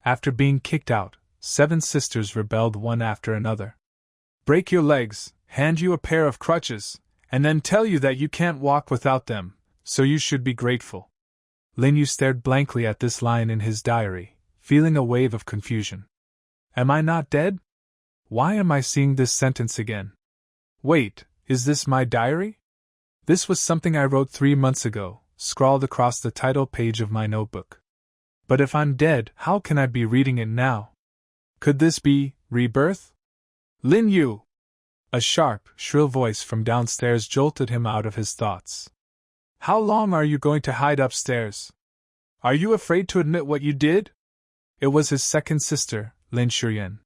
After being kicked out, 7 sisters rebelled one after another. Break your legs, hand you a pair of crutches, and then tell you that you can't walk without them, so you should be grateful. Lin Yu stared blankly at this line in his diary, feeling a wave of confusion. Am I not dead? Why am I seeing this sentence again? Wait, is this my diary? This was something I wrote 3 months ago, scrawled across the title page of my notebook. But if I'm dead, how can I be reading it now? Could this be rebirth? Lin Yu! A sharp, shrill voice from downstairs jolted him out of his thoughts. How long are you going to hide upstairs? Are you afraid to admit what you did? It was his second sister, Lin Shuyan.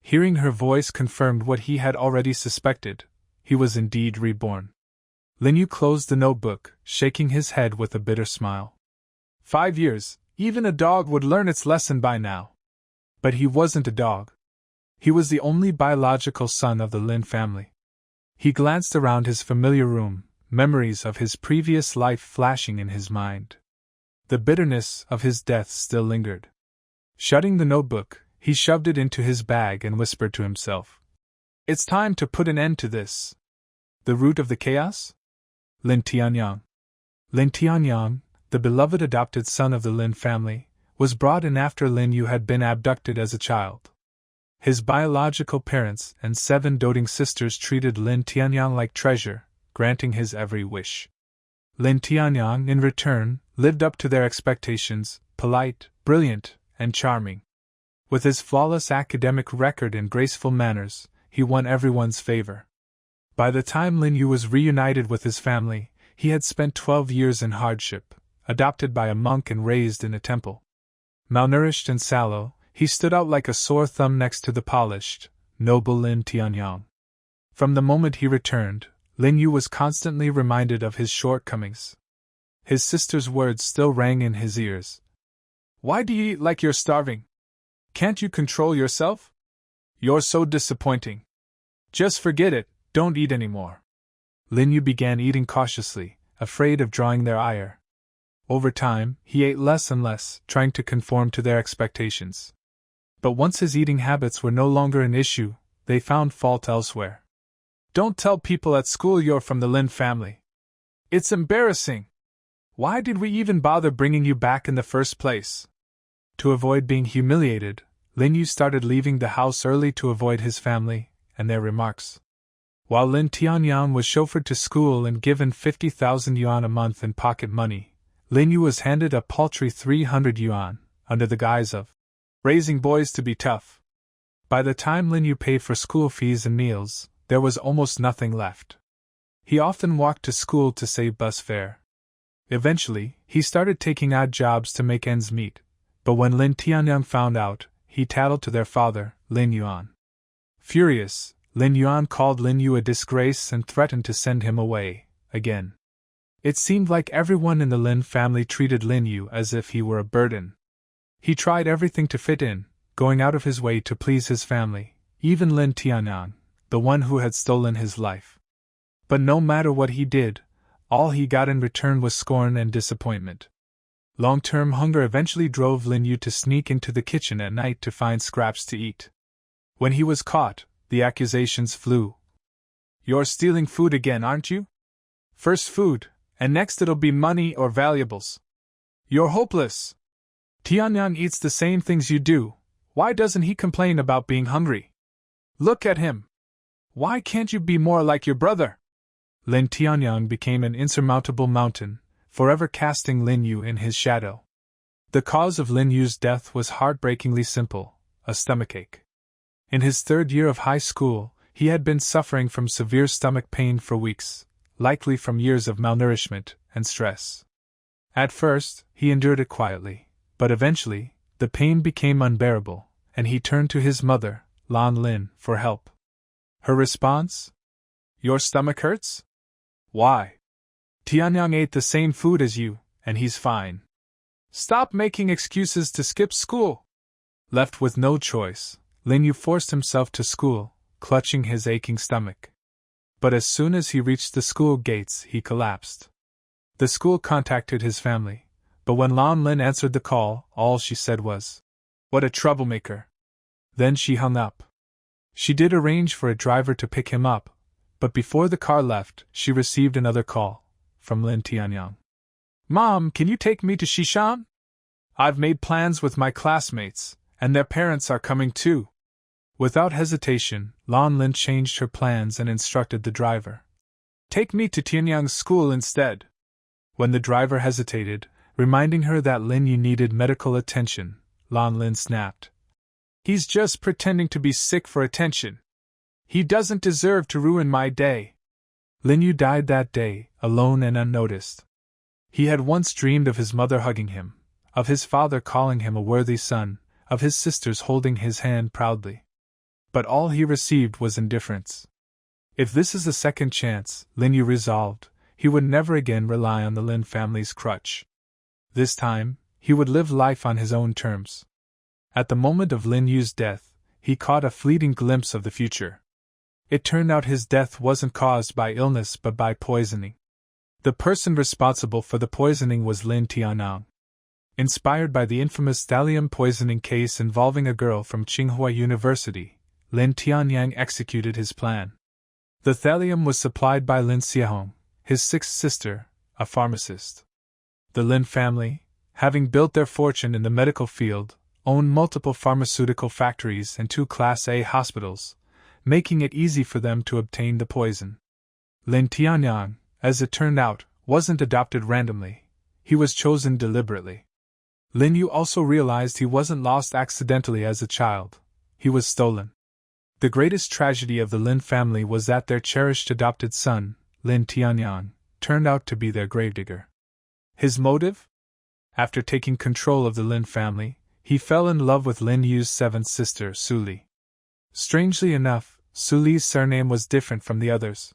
Hearing her voice confirmed what he had already suspected. He was indeed reborn. Lin Yu closed the notebook, shaking his head with a bitter smile. 5 years, even a dog would learn its lesson by now. But he wasn't a dog. He was the only biological son of the Lin family. He glanced around his familiar room, memories of his previous life flashing in his mind. The bitterness of his death still lingered. Shutting the notebook, he shoved it into his bag and whispered to himself. It's time to put an end to this. The root of the chaos? Lin Tianyang. Lin Tianyang, the beloved adopted son of the Lin family, was brought in after Lin Yu had been abducted as a child. His biological parents and 7 doting sisters treated Lin Tianyang like treasure, granting his every wish. Lin Tianyang, in return, lived up to their expectations, polite, brilliant, and charming. With his flawless academic record and graceful manners, he won everyone's favor. By the time Lin Yu was reunited with his family, he had spent 12 years in hardship, adopted by a monk and raised in a temple. Malnourished and sallow, he stood out like a sore thumb next to the polished, noble Lin Tianyang. From the moment he returned, Lin Yu was constantly reminded of his shortcomings. His sister's words still rang in his ears. Why do you eat like you're starving? Can't you control yourself? You're so disappointing. Just forget it, don't eat anymore. Lin Yu began eating cautiously, afraid of drawing their ire. Over time, he ate less and less, trying to conform to their expectations. But once his eating habits were no longer an issue, they found fault elsewhere. Don't tell people at school you're from the Lin family. It's embarrassing. Why did we even bother bringing you back in the first place? To avoid being humiliated, Lin Yu started leaving the house early to avoid his family and their remarks. While Lin Tianyang was chauffeured to school and given 50,000 yuan a month in pocket money, Lin Yu was handed a paltry 300 yuan, under the guise of raising boys to be tough. By the time Lin Yu paid for school fees and meals, there was almost nothing left. He often walked to school to save bus fare. Eventually, he started taking odd jobs to make ends meet, but when Lin Tianyang found out, he tattled to their father, Lin Yuan. Furious, Lin Yuan called Lin Yu a disgrace and threatened to send him away, again. It seemed like everyone in the Lin family treated Lin Yu as if he were a burden. He tried everything to fit in, going out of his way to please his family, even Lin Tianyang, the one who had stolen his life. But no matter what he did, all he got in return was scorn and disappointment. Long-term hunger eventually drove Lin Yu to sneak into the kitchen at night to find scraps to eat. When he was caught, the accusations flew. You're stealing food again, aren't you? First food, and next it'll be money or valuables. You're hopeless. Tianyang eats the same things you do. Why doesn't he complain about being hungry? Look at him. Why can't you be more like your brother? Lin Tianyang became an insurmountable mountain, forever casting Lin Yu in his shadow. The cause of Lin Yu's death was heartbreakingly simple, a stomachache. In his 3rd year of high school, he had been suffering from severe stomach pain for weeks, likely from years of malnourishment and stress. At first, he endured it quietly, but eventually, the pain became unbearable, and he turned to his mother, Lan Lin, for help. Her response? Your stomach hurts? Why? Tianyang ate the same food as you, and he's fine. Stop making excuses to skip school. Left with no choice, Lin Yu forced himself to school, clutching his aching stomach. But as soon as he reached the school gates, he collapsed. The school contacted his family, but when Lan Lin answered the call, all she said was, What a troublemaker. Then she hung up. She did arrange for a driver to pick him up, but before the car left, she received another call, from Lin Tianyang. Mom, can you take me to Shishan? I've made plans with my classmates, and their parents are coming too. Without hesitation, Lan Lin changed her plans and instructed the driver. Take me to Tianyang's school instead. When the driver hesitated, reminding her that Lin Yu needed medical attention, Lan Lin snapped. He's just pretending to be sick for attention. He doesn't deserve to ruin my day. Lin Yu died that day, alone and unnoticed. He had once dreamed of his mother hugging him, of his father calling him a worthy son, of his sisters holding his hand proudly. But all he received was indifference. If this is a second chance, Lin Yu resolved, he would never again rely on the Lin family's crutch. This time, he would live life on his own terms. At the moment of Lin Yu's death, he caught a fleeting glimpse of the future. It turned out his death wasn't caused by illness but by poisoning. The person responsible for the poisoning was Lin Tianyang. Inspired by the infamous thallium poisoning case involving a girl from Tsinghua University, Lin Tianyang executed his plan. The thallium was supplied by Lin Xiahong, his sixth sister, a pharmacist. The Lin family, having built their fortune in the medical field, owned multiple pharmaceutical factories and 2 Class A hospitals, making it easy for them to obtain the poison. Lin Tianyang, as it turned out, wasn't adopted randomly. He was chosen deliberately. Lin Yu also realized he wasn't lost accidentally as a child. He was stolen. The greatest tragedy of the Lin family was that their cherished adopted son, Lin Tianyang, turned out to be their gravedigger. His motive? After taking control of the Lin family, he fell in love with Lin Yu's 7th sister, Su Li. Strangely enough, Su Li's surname was different from the others.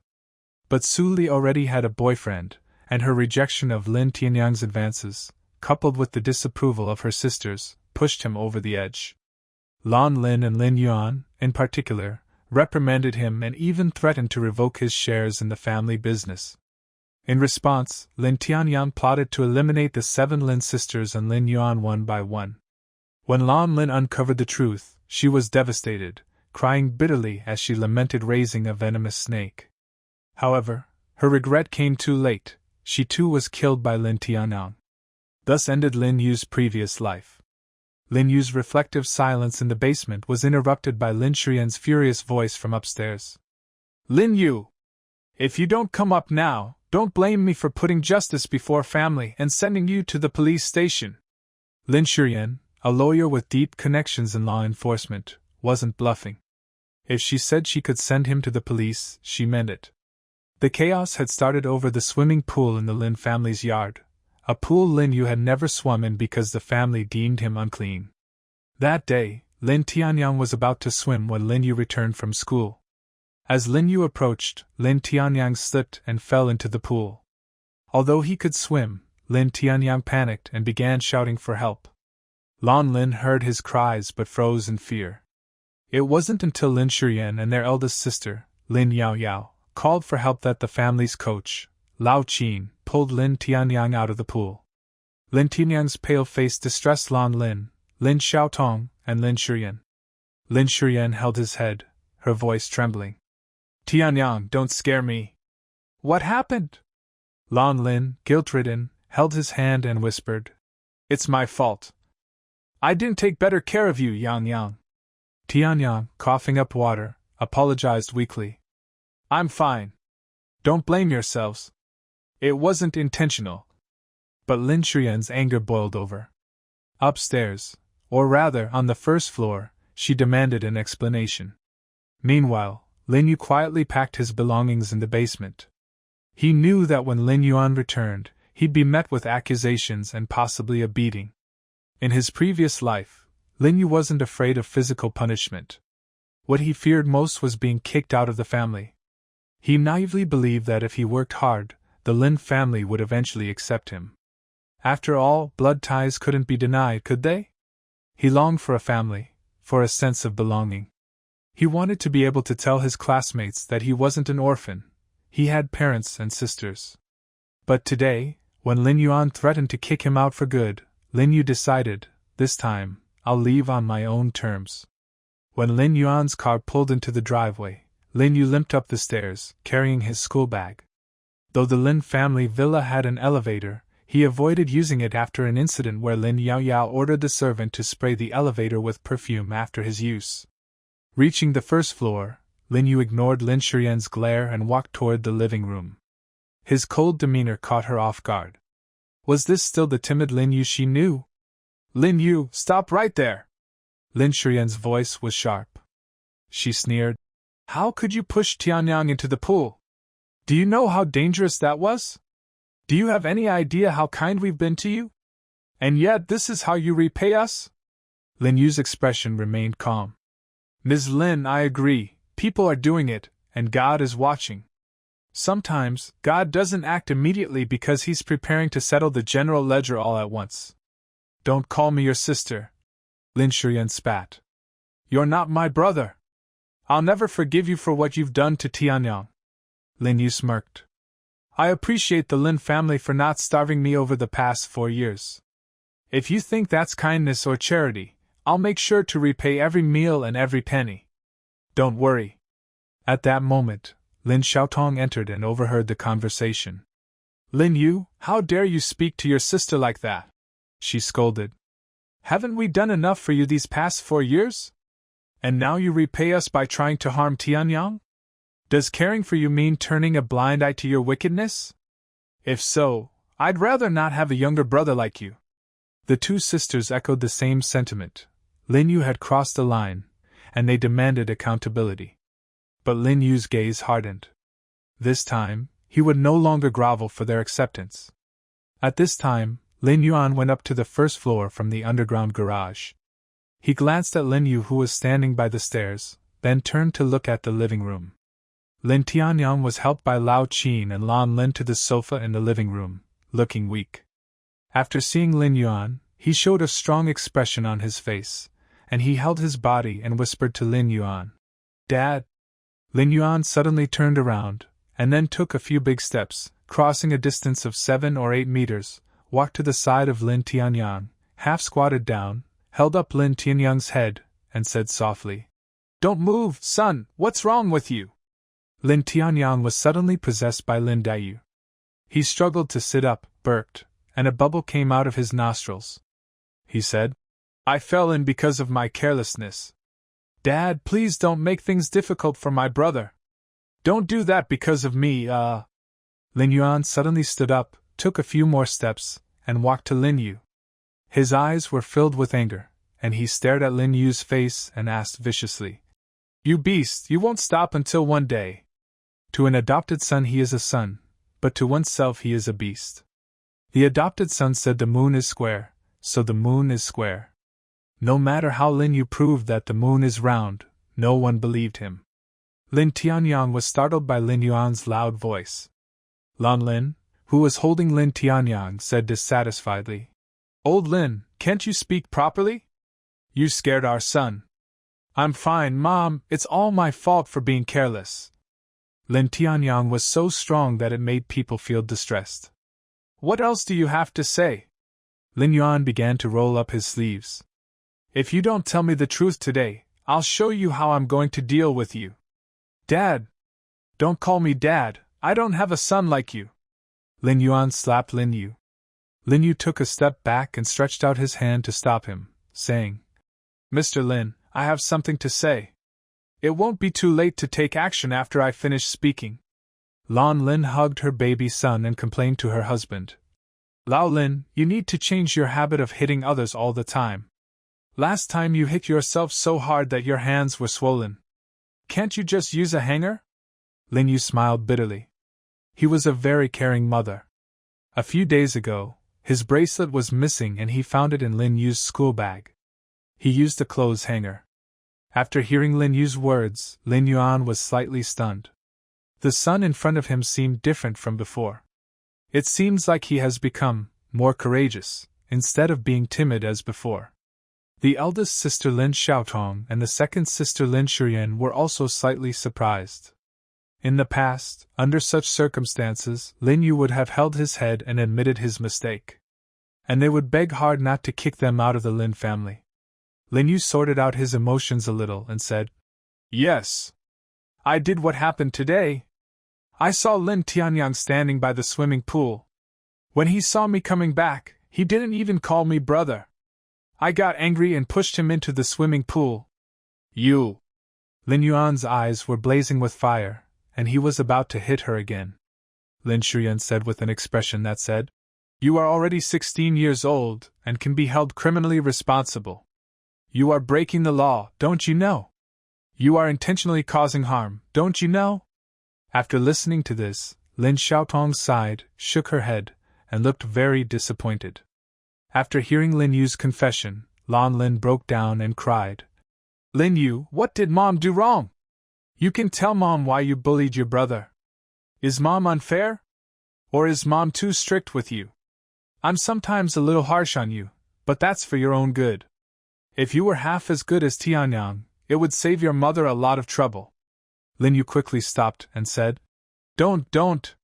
But Su Li already had a boyfriend, and her rejection of Lin Tianyang's advances, coupled with the disapproval of her sisters, pushed him over the edge. Lan Lin and Lin Yuan, in particular, reprimanded him and even threatened to revoke his shares in the family business. In response, Lin Tianyang plotted to eliminate the 7 Lin sisters and Lin Yuan one by one. When Lan Lin uncovered the truth, she was devastated, crying bitterly as she lamented raising a venomous snake. However, her regret came too late. She too was killed by Lin Tianyang. Thus ended Lin Yu's previous life. Lin Yu's reflective silence in the basement was interrupted by Lin Shuyan's furious voice from upstairs. Lin Yu! If you don't come up now, don't blame me for putting justice before family and sending you to the police station. Lin Shuyan, a lawyer with deep connections in law enforcement, wasn't bluffing. If she said she could send him to the police, she meant it. The chaos had started over the swimming pool in the Lin family's yard, a pool Lin Yu had never swum in because the family deemed him unclean. That day, Lin Tianyang was about to swim when Lin Yu returned from school. As Lin Yu approached, Lin Tianyang slipped and fell into the pool. Although he could swim, Lin Tianyang panicked and began shouting for help. Lan Lin heard his cries but froze in fear. It wasn't until Lin Shuyan and their eldest sister, Lin Yao Yao, called for help that the family's coach, Lao Qin, pulled Lin Tianyang out of the pool. Lin Tianyang's pale face distressed Lan Lin, Lin Xiaotong, and Lin Shuyan. Lin Shuyan held his head, her voice trembling. Tianyang, don't scare me. What happened? Lan Lin, guilt-ridden, held his hand and whispered. It's my fault. I didn't take better care of you, Yang Yang. Tianyang, coughing up water, apologized weakly. I'm fine. Don't blame yourselves. It wasn't intentional. But Lin Shuyan's anger boiled over. Upstairs, or rather on the first floor, she demanded an explanation. Meanwhile, Lin Yu quietly packed his belongings in the basement. He knew that when Lin Yuan returned, he'd be met with accusations and possibly a beating. In his previous life, Lin Yu wasn't afraid of physical punishment. What he feared most was being kicked out of the family. He naively believed that if he worked hard, the Lin family would eventually accept him. After all, blood ties couldn't be denied, could they? He longed for a family, for a sense of belonging. He wanted to be able to tell his classmates that he wasn't an orphan. He had parents and sisters. But today, when Lin Yuan threatened to kick him out for good, Lin Yu decided, this time, I'll leave on my own terms. When Lin Yuan's car pulled into the driveway, Lin Yu limped up the stairs, carrying his school bag. Though the Lin family villa had an elevator, he avoided using it after an incident where Lin Yaoyao ordered the servant to spray the elevator with perfume after his use. Reaching the first floor, Lin Yu ignored Lin Shiyan's glare and walked toward the living room. His cold demeanor caught her off guard. Was this still the timid Lin Yu she knew? Lin Yu, stop right there! Lin Shiyan's voice was sharp. She sneered. How could you push Tianyang into the pool? Do you know how dangerous that was? Do you have any idea how kind we've been to you? And yet this is how you repay us? Lin Yu's expression remained calm. Ms. Lin, I agree, people are doing it, and God is watching. Sometimes, God doesn't act immediately because he's preparing to settle the general ledger all at once. Don't call me your sister. Lin Shiyan spat. You're not my brother. I'll never forgive you for what you've done to Tianyang. Lin Yu smirked. I appreciate the Lin family for not starving me over the past 4 years. If you think that's kindness or charity, I'll make sure to repay every meal and every penny. Don't worry. At that moment, Lin Xiaotong entered and overheard the conversation. Lin Yu, how dare you speak to your sister like that? She scolded. Haven't we done enough for you these past 4 years? And now you repay us by trying to harm Tianyang? Does caring for you mean turning a blind eye to your wickedness? If so, I'd rather not have a younger brother like you. The two sisters echoed the same sentiment. Lin Yu had crossed the line, and they demanded accountability. But Lin Yu's gaze hardened. This time, he would no longer grovel for their acceptance. At this time, Lin Yuan went up to the first floor from the underground garage. He glanced at Lin Yu, who was standing by the stairs, then turned to look at the living room. Lin Tianyang was helped by Lao Qin and Lan Lin to the sofa in the living room, looking weak. After seeing Lin Yuan, he showed a strong expression on his face, and he held his body and whispered to Lin Yuan, Dad! Lin Yuan suddenly turned around, and then took a few big steps, crossing a distance of 7 or 8 meters, walked to the side of Lin Tianyang, half squatted down, held up Lin Tianyang's head, and said softly, Don't move, son, what's wrong with you? Lin Tianyang was suddenly possessed by Lin Dayu. He struggled to sit up, burped, and a bubble came out of his nostrils. He said, I fell in because of my carelessness. Dad, please don't make things difficult for my brother. Don't do that because of me, Lin Yuan suddenly stood up, took a few more steps, and walked to Lin Yu. His eyes were filled with anger, and he stared at Lin Yu's face and asked viciously, You beast, you won't stop until one day. To an adopted son he is a son, but to oneself he is a beast. The adopted son said the moon is square, so the moon is square. No matter how Lin Yu proved that the moon is round, no one believed him. Lin Tianyang was startled by Lin Yuan's loud voice. Lan Lin, who was holding Lin Tianyang, said dissatisfiedly, Old Lin, can't you speak properly? You scared our son. I'm fine, Mom, it's all my fault for being careless. Lin Tianyang was so strong that it made people feel distressed. What else do you have to say? Lin Yuan began to roll up his sleeves. If you don't tell me the truth today, I'll show you how I'm going to deal with you. Dad! Don't call me Dad, I don't have a son like you. Lin Yuan slapped Lin Yu. Lin Yu took a step back and stretched out his hand to stop him, saying, Mr. Lin, I have something to say. It won't be too late to take action after I finish speaking. Lan Lin hugged her baby son and complained to her husband. Lao Lin, you need to change your habit of hitting others all the time. Last time you hit yourself so hard that your hands were swollen. Can't you just use a hanger? Lin Yu smiled bitterly. He was a very caring mother. A few days ago, his bracelet was missing and he found it in Lin Yu's school bag. He used a clothes hanger. After hearing Lin Yu's words, Lin Yuan was slightly stunned. The son in front of him seemed different from before. It seems like he has become more courageous, instead of being timid as before. The eldest sister Lin Xiaotong and the second sister Lin Shiyan were also slightly surprised. In the past, under such circumstances, Lin Yu would have held his head and admitted his mistake. And they would beg hard not to kick them out of the Lin family. Lin Yu sorted out his emotions a little and said, "Yes. I did what happened today. I saw Lin Tianyang standing by the swimming pool. When he saw me coming back, he didn't even call me brother. I got angry and pushed him into the swimming pool." "You!" Lin Yuan's eyes were blazing with fire, and he was about to hit her again. Lin Shuyan said with an expression that said, "You are already 16 years old and can be held criminally responsible. You are breaking the law, don't you know? You are intentionally causing harm, don't you know?" After listening to this, Lin Xiaotong sighed, shook her head, and looked very disappointed. After hearing Lin Yu's confession, Lan Lin broke down and cried, "Lin Yu, what did Mom do wrong? You can tell Mom why you bullied your brother. Is Mom unfair? Or is Mom too strict with you? I'm sometimes a little harsh on you, but that's for your own good. If you were half as good as Tianyang, it would save your mother a lot of trouble." Lin Yu quickly stopped and said, Don't.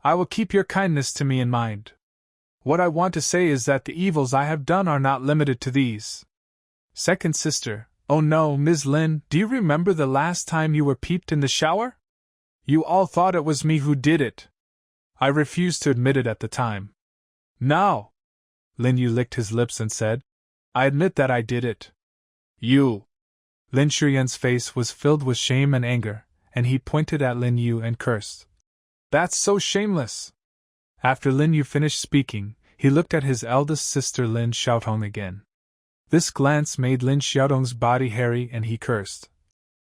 I will keep your kindness to me in mind. What I want to say is that the evils I have done are not limited to these." Second sister, "Oh no, Ms. Lin, do you remember the last time you were peeped in the shower? You all thought it was me who did it. I refused to admit it at the time." "No." Lin Yu licked his lips and said, "I admit that I did it." "You." Lin Shuyan's face was filled with shame and anger, and he pointed at Lin Yu and cursed. "That's so shameless!" After Lin Yu finished speaking, he looked at his eldest sister Lin Xiaotong again. This glance made Lin Xiaotong's body hairy and he cursed.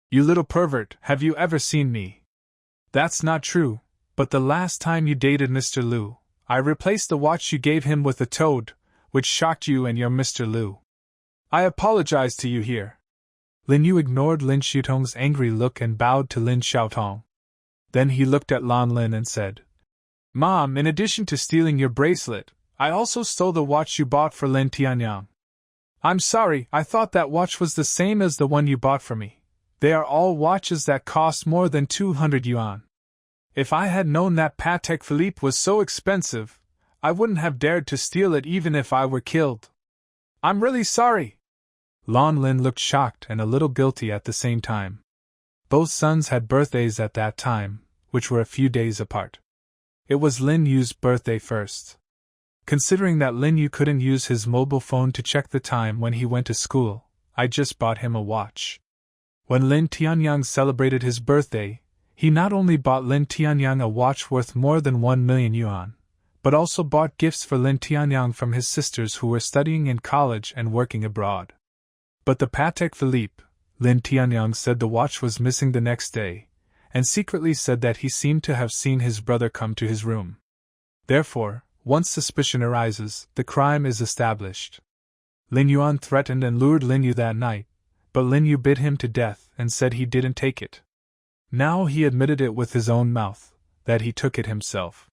"You little pervert, have you ever seen me?" "That's not true, but the last time you dated Mr. Lu, I replaced the watch you gave him with a toad, which shocked you and your Mr. Lu. I apologize to you here." Lin Yu ignored Lin Xiaotong's angry look and bowed to Lin Xiaotong. Then he looked at Lan Lin and said, "Mom, in addition to stealing your bracelet, I also stole the watch you bought for Lin Tianyang. I'm sorry, I thought that watch was the same as the one you bought for me. They are all watches that cost more than 200 yuan. If I had known that Patek Philippe was so expensive, I wouldn't have dared to steal it even if I were killed. I'm really sorry." Lan Lin looked shocked and a little guilty at the same time. Both sons had birthdays at that time, which were a few days apart. It was Lin Yu's birthday first. Considering that Lin Yu couldn't use his mobile phone to check the time when he went to school, I just bought him a watch. When Lin Tianyang celebrated his birthday, he not only bought Lin Tianyang a watch worth more than 1 million yuan, but also bought gifts for Lin Tianyang from his sisters who were studying in college and working abroad. But the Patek Philippe, Lin Tianyang said the watch was missing the next day, and secretly said that he seemed to have seen his brother come to his room. Therefore, once suspicion arises, the crime is established. Lin Yuan threatened and lured Lin Yu that night, but Lin Yu bit him to death and said he didn't take it. Now he admitted it with his own mouth, that he took it himself.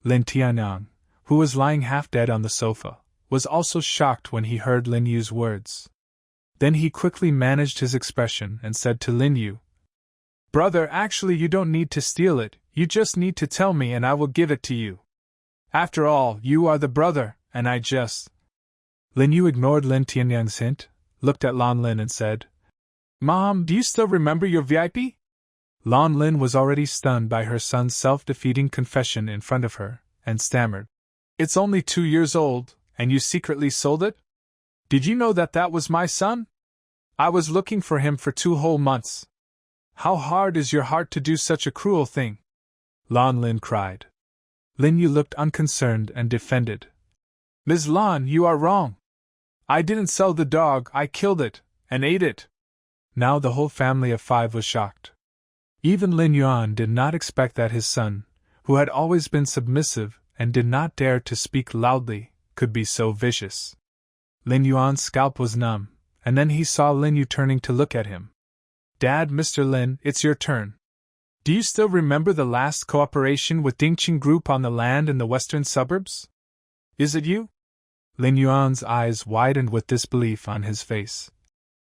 Lin Tianyang, who was lying half dead on the sofa, was also shocked when he heard Lin Yu's words. Then he quickly managed his expression and said to Lin Yu, "Brother, actually you don't need to steal it, you just need to tell me and I will give it to you. After all, you are the brother, and I just—" Lin Yu ignored Lin Tianyang's hint, looked at Lan Lin and said, "Mom, do you still remember your VIP?" Lan Lin was already stunned by her son's self-defeating confession in front of her, and stammered, "It's only 2 years old, and you secretly sold it? Did you know that that was my son? I was looking for him for 2 whole months. How hard is your heart to do such a cruel thing?" Lan Lin cried. Lin Yu looked unconcerned and defended. "Ms. Lan, you are wrong. I didn't sell the dog, I killed it, and ate it." Now the whole family of 5 was shocked. Even Lin Yuan did not expect that his son, who had always been submissive and did not dare to speak loudly, could be so vicious. Lin Yuan's scalp was numb, and then he saw Lin Yu turning to look at him. "Dad, Mr. Lin, it's your turn. Do you still remember the last cooperation with Dingqing Group on the land in the western suburbs? Is it you?" Lin Yuan's eyes widened with disbelief on his face.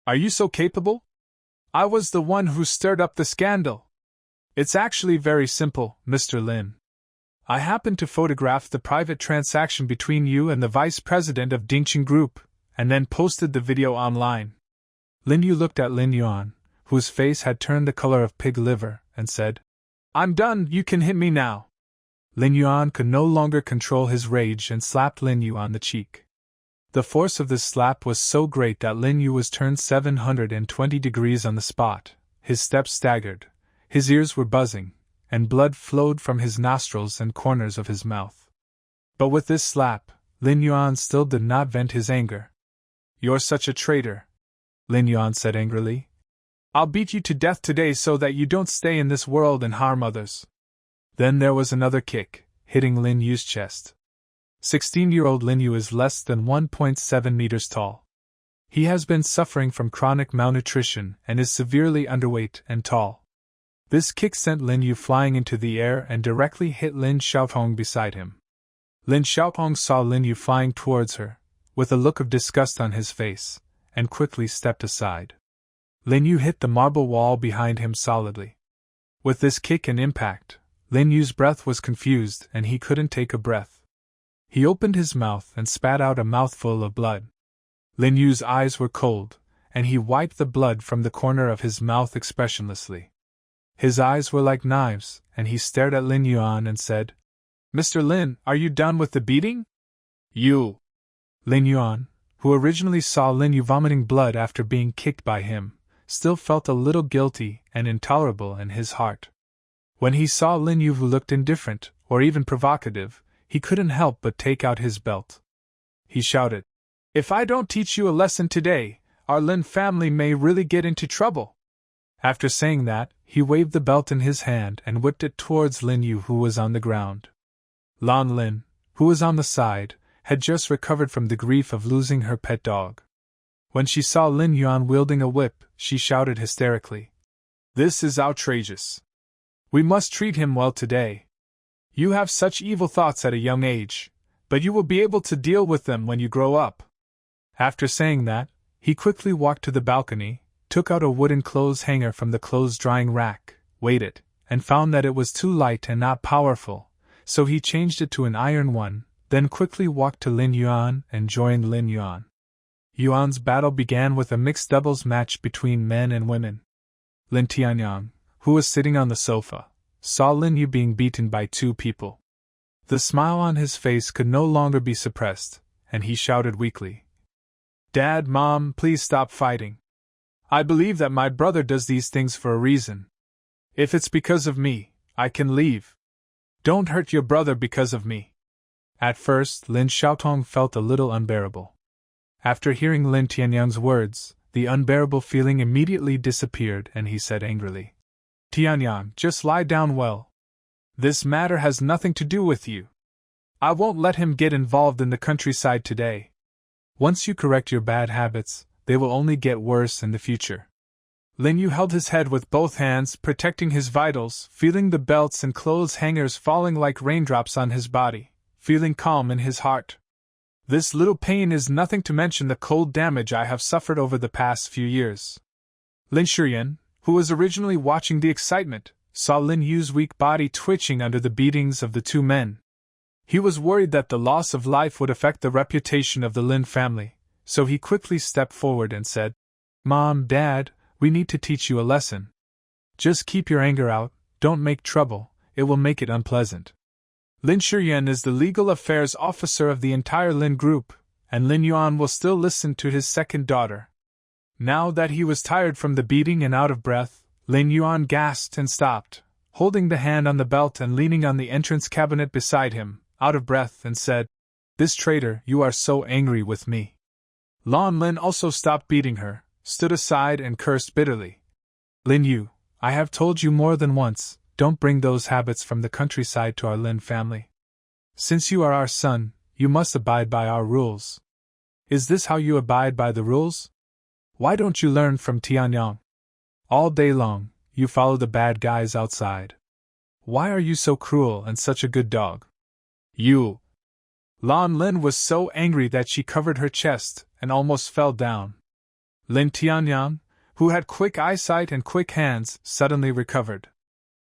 "Are you so capable? I was the one who stirred up the scandal. It's actually very simple, Mr. Lin. I happened to photograph the private transaction between you and the vice president of Dingqing Group, and then posted the video online. Lin Yu looked at Lin Yuan, whose face had turned the color of pig liver, and said, "I'm done, you can hit me now." Lin Yuan could no longer control his rage and slapped Lin Yu on the cheek. The force of this slap was so great that Lin Yu was turned 720 degrees on the spot, his steps staggered, his ears were buzzing, and blood flowed from his nostrils and corners of his mouth. But with this slap, Lin Yuan still did not vent his anger. "You're such a traitor," Lin Yuan said angrily. "I'll beat you to death today so that you don't stay in this world and harm others." Then there was another kick, hitting Lin Yu's chest. 16-year-old Lin Yu is less than 1.7 meters tall. He has been suffering from chronic malnutrition and is severely underweight and tall. This kick sent Lin Yu flying into the air and directly hit Lin Xiaotong beside him. Lin Xiaotong saw Lin Yu flying towards her, with a look of disgust on his face, and quickly stepped aside. Lin Yu hit the marble wall behind him solidly. With this kick and impact, Lin Yu's breath was confused and he couldn't take a breath. He opened his mouth and spat out a mouthful of blood. Lin Yu's eyes were cold, and he wiped the blood from the corner of his mouth expressionlessly. His eyes were like knives, and he stared at Lin Yuan and said, "Mr. Lin, are you done with the beating?" "You!" Lin Yuan, who originally saw Lin Yu vomiting blood after being kicked by him, still felt a little guilty and intolerable in his heart. When he saw Lin Yu, who looked indifferent, or even provocative, he couldn't help but take out his belt. He shouted, "If I don't teach you a lesson today, our Lin family may really get into trouble." After saying that, he waved the belt in his hand and whipped it towards Lin Yu, who was on the ground. Lan Lin, who was on the side, had just recovered from the grief of losing her pet dog. When she saw Lin Yuan wielding a whip, she shouted hysterically, "This is outrageous. We must treat him well today. You have such evil thoughts at a young age, but you will be able to deal with them when you grow up." After saying that, he quickly walked to the balcony, took out a wooden clothes hanger from the clothes drying rack, weighed it, and found that it was too light and not powerful, so he changed it to an iron one, then quickly walked to Lin Yuan and joined Lin Yuan. Yuan's battle began with a mixed doubles match between men and women. Lin Tianyang, who was sitting on the sofa, saw Lin Yu being beaten by two people. The smile on his face could no longer be suppressed, and he shouted weakly, "Dad, Mom, please stop fighting. I believe that my brother does these things for a reason. If it's because of me, I can leave. Don't hurt your brother because of me." At first, Lin Xiaotong felt a little unbearable. After hearing Lin Tianyang's words, the unbearable feeling immediately disappeared and he said angrily, "Tianyang, just lie down well. This matter has nothing to do with you. I won't let him get involved in the countryside today. Once you correct your bad habits, they will only get worse in the future." Lin Yu held his head with both hands, protecting his vitals, feeling the belts and clothes hangers falling like raindrops on his body, feeling calm in his heart. "This little pain is nothing to mention the cold damage I have suffered over the past few years." Lin Shiyan, who was originally watching the excitement, saw Lin Yu's weak body twitching under the beatings of the two men. He was worried that the loss of life would affect the reputation of the Lin family, so he quickly stepped forward and said, "Mom, Dad, we need to teach you a lesson. Just keep your anger out, don't make trouble, it will make it unpleasant." Lin Shiyan is the legal affairs officer of the entire Lin group, and Lin Yuan will still listen to his second daughter. Now that he was tired from the beating and out of breath, Lin Yuan gasped and stopped, holding the hand on the belt and leaning on the entrance cabinet beside him, out of breath, and said, "This traitor, you are so angry with me." Lan Lin also stopped beating her, stood aside and cursed bitterly. "Lin Yu, I have told you more than once, don't bring those habits from the countryside to our Lin family. Since you are our son, you must abide by our rules. Is this how you abide by the rules? Why don't you learn from Tianyang? All day long, you follow the bad guys outside. Why are you so cruel and such a good dog? You!" Lan Lin was so angry that she covered her chest and almost fell down. Lin Tianyang, who had quick eyesight and quick hands, suddenly recovered.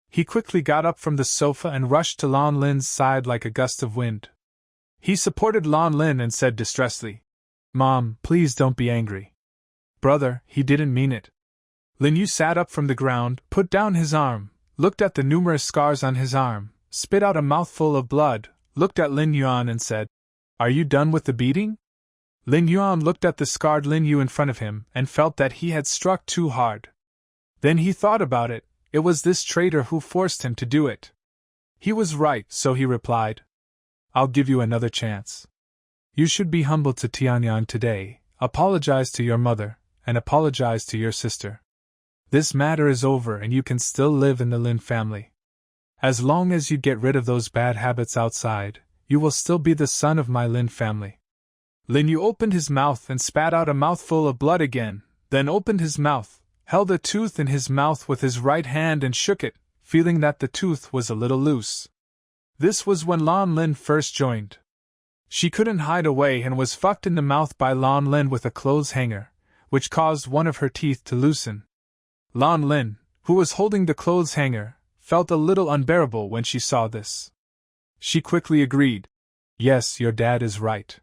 He quickly got up from the sofa and rushed to Lan Lin's side like a gust of wind. He supported Lan Lin and said distressedly, Mom, please don't be angry. Brother, he didn't mean it. Lin Yu sat up from the ground, put down his arm, looked at the numerous scars on his arm, spit out a mouthful of blood, looked at Lin Yuan and said, "Are you done with the beating?" Lin Yuan looked at the scarred Lin Yu in front of him and felt that he had struck too hard. Then he thought about it, it was this traitor who forced him to do it. He was right, so he replied, "I'll give you another chance. You should be humble to Tianyang today, apologize to your mother, and apologize to your sister. This matter is over and you can still live in the Lin family. As long as you get rid of those bad habits outside, you will still be the son of my Lin family." Lin Yu opened his mouth and spat out a mouthful of blood again, then opened his mouth, held a tooth in his mouth with his right hand and shook it, feeling that the tooth was a little loose. This was when Lan Lin first joined. She couldn't hide away and was fucked in the mouth by Lan Lin with a clothes hanger, which caused one of her teeth to loosen. Lan Lin, who was holding the clothes hanger, felt a little unbearable when she saw this. She quickly agreed, "Yes, your dad is right.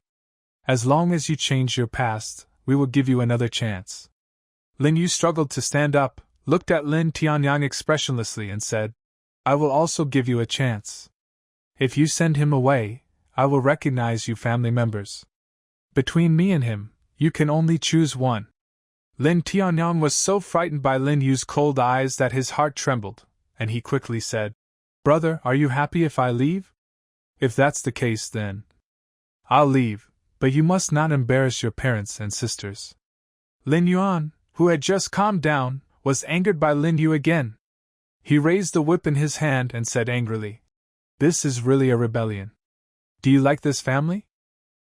As long as you change your past, we will give you another chance." Lin Yu struggled to stand up, looked at Lin Tianyang expressionlessly and said, "I will also give you a chance. If you send him away, I will recognize you family members. Between me and him, you can only choose one." Lin Tianyang was so frightened by Lin Yu's cold eyes that his heart trembled, and he quickly said, "Brother, are you happy if I leave?" "If that's the case, then I'll leave, but you must not embarrass your parents and sisters." Lin Yuan, who had just calmed down, was angered by Lin Yu again. He raised the whip in his hand and said angrily, "This is really a rebellion. Do you like this family?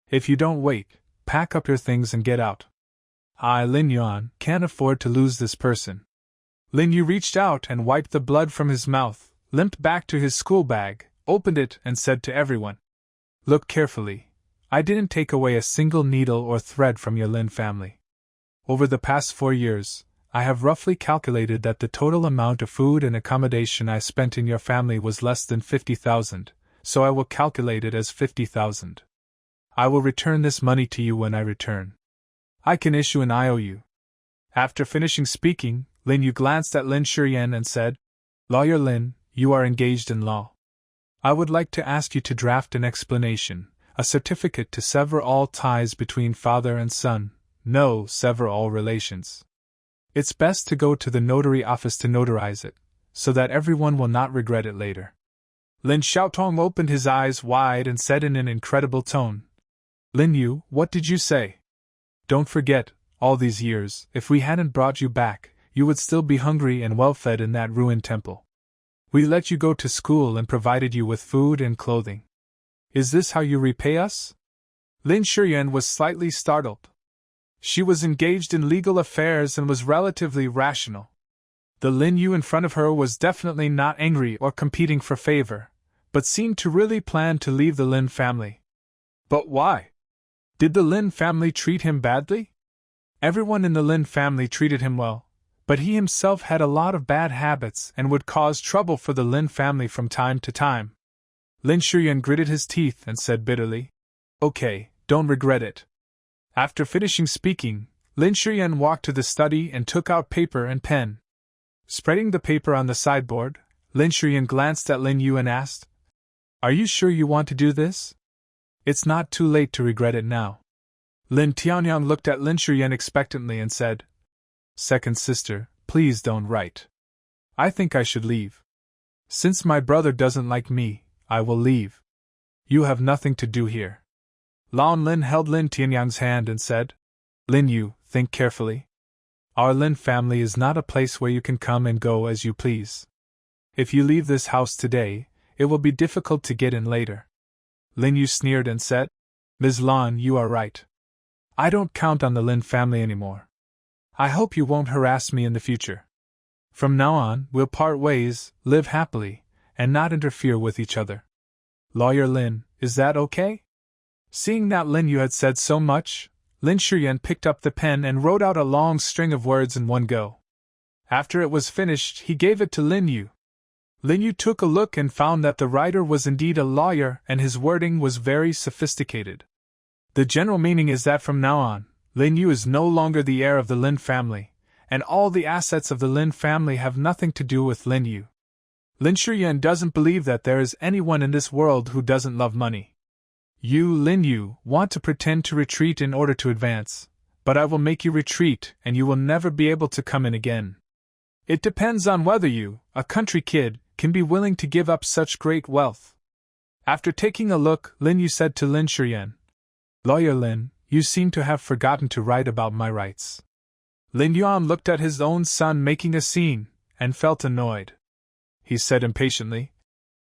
If you don't wait, pack up your things and get out. I, Lin Yuan, can't afford to lose this person." Lin Yu reached out and wiped the blood from his mouth, limped back to his school bag, opened it and said to everyone, "Look carefully. I didn't take away a single needle or thread from your Lin family. Over the past 4 years, I have roughly calculated that the total amount of food and accommodation I spent in your family was less than 50,000, so I will calculate it as 50,000. I will return this money to you when I return. I can issue an IOU." After finishing speaking, Lin Yu glanced at Lin Shiyan and said, "Lawyer Lin, you are engaged in law. I would like to ask you to draft an explanation, a certificate to sever all ties between father and son, sever all relations. It's best to go to the notary office to notarize it, so that everyone will not regret it later." Lin Xiaotong opened his eyes wide and said in an incredible tone, "Lin Yu, what did you say? Don't forget, all these years, if we hadn't brought you back, you would still be hungry and well-fed in that ruined temple. We let you go to school and provided you with food and clothing. Is this how you repay us?" Lin Shiyan was slightly startled. She was engaged in legal affairs and was relatively rational. The Lin Yu in front of her was definitely not angry or competing for favor, but seemed to really plan to leave the Lin family. But why? Did the Lin family treat him badly? Everyone in the Lin family treated him well, but he himself had a lot of bad habits and would cause trouble for the Lin family from time to time. Lin Shiyan gritted his teeth and said bitterly, "Okay, don't regret it." After finishing speaking, Lin Shiyan walked to the study and took out paper and pen. Spreading the paper on the sideboard, Lin Shiyan glanced at Lin Yu and asked, "Are you sure you want to do this? It's not too late to regret it now." Lin Tianyang looked at Lin Shiyan expectantly and said, "Second sister, please don't write. I think I should leave. Since my brother doesn't like me, I will leave. You have nothing to do here." Lan Lin held Lin Tianyang's hand and said, "Lin Yu, think carefully. Our Lin family is not a place where you can come and go as you please. If you leave this house today, it will be difficult to get in later." Lin Yu sneered and said, "Ms. Lan, you are right. I don't count on the Lin family anymore. I hope you won't harass me in the future. From now on, we'll part ways, live happily, and not interfere with each other. Lawyer Lin, is that okay?" Seeing that Lin Yu had said so much, Lin Shiyan picked up the pen and wrote out a long string of words in one go. After it was finished, he gave it to Lin Yu. Lin Yu took a look and found that the writer was indeed a lawyer and his wording was very sophisticated. The general meaning is that from now on, Lin Yu is no longer the heir of the Lin family, and all the assets of the Lin family have nothing to do with Lin Yu. Lin Shuyan doesn't believe that there is anyone in this world who doesn't love money. You, Lin Yu, want to pretend to retreat in order to advance, but I will make you retreat and you will never be able to come in again. It depends on whether you, a country kid, can be willing to give up such great wealth. After taking a look, Lin Yu said to Lin Shuyan, Lawyer Lin, you seem to have forgotten to write about my rights. Lin Yuan looked at his own son making a scene, and felt annoyed. He said impatiently,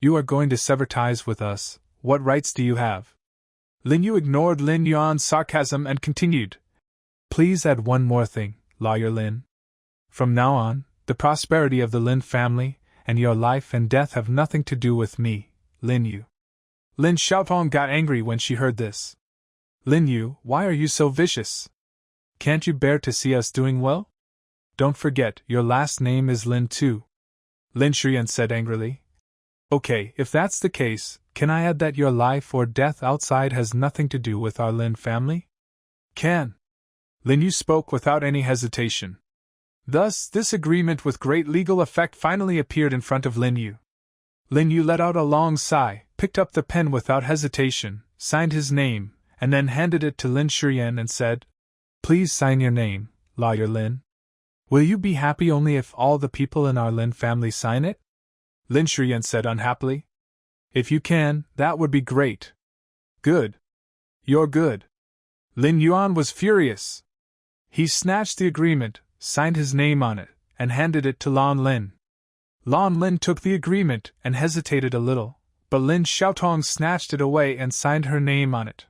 You are going to sever ties with us, what rights do you have? Lin Yu ignored Lin Yuan's sarcasm and continued, Please add one more thing, Lawyer Lin. From now on, the prosperity of the Lin family, and your life and death have nothing to do with me, Lin Yu. Lin Xiaotong got angry when she heard this. Lin Yu, why are you so vicious? Can't you bear to see us doing well? Don't forget, your last name is Lin too. Lin Shuyan said angrily. Okay, if that's the case, can I add that your life or death outside has nothing to do with our Lin family? Can. Lin Yu spoke without any hesitation. Thus, this agreement with great legal effect finally appeared in front of Lin Yu. Lin Yu let out a long sigh, picked up the pen without hesitation, signed his name, and then handed it to Lin Shuyan and said, Please sign your name, Lawyer Lin. Will you be happy only if all the people in our Lin family sign it? Lin Shuyan said unhappily. If you can, that would be great. Good. You're good. Lin Yuan was furious. He snatched the agreement, signed his name on it, and handed it to Lan Lin. Lan Lin took the agreement and hesitated a little, but Lin Xiaotong snatched it away and signed her name on it.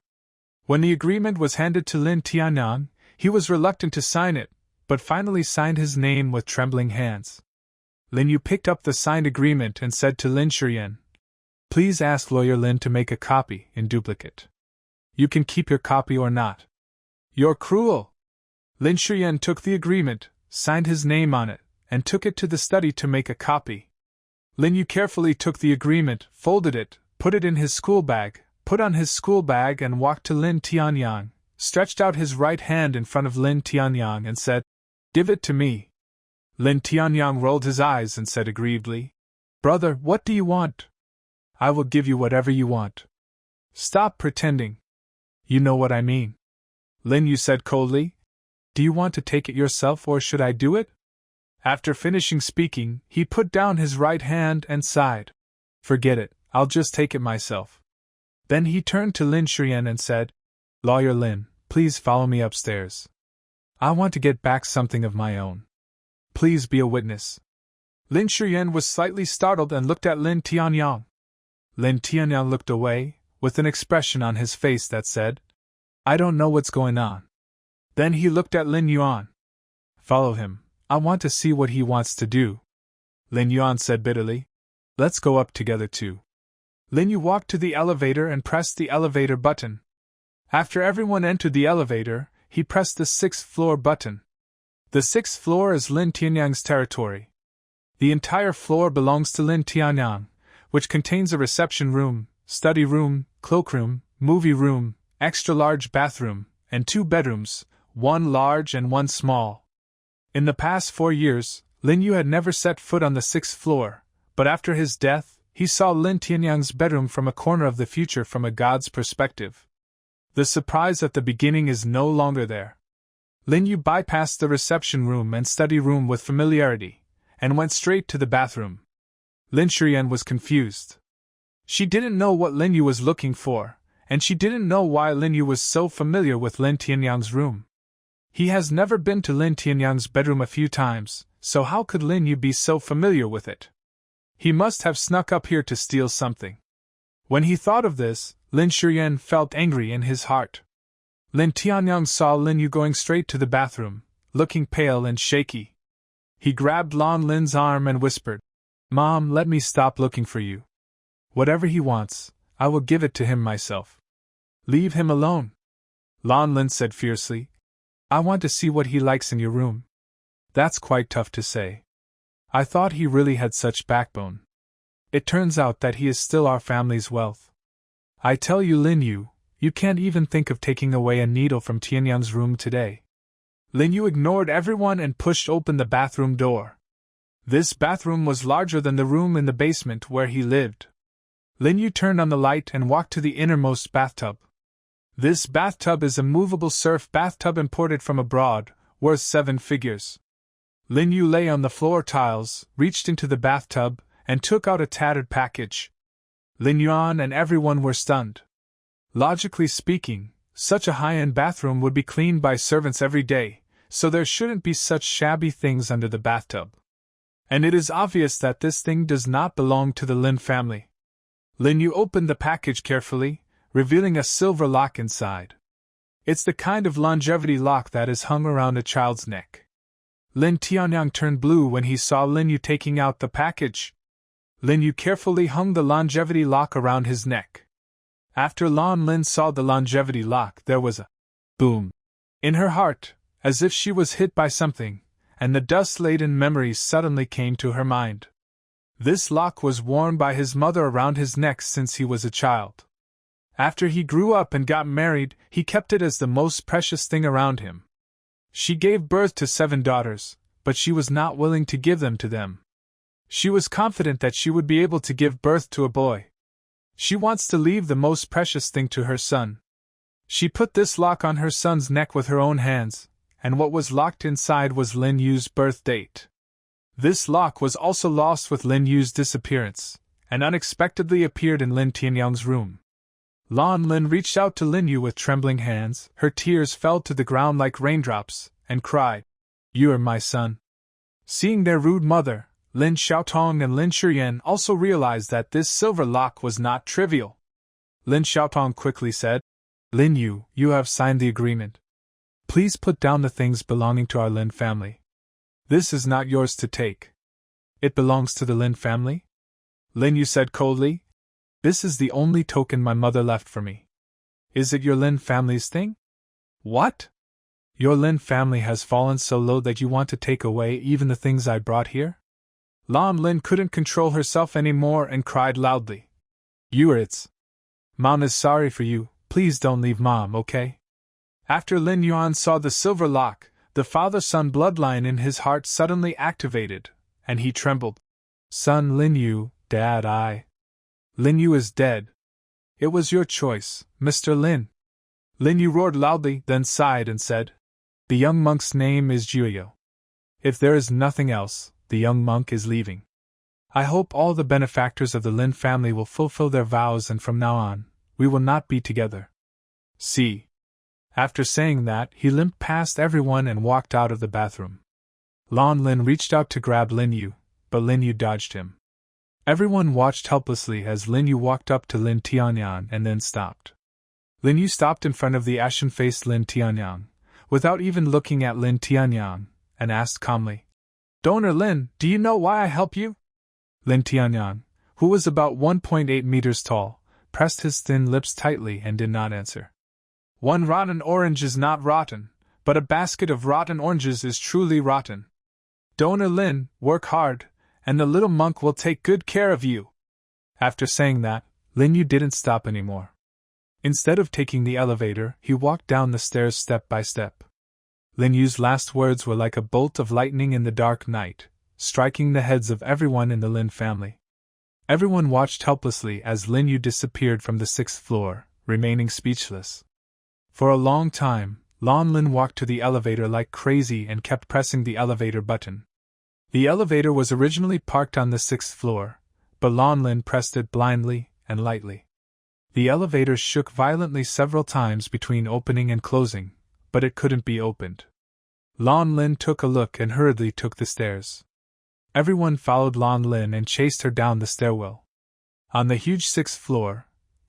When the agreement was handed to Lin Tianyang, he was reluctant to sign it, but finally signed his name with trembling hands. Lin Yu picked up the signed agreement and said to Lin Shuyan, Please ask Lawyer Lin to make a copy in duplicate. You can keep your copy or not. You're cruel. Lin Shuyan took the agreement, signed his name on it, and took it to the study to make a copy. Lin Yu carefully took the agreement, folded it, put it in his school bag, put on his school bag and walked to Lin Tianyang, stretched out his right hand in front of Lin Tianyang and said, Give it to me. Lin Tianyang rolled his eyes and said aggrievedly, Brother, what do you want? I will give you whatever you want. Stop pretending. You know what I mean. Lin Yu said coldly, Do you want to take it yourself or should I do it? After finishing speaking, he put down his right hand and sighed. Forget it, I'll just take it myself. Then he turned to Lin Shuyan and said, Lawyer Lin, please follow me upstairs. I want to get back something of my own. Please be a witness. Lin Shuyan was slightly startled and looked at Lin Tianyang. Lin Tianyang looked away, with an expression on his face that said, I don't know what's going on. Then he looked at Lin Yuan. Follow him, I want to see what he wants to do. Lin Yuan said bitterly, Let's go up together too. Lin Yu walked to the elevator and pressed the elevator button. After everyone entered the elevator, he pressed the 6th floor button. The 6th floor is Lin Tianyang's territory. The entire floor belongs to Lin Tianyang, which contains a reception room, study room, cloakroom, movie room, extra-large bathroom, and 2 bedrooms, one large and one small. In the past 4 years, Lin Yu had never set foot on the 6th floor, but after his death, he saw Lin Tianyang's bedroom from a corner of the future from a god's perspective. The surprise at the beginning is no longer there. Lin Yu bypassed the reception room and study room with familiarity, and went straight to the bathroom. Lin Shuyan was confused. She didn't know what Lin Yu was looking for, and she didn't know why Lin Yu was so familiar with Lin Tianyang's room. He has never been to Lin Tianyang's bedroom a few times, so how could Lin Yu be so familiar with it? He must have snuck up here to steal something. When he thought of this, Lin Shuyan felt angry in his heart. Lin Tianyang saw Lin Yu going straight to the bathroom, looking pale and shaky. He grabbed Lan Lin's arm and whispered, Mom, let me stop looking for you. Whatever he wants, I will give it to him myself. Leave him alone. Lan Lin said fiercely, I want to see what he likes in your room. That's quite tough to say. I thought he really had such backbone. It turns out that he is still our family's wealth. I tell you, Lin Yu, You can't even think of taking away a needle from Tianyang's room today. Lin Yu ignored everyone and pushed open the bathroom door. This bathroom was larger than the room in the basement where he lived. Lin Yu turned on the light and walked to the innermost bathtub. This bathtub is a movable surf bathtub imported from abroad, worth 7 figures. Lin Yu lay on the floor tiles, reached into the bathtub, and took out a tattered package. Lin Yuan and everyone were stunned. Logically speaking, such a high-end bathroom would be cleaned by servants every day, so there shouldn't be such shabby things under the bathtub. And it is obvious that this thing does not belong to the Lin family. Lin Yu opened the package carefully, revealing a silver lock inside. It's the kind of longevity lock that is hung around a child's neck. Lin Tianyang turned blue when he saw Lin Yu taking out the package. Lin Yu carefully hung the longevity lock around his neck. After Lan Lin saw the longevity lock, there was a boom in her heart, as if she was hit by something, and the dust-laden memories suddenly came to her mind. This lock was worn by his mother around his neck since he was a child. After he grew up and got married, he kept it as the most precious thing around him. She gave birth to 7 daughters, but she was not willing to give them to them. She was confident that she would be able to give birth to a boy. She wants to leave the most precious thing to her son. She put this lock on her son's neck with her own hands, and what was locked inside was Lin Yu's birth date. This lock was also lost with Lin Yu's disappearance, and unexpectedly appeared in Lin Tianyang's room. Lan Lin reached out to Lin Yu with trembling hands, her tears fell to the ground like raindrops, and cried, "You are my son." Seeing their rude mother, Lin Xiaotong and Lin Shiyan also realized that this silver lock was not trivial. Lin Xiaotong quickly said, "Lin Yu, you have signed the agreement. Please put down the things belonging to our Lin family. This is not yours to take. It belongs to the Lin family?" Lin Yu said coldly, "This is the only token my mother left for me. Is it your Lin family's thing?" "What? Your Lin family has fallen so low that you want to take away even the things I brought here?" Lan Lin couldn't control herself anymore and cried loudly. "You are its. Mom is sorry for you, please don't leave Mom, okay?" After Lin Yuan saw the silver lock, the father-son bloodline in his heart suddenly activated, and he trembled. "Son Lin Yu, Dad, Lin Yu is dead. It was your choice, Mr. Lin." Lin Yu roared loudly, then sighed and said, "The young monk's name is Juyo. If there is nothing else, the young monk is leaving. I hope all the benefactors of the Lin family will fulfill their vows, and from now on, we will not be together. See." After saying that, he limped past everyone and walked out of the bathroom. Lan Lin reached out to grab Lin Yu, but Lin Yu dodged him. Everyone watched helplessly as Lin Yu walked up to Lin Tianyang and then stopped. Lin Yu stopped in front of the ashen-faced Lin Tianyang, without even looking at Lin Tianyang, and asked calmly, "Donor Lin, do you know why I help you?" Lin Tianyang, who was about 1.8 meters tall, pressed his thin lips tightly and did not answer. "One rotten orange is not rotten, but a basket of rotten oranges is truly rotten. Donor Lin, work hard, and the little monk will take good care of you." After saying that, Lin Yu didn't stop anymore. Instead of taking the elevator, he walked down the stairs step by step. Lin Yu's last words were like a bolt of lightning in the dark night, striking the heads of everyone in the Lin family. Everyone watched helplessly as Lin Yu disappeared from the 6th floor, remaining speechless. For a long time, Lan Lin walked to the elevator like crazy and kept pressing the elevator button. The elevator was originally parked on the 6th floor, but Lan Lin pressed it blindly and lightly. The elevator shook violently several times between opening and closing, but it couldn't be opened. Lan Lin took a look and hurriedly took the stairs. Everyone followed Lan Lin and chased her down the stairwell. On the huge 6th floor,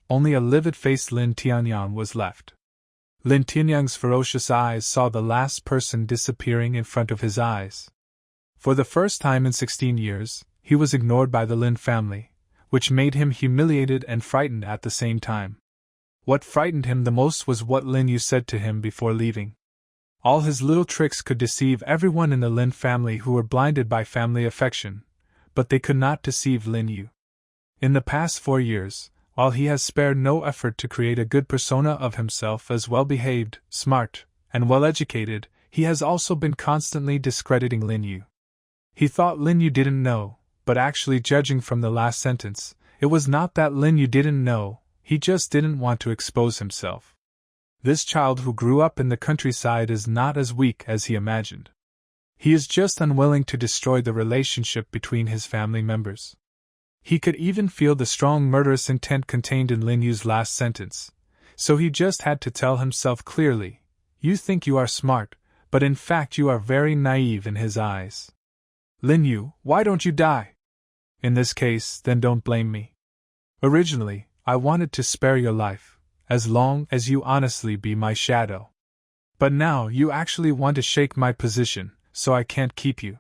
only a livid-faced Lin Tianyang was left. Lin Tianyang's ferocious eyes saw the last person disappearing in front of his eyes. For the first time in 16 years, he was ignored by the Lin family, which made him humiliated and frightened at the same time. What frightened him the most was what Lin Yu said to him before leaving. All his little tricks could deceive everyone in the Lin family who were blinded by family affection, but they could not deceive Lin Yu. In the past 4 years, While he has spared no effort to create a good persona of himself as well-behaved, smart, and well-educated, he has also been constantly discrediting Lin Yu. He thought Lin Yu didn't know, but actually judging from the last sentence, it was not that Lin Yu didn't know, he just didn't want to expose himself. This child who grew up in the countryside is not as weak as he imagined. He is just unwilling to destroy the relationship between his family members. He could even feel the strong murderous intent contained in Lin Yu's last sentence, so he just had to tell himself clearly, "You think you are smart, but in fact you are very naive in his eyes. Lin Yu, why don't you die? In this case, then don't blame me. Originally, I wanted to spare your life, as long as you honestly be my shadow. But now you actually want to shake my position, so I can't keep you."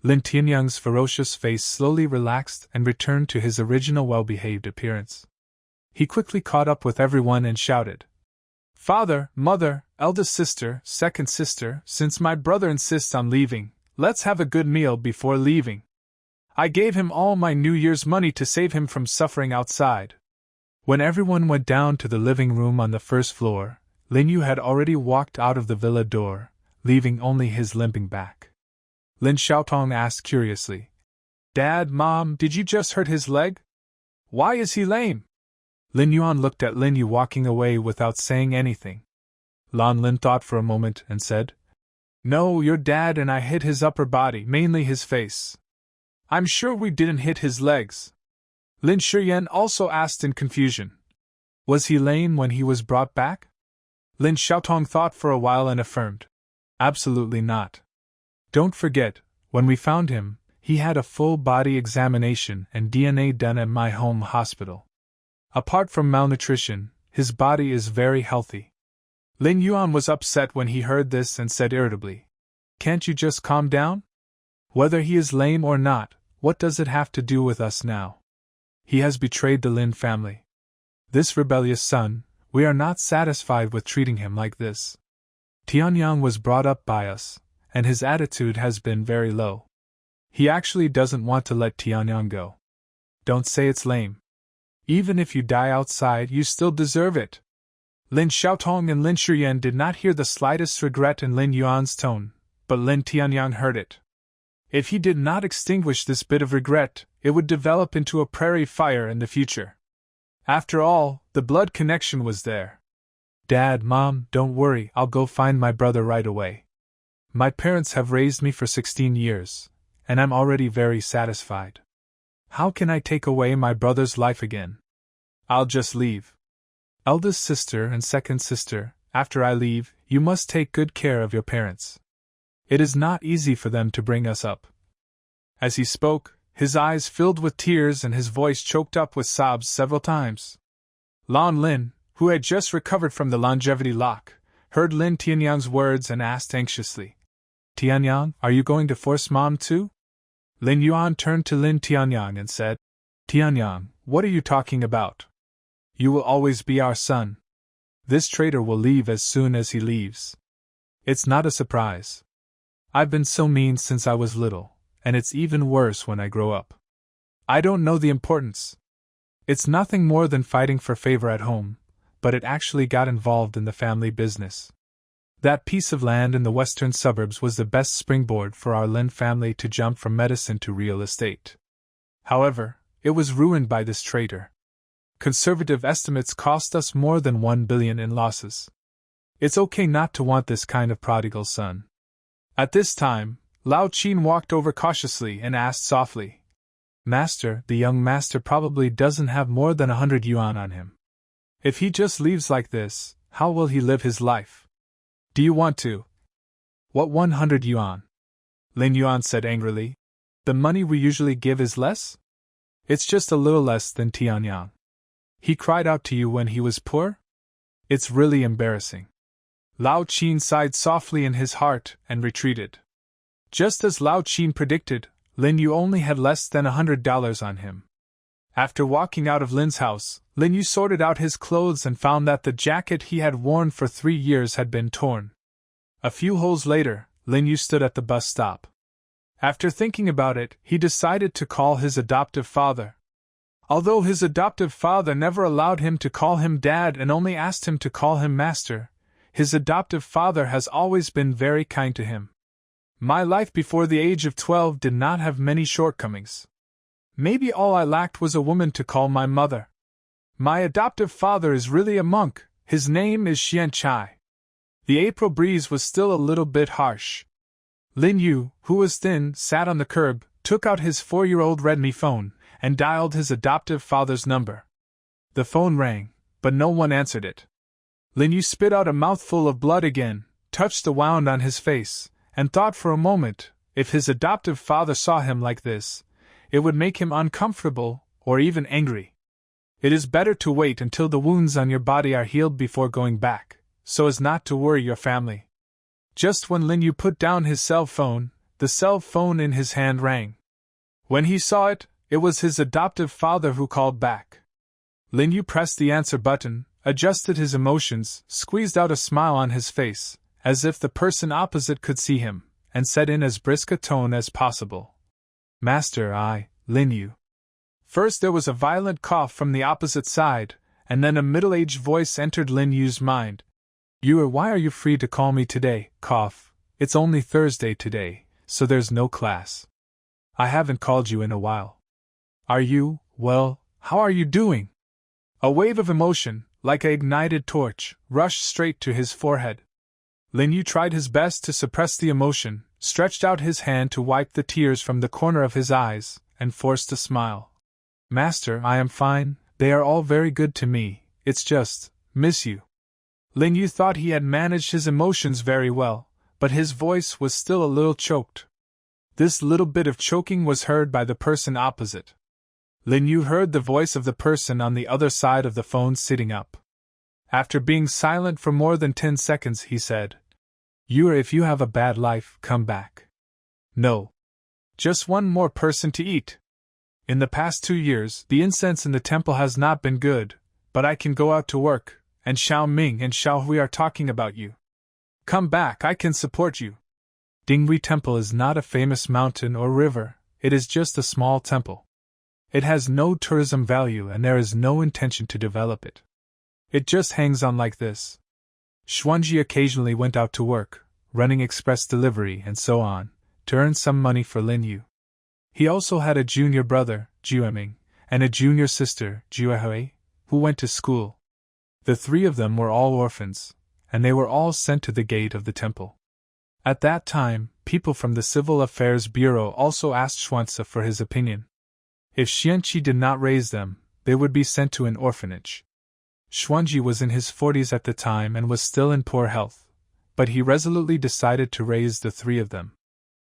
Lin Tianyang's ferocious face slowly relaxed and returned to his original well-behaved appearance. He quickly caught up with everyone and shouted, "Father, mother, eldest sister, second sister, since my brother insists on leaving, let's have a good meal before leaving. I gave him all my New Year's money to save him from suffering outside." When everyone went down to the living room on the first floor, Lin Yu had already walked out of the villa door, leaving only his limping back. Lin Xiaotong asked curiously, "Dad, Mom, did you just hurt his leg? Why is he lame?" Lin Yuan looked at Lin Yu walking away without saying anything. Lan Lin thought for a moment and said, "No, your dad and I hit his upper body, mainly his face. I'm sure we didn't hit his legs." Lin Shiyan also asked in confusion, "Was he lame when he was brought back?" Lin Xiaotong thought for a while and affirmed, "Absolutely not. Don't forget, when we found him, he had a full body examination and DNA done at my home hospital. Apart from malnutrition, his body is very healthy." Lin Yuan was upset when he heard this and said irritably, "Can't you just calm down? Whether he is lame or not, what does it have to do with us now? He has betrayed the Lin family. This rebellious son, we are not satisfied with treating him like this. Tianyang was brought up by us, and his attitude has been very low. He actually doesn't want to let Tianyang go. Don't say it's lame. Even if you die outside, you still deserve it." Lin Xiaotong and Lin Shiyan did not hear the slightest regret in Lin Yuan's tone, but Lin Tianyang heard it. If he did not extinguish this bit of regret, it would develop into a prairie fire in the future. After all, the blood connection was there. "Dad, Mom, don't worry, I'll go find my brother right away. My parents have raised me for 16 years, and I'm already very satisfied. How can I take away my brother's life again? I'll just leave. Eldest sister and second sister, after I leave, you must take good care of your parents. It is not easy for them to bring us up." As he spoke, his eyes filled with tears and his voice choked up with sobs several times. Lan Lin, who had just recovered from the longevity lock, heard Lin Tianyang's words and asked anxiously, "Tianyang, are you going to force Mom too?" Lin Yuan turned to Lin Tianyang and said, "Tianyang, what are you talking about? You will always be our son. This traitor will leave as soon as he leaves. It's not a surprise. I've been so mean since I was little, and it's even worse when I grow up. I don't know the importance. It's nothing more than fighting for favor at home, but it actually got involved in the family business. That piece of land in the western suburbs was the best springboard for our Lin family to jump from medicine to real estate. However, it was ruined by this traitor. Conservative estimates cost us more than 1 billion in losses. It's okay not to want this kind of prodigal son." At this time, Lao Qin walked over cautiously and asked softly, "Master, the young master probably doesn't have more than 100 yuan on him. If he just leaves like this, how will he live his life? Do you want to?" "What 100 yuan?" Lin Yuan said angrily. "The money we usually give is less? It's just a little less than Tianyang. He cried out to you when he was poor? It's really embarrassing." Lao Qin sighed softly in his heart and retreated. Just as Lao Qin predicted, Lin Yu only had less than $100 on him. After walking out of Lin's house, Lin Yu sorted out his clothes and found that the jacket he had worn for 3 years had been torn. A few holes later, Lin Yu stood at the bus stop. After thinking about it, he decided to call his adoptive father. Although his adoptive father never allowed him to call him dad and only asked him to call him master, his adoptive father has always been very kind to him. My life before the age of 12 did not have many shortcomings. Maybe all I lacked was a woman to call my mother. My adoptive father is really a monk. His name is Xian Chai. The April breeze was still a little bit harsh. Lin Yu, who was thin, sat on the curb, took out his 4-year-old Redmi phone, and dialed his adoptive father's number. The phone rang, but no one answered it. Lin Yu spit out a mouthful of blood again, touched the wound on his face, and thought for a moment, if his adoptive father saw him like this, it would make him uncomfortable, or even angry. It is better to wait until the wounds on your body are healed before going back, so as not to worry your family. Just when Lin Yu put down his cell phone, the cell phone in his hand rang. When he saw it, it was his adoptive father who called back. Lin Yu pressed the answer button, adjusted his emotions, squeezed out a smile on his face, as if the person opposite could see him, and said in as brisk a tone as possible, "Master, Lin Yu." First there was a violent cough from the opposite side, and then a middle-aged voice entered Lin Yu's mind. Why are you free to call me today, cough? It's only Thursday today, so there's no class. I haven't called you in a while. Are you, well, how are you doing? A wave of emotion, like an ignited torch, rushed straight to his forehead. Lin Yu tried his best to suppress the emotion, stretched out his hand to wipe the tears from the corner of his eyes, and forced a smile. Master, I am fine, they are all very good to me, it's just, miss you. Lin Yu thought he had managed his emotions very well, but his voice was still a little choked. This little bit of choking was heard by the person opposite. Lin Yu heard the voice of the person on the other side of the phone sitting up. After being silent for more than 10 seconds, he said, If you have a bad life, come back. No. Just one more person to eat. In the past 2 years, the incense in the temple has not been good, but I can go out to work, and Xiao Ming and Xiao Hui are talking about you. Come back, I can support you. Dinghui Temple is not a famous mountain or river, it is just a small temple. It has no tourism value and there is no intention to develop it. It just hangs on like this. Xuanji occasionally went out to work, running express delivery and so on, to earn some money for Lin Yu. He also had a junior brother, Jueming, and a junior sister, Juehui, who went to school. The 3 of them were all orphans, and they were all sent to the gate of the temple. At that time, people from the Civil Affairs Bureau also asked Xuanzi for his opinion. If Xianqi did not raise them, they would be sent to an orphanage. Xuanji was in his 40s at the time and was still in poor health, but he resolutely decided to raise the 3 of them.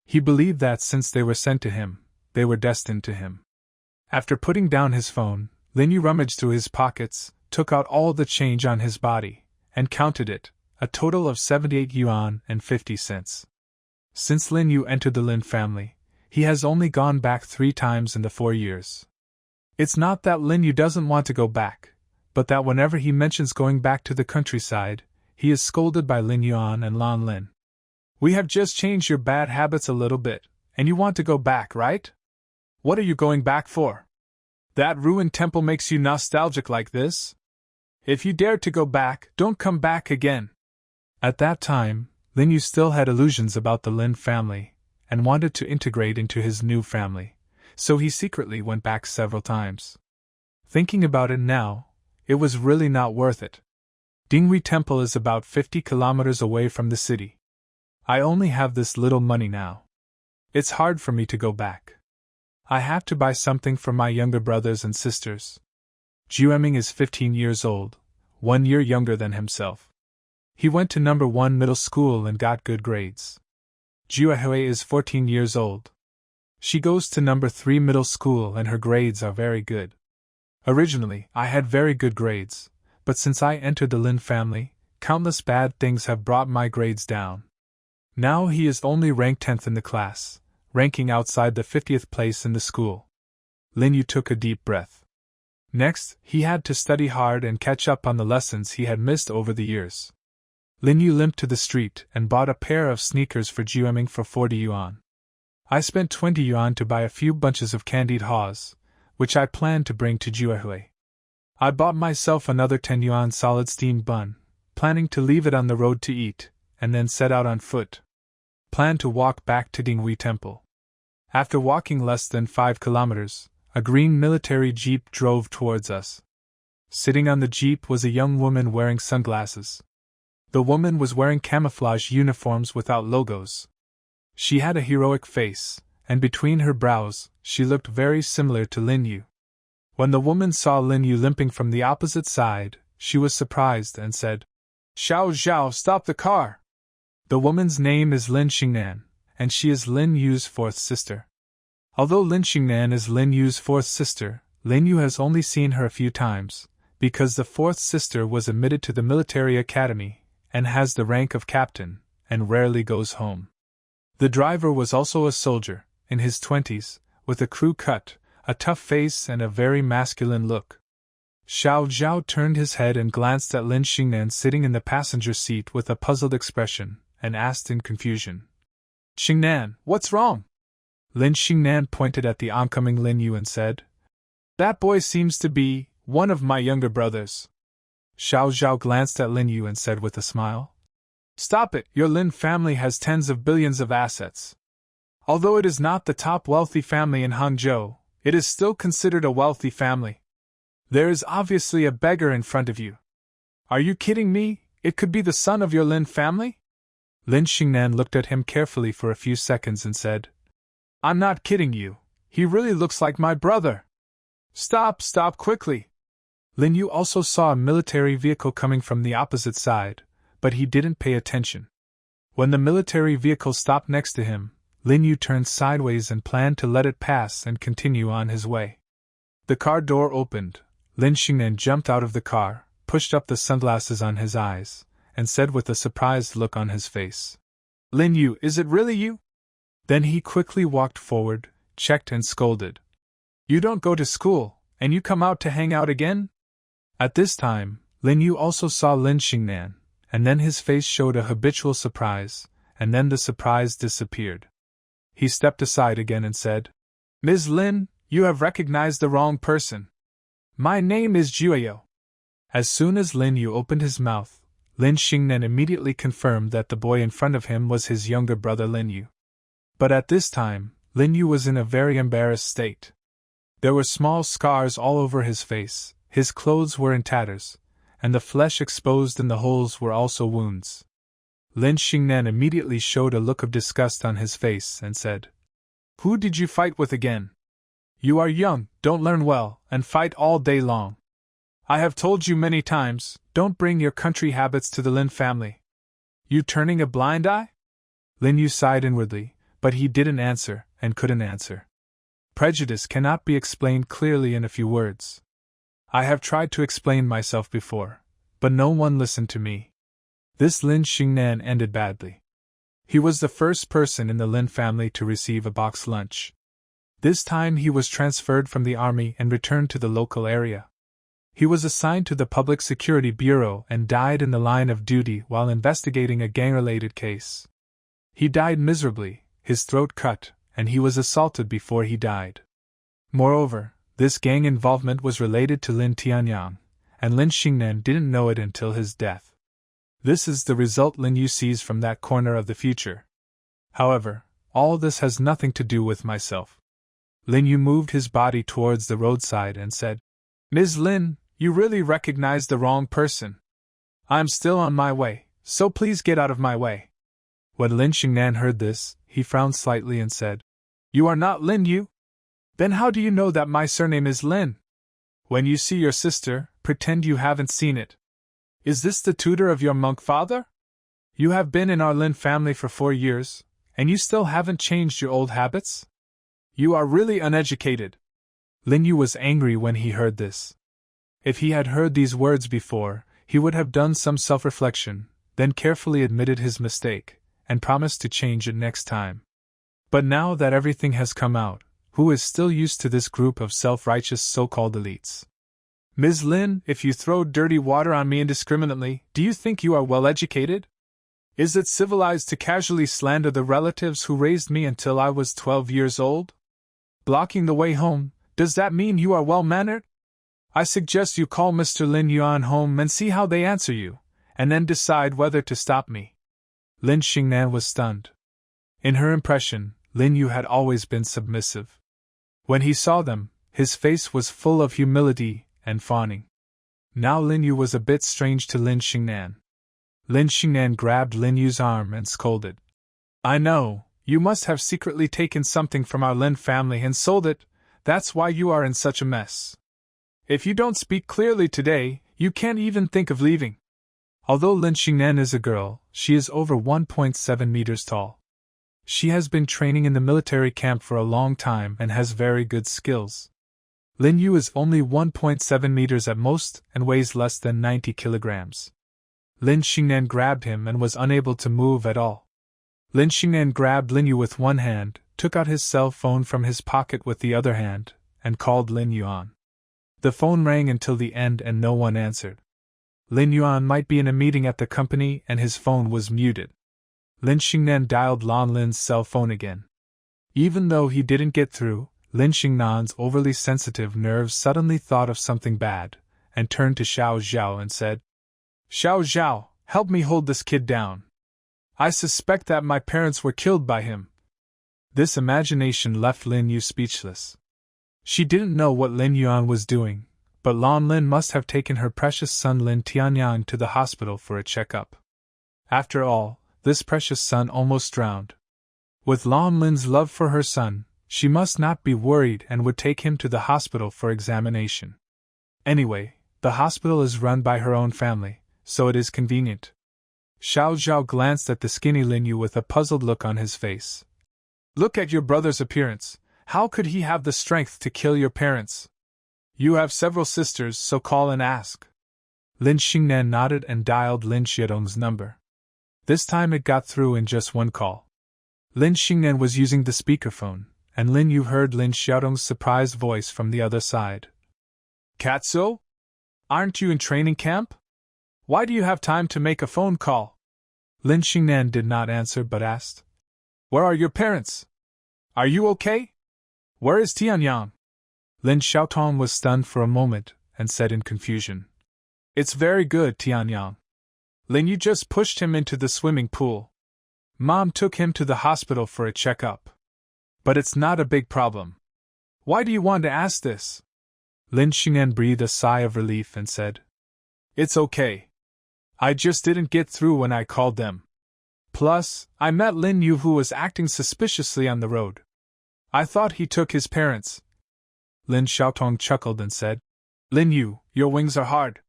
He believed that since they were sent to him, they were destined to him. After putting down his phone, Lin Yu rummaged through his pockets, took out all the change on his body, and counted it, a total of 78 yuan and 50 cents. Since Lin Yu entered the Lin family, he has only gone back 3 times in the 4 years. It's not that Lin Yu doesn't want to go back, but that whenever he mentions going back to the countryside, he is scolded by Lin Yuan and Lan Lin. We have just changed your bad habits a little bit, and you want to go back, right? What are you going back for? That ruined temple makes you nostalgic like this? If you dare to go back, don't come back again. At that time, Lin Yu still had illusions about the Lin family, and wanted to integrate into his new family, so he secretly went back several times. Thinking about it now, it was really not worth it. Dinghui Temple is about 50 kilometers away from the city. I only have this little money now. It's hard for me to go back. I have to buy something for my younger brothers and sisters. Jueming is 15 years old, 1 year younger than himself. He went to number 1 middle school and got good grades. Juehui is 14 years old. She goes to number 3 middle school and her grades are very good. Originally, I had very good grades, but since I entered the Lin family, countless bad things have brought my grades down. Now he is only ranked 10th in the class, ranking outside the 50th place in the school. Lin Yu took a deep breath. Next, he had to study hard and catch up on the lessons he had missed over the years. Lin Yu limped to the street and bought a pair of sneakers for Jueming for 40 yuan. I spent 20 yuan to buy a few bunches of candied haws, which I planned to bring to Juehui. I bought myself another 10 yuan solid steamed bun, planning to leave it on the road to eat, and then set out on foot. Planned to walk back to Dinghui Temple. After walking less than 5 kilometers, a green military jeep drove towards us. Sitting on the jeep was a young woman wearing sunglasses. The woman was wearing camouflage uniforms without logos. She had a heroic face, and between her brows, she looked very similar to Lin Yu. When the woman saw Lin Yu limping from the opposite side, she was surprised and said, "Xiao Zhao, stop the car!" The woman's name is Lin Xingnan, and she is Lin Yu's fourth sister. Although Lin Xingnan is Lin Yu's fourth sister, Lin Yu has only seen her a few times, because the fourth sister was admitted to the military academy, and has the rank of captain, and rarely goes home. The driver was also a soldier, in his 20s, with a crew cut, a tough face and a very masculine look. Xiao Zhao turned his head and glanced at Lin Xingnan sitting in the passenger seat with a puzzled expression, and asked in confusion, "Xingnan, what's wrong?" Lin Xingnan pointed at the oncoming Lin Yu and said, "That boy seems to be one of my younger brothers." Xiao Zhao glanced at Lin Yu and said with a smile, "Stop it, your Lin family has tens of billions of assets. Although it is not the top wealthy family in Hangzhou, it is still considered a wealthy family. There is obviously a beggar in front of you. Are you kidding me? It could be the son of your Lin family?" Lin Xingnan looked at him carefully for a few seconds and said, "I'm not kidding you. He really looks like my brother." Stop quickly!" Lin Yu also saw a military vehicle coming from the opposite side, but he didn't pay attention. When the military vehicle stopped next to him, Lin Yu turned sideways and planned to let it pass and continue on his way. The car door opened. Lin Xingnan jumped out of the car, pushed up the sunglasses on his eyes, and said with a surprised look on his face, "Lin Yu, is it really you?" Then he quickly walked forward, checked and scolded, "You don't go to school, and you come out to hang out again?" At this time, Lin Yu also saw Lin Xingnan, and then his face showed a habitual surprise, and then the surprise disappeared. He stepped aside again and said, "Ms. Lin, you have recognized the wrong person. My name is Jueyo." As soon as Lin Yu opened his mouth, Lin Xingnan immediately confirmed that the boy in front of him was his younger brother Lin Yu. But at this time, Lin Yu was in a very embarrassed state. There were small scars all over his face, his clothes were in tatters, and the flesh exposed in the holes were also wounds. Lin Xingnan immediately showed a look of disgust on his face and said, "Who did you fight with again? You are young, don't learn well, and fight all day long. I have told you many times, don't bring your country habits to the Lin family. You turning a blind eye?" Lin Yu sighed inwardly, but he didn't answer, and couldn't answer. Prejudice cannot be explained clearly in a few words. I have tried to explain myself before, but no one listened to me. This Lin Xingnan ended badly. He was the first person in the Lin family to receive a box lunch. This time he was transferred from the army and returned to the local area. He was assigned to the Public Security Bureau and died in the line of duty while investigating a gang-related case. He died miserably, his throat cut, and he was assaulted before he died. Moreover, this gang involvement was related to Lin Tianyang, and Lin Xingnan didn't know it until his death. This is the result Lin Yu sees from that corner of the future. However, all this has nothing to do with myself. Lin Yu moved his body towards the roadside and said, "Ms. Lin, you really recognized the wrong person. I'm still on my way, so please get out of my way." When Lin Xingnan heard this, he frowned slightly and said, "You are not Lin Yu? Then how do you know that my surname is Lin? When you see your sister, pretend you haven't seen it. Is this the tutor of your monk father? You have been in our Lin family for 4 years, and you still haven't changed your old habits? You are really uneducated." Lin Yu was angry when he heard this. If he had heard these words before, he would have done some self-reflection, then carefully admitted his mistake, and promised to change it next time. But now that everything has come out, who is still used to this group of self-righteous so-called elites? "Ms. Lin, if you throw dirty water on me indiscriminately, do you think you are well educated? Is it civilized to casually slander the relatives who raised me until I was 12 years old? Blocking the way home, Does that mean you are well-mannered? I suggest you call Mr. Lin Yuan home and see how they answer you, and then decide whether to stop me. Lin Xingnan was stunned. In her impression, Lin Yu had always been submissive. When he saw them, his face was full of humility and fawning. Now Lin Yu was a bit strange to Lin Xingnan. Lin Xingnan grabbed Lin Yu's arm and scolded. I know, you must have secretly taken something from our Lin family and sold it, that's why you are in such a mess. If you don't speak clearly today, you can't even think of leaving. Although Lin Xingnan is a girl, she is over 1.7 meters tall. She has been training in the military camp for a long time and has very good skills. Lin Yu is only 1.7 meters at most and weighs less than 90 kilograms. Lin Xingnan grabbed him and was unable to move at all. Lin Xingnan grabbed Lin Yu with one hand, took out his cell phone from his pocket with the other hand, and called Lin Yuan. The phone rang until the end and no one answered. Lin Yuan might be in a meeting at the company and his phone was muted. Lin Xingnan dialed Lan Lin's cell phone again. Even though he didn't get through, Lin Xingnan's overly sensitive nerves suddenly thought of something bad, and turned to Xiao Zhao and said, Xiao Zhao, help me hold this kid down. I suspect that my parents were killed by him. This imagination left Lin Yu speechless. She didn't know what Lin Yuan was doing, but Lan Lin must have taken her precious son Lin Tianyang to the hospital for a checkup. After all, this precious son almost drowned. With Lan Lin's love for her son, she must not be worried and would take him to the hospital for examination. Anyway, the hospital is run by her own family, so it is convenient. Xiao Zhao glanced at the skinny Lin Yu with a puzzled look on his face. Look at your brother's appearance. How could he have the strength to kill your parents? You have several sisters, so call and ask. Lin Xingnan nodded and dialed Lin Xiaodong's number. This time it got through in just one call. Lin Xingnan was using the speakerphone, and Lin Yu heard Lin Xiaodong's surprised voice from the other side. Katso? Aren't you in training camp? Why do you have time to make a phone call? Lin Xingnan did not answer but asked. Where are your parents? Are you okay? Where is Tianyang? Lin Xiaotong was stunned for a moment and said in confusion. It's very good, Tianyang. Lin Yu just pushed him into the swimming pool. Mom took him to the hospital for a checkup. But it's not a big problem. Why do you want to ask this? Lin Xingnan breathed a sigh of relief and said. It's okay. I just didn't get through when I called them. Plus, I met Lin Yu who was acting suspiciously on the road. I thought he took his parents. Lin Xiaotong chuckled and said, Lin Yu, your wings are hard.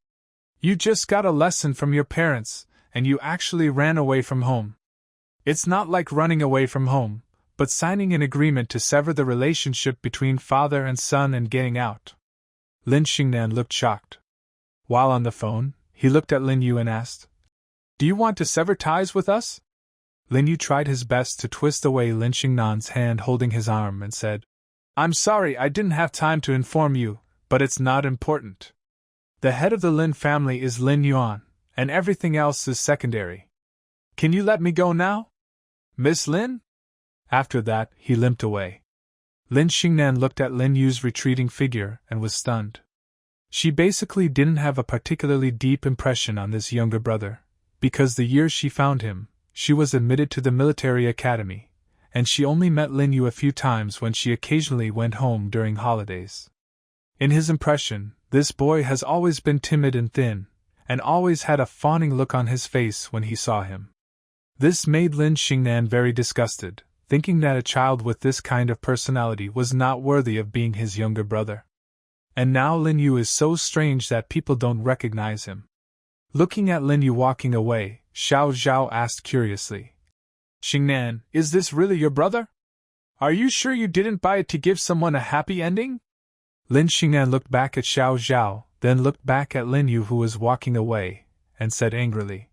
You just got a lesson from your parents, and you actually ran away from home. It's not like running away from home, but signing an agreement to sever the relationship between father and son and getting out. Lin Xingnan looked shocked. While on the phone, he looked at Lin Yu and asked, Do you want to sever ties with us? Lin Yu tried his best to twist away Lin Xingnan's hand holding his arm and said, I'm sorry I didn't have time to inform you, but it's not important. The head of the Lin family is Lin Yuan, and everything else is secondary. Can you let me go now? Miss Lin? After that, he limped away. Lin Xingnan looked at Lin Yu's retreating figure and was stunned. She basically didn't have a particularly deep impression on this younger brother, because the year she found him, she was admitted to the military academy, and she only met Lin Yu a few times when she occasionally went home during holidays. In his impression, this boy has always been timid and thin, and always had a fawning look on his face when he saw him. This made Lin Xingnan very disgusted, thinking that a child with this kind of personality was not worthy of being his younger brother. And now Lin Yu is so strange that people don't recognize him. Looking at Lin Yu walking away, Xiao Zhao asked curiously, Xingnan, is this really your brother? Are you sure you didn't buy it to give someone a happy ending? Lin Xingnan looked back at Xiao Zhao, then looked back at Lin Yu who was walking away, and said angrily,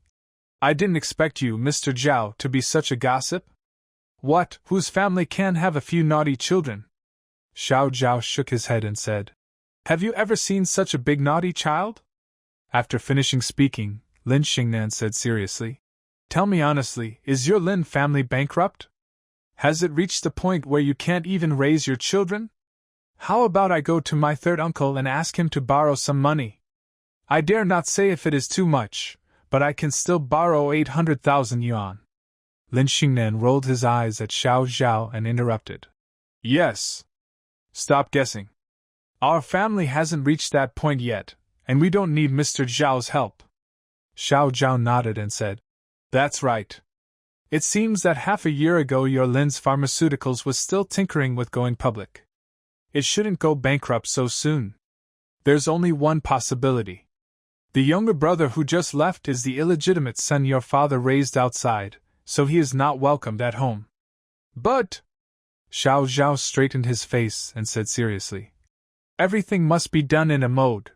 I didn't expect you, Mr. Zhao, to be such a gossip. What, whose family can have a few naughty children? Xiao Zhao shook his head and said, Have you ever seen such a big naughty child? After finishing speaking, Lin Xingnan said seriously, Tell me honestly, is your Lin family bankrupt? Has it reached the point where you can't even raise your children? How about I go to my third uncle and ask him to borrow some money? I dare not say if it is too much, but I can still borrow 800,000 yuan. Lin Xingnan rolled his eyes at Xiao Zhao and interrupted. Yes. Stop guessing. Our family hasn't reached that point yet, and we don't need Mr. Zhao's help. Xiao Zhao nodded and said, That's right. It seems that half a year ago your Lin's Pharmaceuticals was still tinkering with going public. It shouldn't go bankrupt so soon. There's only one possibility. The younger brother who just left is the illegitimate son your father raised outside, so he is not welcomed at home. But… Xiao Zhao straightened his face and said seriously, Everything must be done in a mode.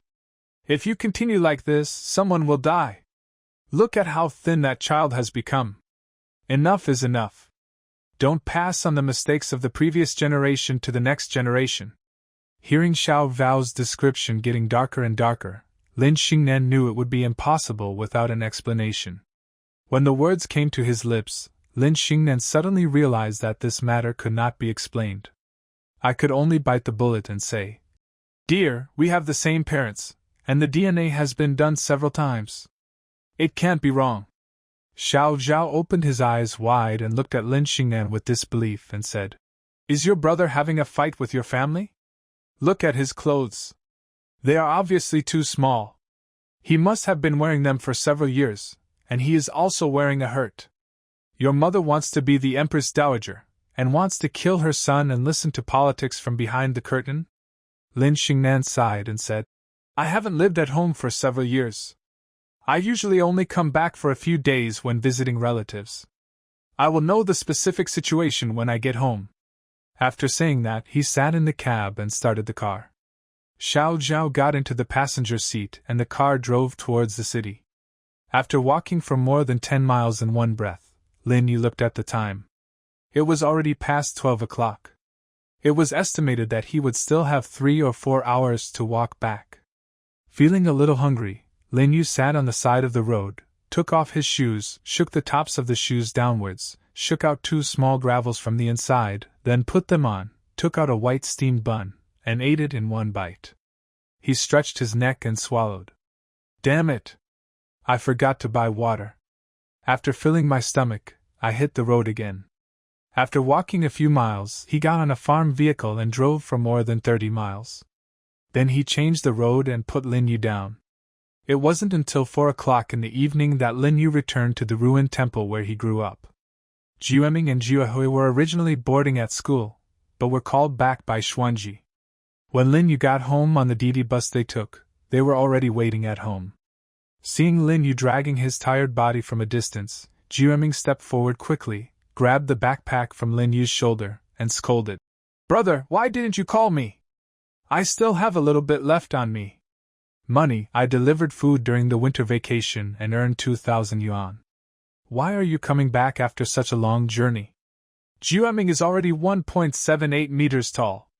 If you continue like this, someone will die. Look at how thin that child has become. Enough is enough. Don't pass on the mistakes of the previous generation to the next generation. Hearing Xiao Vao's description getting darker and darker, Lin Xingnan knew it would be impossible without an explanation. When the words came to his lips, Lin Xingnan suddenly realized that this matter could not be explained. I could only bite the bullet and say, Dear, we have the same parents, and the DNA has been done several times. It can't be wrong. Xiao Zhao opened his eyes wide and looked at Lin Xingnan with disbelief and said, Is your brother having a fight with your family? Look at his clothes. They are obviously too small. He must have been wearing them for several years, and he is also wearing a hurt. Your mother wants to be the Empress Dowager, and wants to kill her son and listen to politics from behind the curtain? Lin Xingnan sighed and said, I haven't lived at home for several years. I usually only come back for a few days when visiting relatives. I will know the specific situation when I get home. After saying that, he sat in the cab and started the car. Xiao Zhao got into the passenger seat and the car drove towards the city. After walking for more than 10 miles in one breath, Lin Yu looked at the time. It was already past 12 o'clock. It was estimated that he would still have 3 or 4 hours to walk back. Feeling a little hungry, Lin Yu sat on the side of the road, took off his shoes, shook the tops of the shoes downwards, shook out 2 small gravels from the inside, then put them on, took out a white steamed bun, and ate it in one bite. He stretched his neck and swallowed. Damn it! I forgot to buy water. After filling my stomach, I hit the road again. After walking a few miles, he got on a farm vehicle and drove for more than 30 miles. Then he changed the road and put Lin Yu down. It wasn't until 4 o'clock in the evening that Lin Yu returned to the ruined temple where he grew up. Jiueming and Jiuhui were originally boarding at school, but were called back by Xuanji. When Lin Yu got home on the Didi bus they took, they were already waiting at home. Seeing Lin Yu dragging his tired body from a distance, Jiueming stepped forward quickly, grabbed the backpack from Lin Yu's shoulder, and scolded. Brother, why didn't you call me? I still have a little bit left on me. Money, I delivered food during the winter vacation and earned 2,000 yuan. Why are you coming back after such a long journey? Jiueming is already 1.78 meters tall.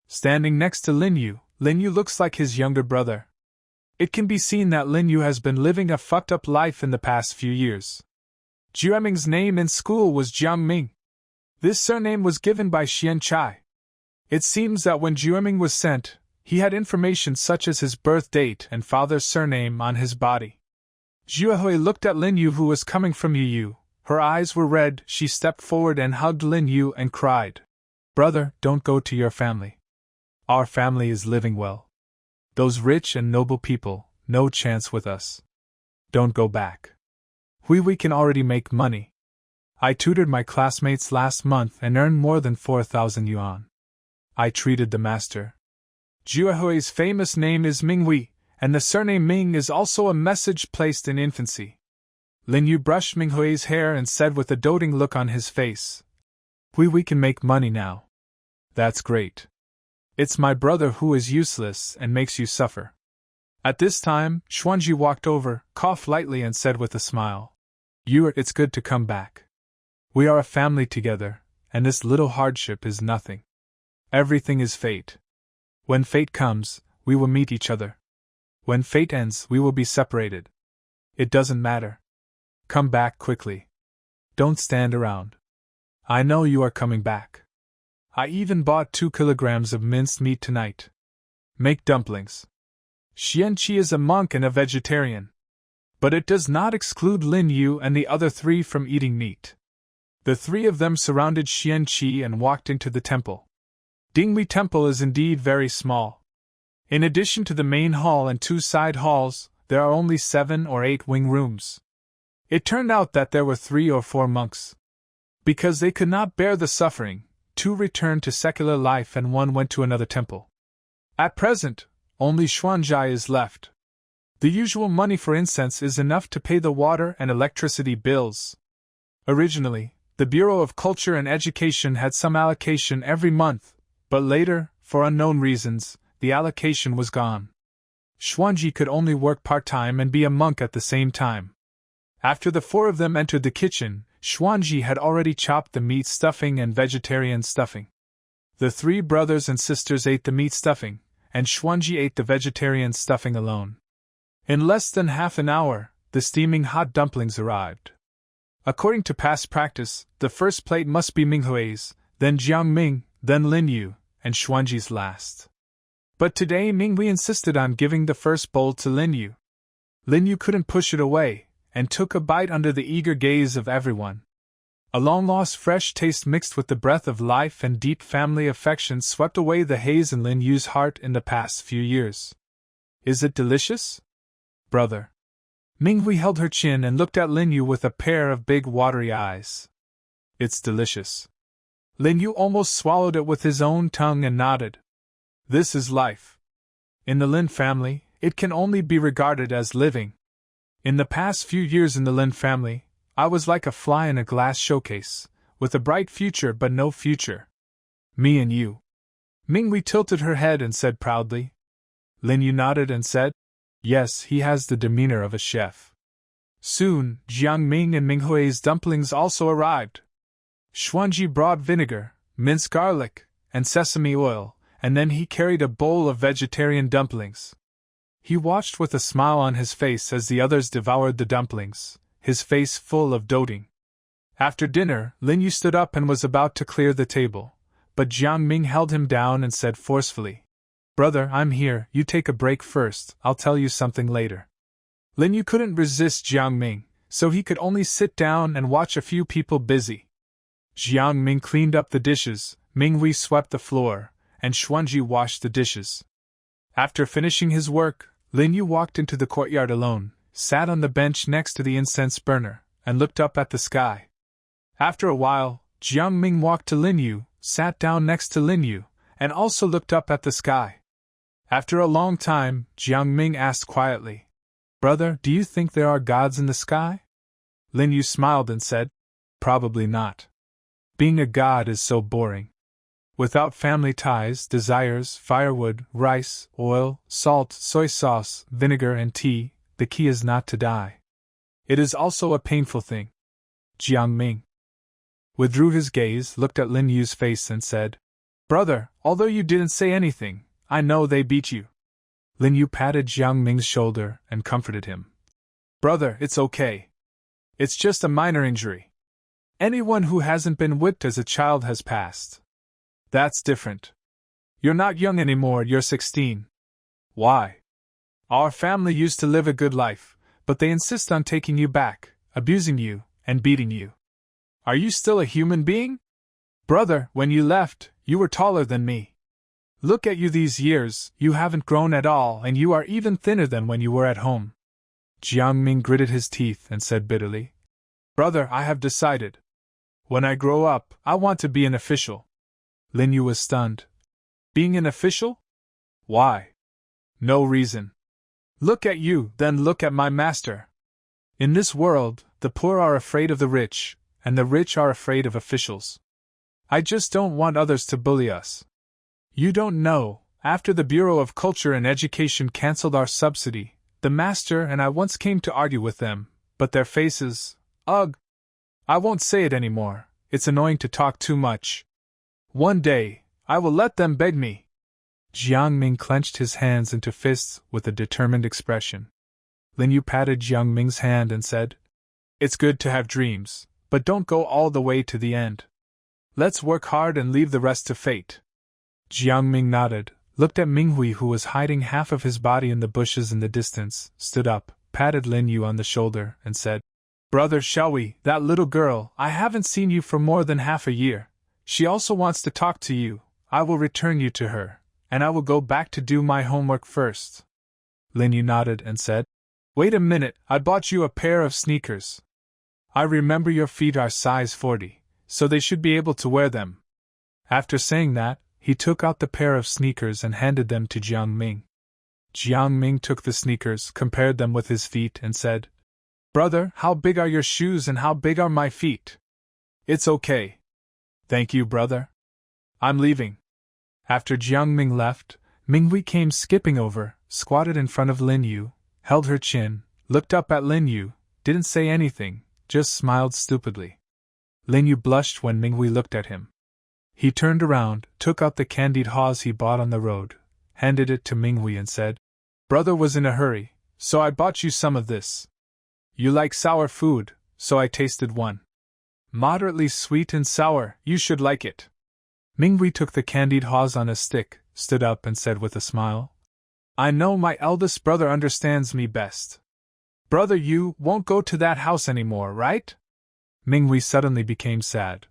Standing next to Lin Yu looks like his younger brother. It can be seen that Lin Yu has been living a fucked up life in the past few years. Jiueming's name in school was Jiang Ming. This surname was given by Xian Chai. It seems that when Jiueming was sent, he had information such as his birth date and father's surname on his body. Jiuhui looked at Lin Yu who was coming from Yu. Her eyes were red, she stepped forward and hugged Lin Yu and cried, Brother, don't go to your family. Our family is living well. Those rich and noble people, no chance with us. Don't go back. We can already make money. I tutored my classmates last month and earned more than 4,000 yuan. I treated the master. Jiuhui's famous name is Minghui, and the surname Ming is also a message placed in infancy. Lin Yu brushed Minghui's hair and said with a doting look on his face, We can make money now. That's great. It's my brother who is useless and makes you suffer. At this time, Xuanji walked over, coughed lightly and said with a smile, It's good to come back. We are a family together, and this little hardship is nothing. Everything is fate. When fate comes, we will meet each other. When fate ends, we will be separated. It doesn't matter. Come back quickly. Don't stand around. I know you are coming back. I even bought 2 kilograms of minced meat tonight. Make dumplings. Xianqi is a monk and a vegetarian. But it does not exclude Lin Yu and the other 3 from eating meat. The 3 of them surrounded Xianqi and walked into the temple. Dinghui Temple is indeed very small. In addition to the main hall and 2 side halls, there are only 7 or 8 wing rooms. It turned out that there were 3 or 4 monks. Because they could not bear the suffering, 2 returned to secular life and 1 went to another temple. At present, only Xuanzai is left. The usual money for incense is enough to pay the water and electricity bills. Originally, the Bureau of Culture and Education had some allocation every month, but later, for unknown reasons, the allocation was gone. Xuanji could only work part-time and be a monk at the same time. After the 4 of them entered the kitchen, Xuanji had already chopped the meat stuffing and vegetarian stuffing. The 3 brothers and sisters ate the meat stuffing, and Xuanji ate the vegetarian stuffing alone. In less than half an hour, the steaming hot dumplings arrived. According to past practice, the first plate must be Minghui's, then Jiangming, then Lin Yu, and Xuanji's last. But today Minghui insisted on giving the first bowl to Lin Yu. Lin Yu couldn't push it away, and took a bite under the eager gaze of everyone. A long-lost fresh taste mixed with the breath of life and deep family affection swept away the haze in Lin Yu's heart in the past few years. Is it delicious? Brother. Minghui held her chin and looked at Lin Yu with a pair of big watery eyes. It's delicious. Lin Yu almost swallowed it with his own tongue and nodded. This is life. In the Lin family, it can only be regarded as living. In the past few years in the Lin family, I was like a fly in a glass showcase, with a bright future but no future. Me and you. Minghui tilted her head and said proudly. Lin Yu nodded and said, yes, he has the demeanor of a chef. Soon, Jiangming and Minghui's dumplings also arrived. Xuanji brought vinegar, minced garlic, and sesame oil, and then he carried a bowl of vegetarian dumplings. He watched with a smile on his face as the others devoured the dumplings, his face full of doting. After dinner, Lin Yu stood up and was about to clear the table, but Jiangming held him down and said forcefully, Brother, I'm here, you take a break first, I'll tell you something later. Lin Yu couldn't resist Jiangming, so he could only sit down and watch a few people busy. Jiangming cleaned up the dishes, Minghui swept the floor, and Xuanji washed the dishes. After finishing his work, Lin Yu walked into the courtyard alone, sat on the bench next to the incense burner, and looked up at the sky. After a while, Jiangming walked to Lin Yu, sat down next to Lin Yu, and also looked up at the sky. After a long time, Jiangming asked quietly, Brother, do you think there are gods in the sky? Lin Yu smiled and said, Probably not. Being a god is so boring. Without family ties, desires, firewood, rice, oil, salt, soy sauce, vinegar, and tea, the key is not to die. It is also a painful thing. Jiangming withdrew his gaze, looked at Lin Yu's face, and said, Brother, although you didn't say anything, I know they beat you. Lin Yu patted Jiangming's shoulder and comforted him. Brother, it's okay. It's just a minor injury. Anyone who hasn't been whipped as a child has passed. That's different. You're not young anymore, you're 16. Why? Our family used to live a good life, but they insist on taking you back, abusing you, and beating you. Are you still a human being? Brother, when you left, you were taller than me. Look at you these years, you haven't grown at all, and you are even thinner than when you were at home. Jiangming gritted his teeth and said bitterly, Brother, I have decided. When I grow up, I want to be an official. Lin Yu was stunned. Being an official? Why? No reason. Look at you, then look at my master. In this world, the poor are afraid of the rich, and the rich are afraid of officials. I just don't want others to bully us. You don't know, after the Bureau of Culture and Education cancelled our subsidy, the master and I once came to argue with them, but their faces, ugh! I won't say it anymore, it's annoying to talk too much. One day, I will let them beg me. Jiangming clenched his hands into fists with a determined expression. Lin Yu patted Jiangming's hand and said, It's good to have dreams, but don't go all the way to the end. Let's work hard and leave the rest to fate. Jiang Ming nodded, looked at Minghui, who was hiding half of his body in the bushes in the distance, stood up, patted Lin Yu on the shoulder, and said, Brother, shall we? That little girl, I haven't seen you for more than half a year. She also wants to talk to you. I will return you to her, and I will go back to do my homework first. Lin Yu nodded and said, Wait a minute, I bought you a pair of sneakers. I remember your feet are size 40, so they should be able to wear them. After saying that, he took out the pair of sneakers and handed them to Jiang Ming. Jiang Ming took the sneakers, compared them with his feet, and said, Brother, how big are your shoes and how big are my feet? It's okay. Thank you, brother. I'm leaving. After Jiang Ming left, Minghui came skipping over, squatted in front of Lin Yu, held her chin, looked up at Lin Yu, didn't say anything, just smiled stupidly. Lin Yu blushed when Minghui looked at him. He turned around, took out the candied haws he bought on the road, handed it to Minghui and said, Brother was in a hurry, so I bought you some of this. You like sour food, so I tasted one. Moderately sweet and sour, you should like it. Minghui took the candied haws on a stick, stood up and said with a smile, I know my eldest brother understands me best. Brother, you won't go to that house anymore, right? Minghui suddenly became sad.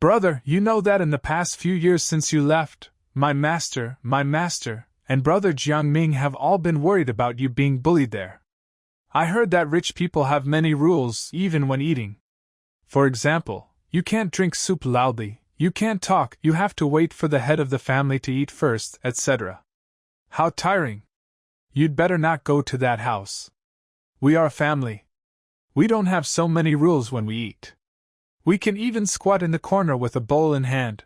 Brother, you know that in the past few years since you left, my master, and brother Jiang Ming have all been worried about you being bullied there. I heard that rich people have many rules, even when eating. For example, you can't drink soup loudly, you can't talk, you have to wait for the head of the family to eat first, etc. How tiring. You'd better not go to that house. We are a family. We don't have so many rules when we eat. We can even squat in the corner with a bowl in hand.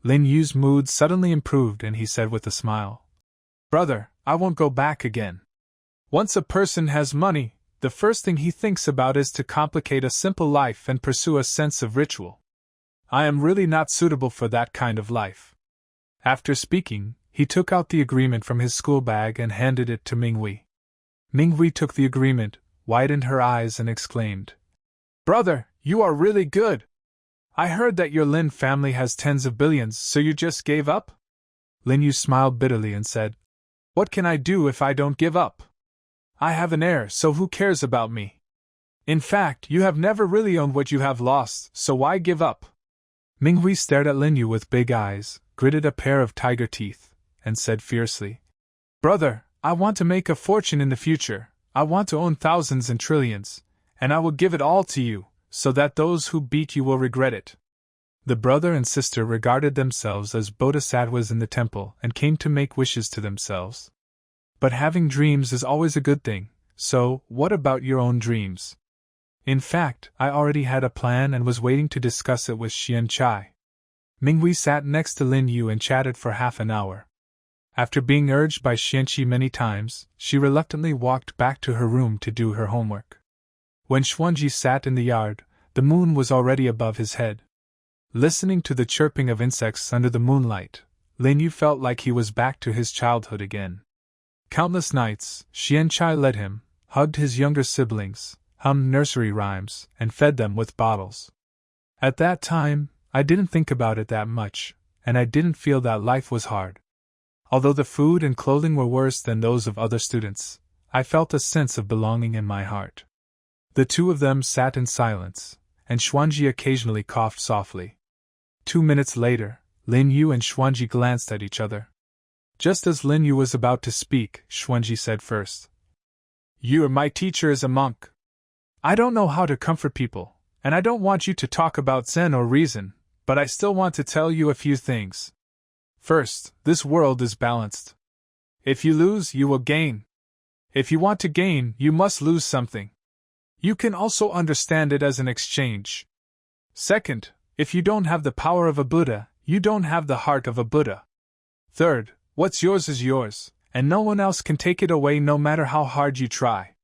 Lin Yu's mood suddenly improved and he said with a smile, Brother, I won't go back again. Once a person has money, the first thing he thinks about is to complicate a simple life and pursue a sense of ritual. I am really not suitable for that kind of life. After speaking, he took out the agreement from his school bag and handed it to Minghui. Minghui took the agreement, widened her eyes and exclaimed, Brother, you are really good. I heard that your Lin family has tens of billions, so you just gave up? Lin Yu smiled bitterly and said, What can I do if I don't give up? I have an heir, so who cares about me? In fact, you have never really owned what you have lost, so why give up? Minghui stared at Lin Yu with big eyes, gritted a pair of tiger teeth, and said fiercely, Brother, I want to make a fortune in the future, I want to own thousands and trillions, and I will give it all to you, so that those who beat you will regret it. The brother and sister regarded themselves as bodhisattvas in the temple and came to make wishes to themselves. But having dreams is always a good thing, so what about your own dreams? In fact, I already had a plan and was waiting to discuss it with Xian Chai. Minghui sat next to Lin Yu and chatted for half an hour. After being urged by Xianqi many times, she reluctantly walked back to her room to do her homework. When Xuanji sat in the yard, the moon was already above his head. Listening to the chirping of insects under the moonlight, Lin Yu felt like he was back to his childhood again. Countless nights, Xianqi led him, hugged his younger siblings, hummed nursery rhymes, and fed them with bottles. At that time, I didn't think about it that much, and I didn't feel that life was hard. Although the food and clothing were worse than those of other students, I felt a sense of belonging in my heart. The two of them sat in silence, and Xuanji occasionally coughed softly. 2 minutes later, Lin Yu and Xuanji glanced at each other. Just as Lin Yu was about to speak, Xuanji said first, My teacher is a monk. I don't know how to comfort people, and I don't want you to talk about Zen or reason, but I still want to tell you a few things. First, this world is balanced. If you lose, you will gain. If you want to gain, you must lose something. You can also understand it as an exchange. Second, if you don't have the power of a Buddha, you don't have the heart of a Buddha. Third, what's yours is yours, and no one else can take it away no matter how hard you try.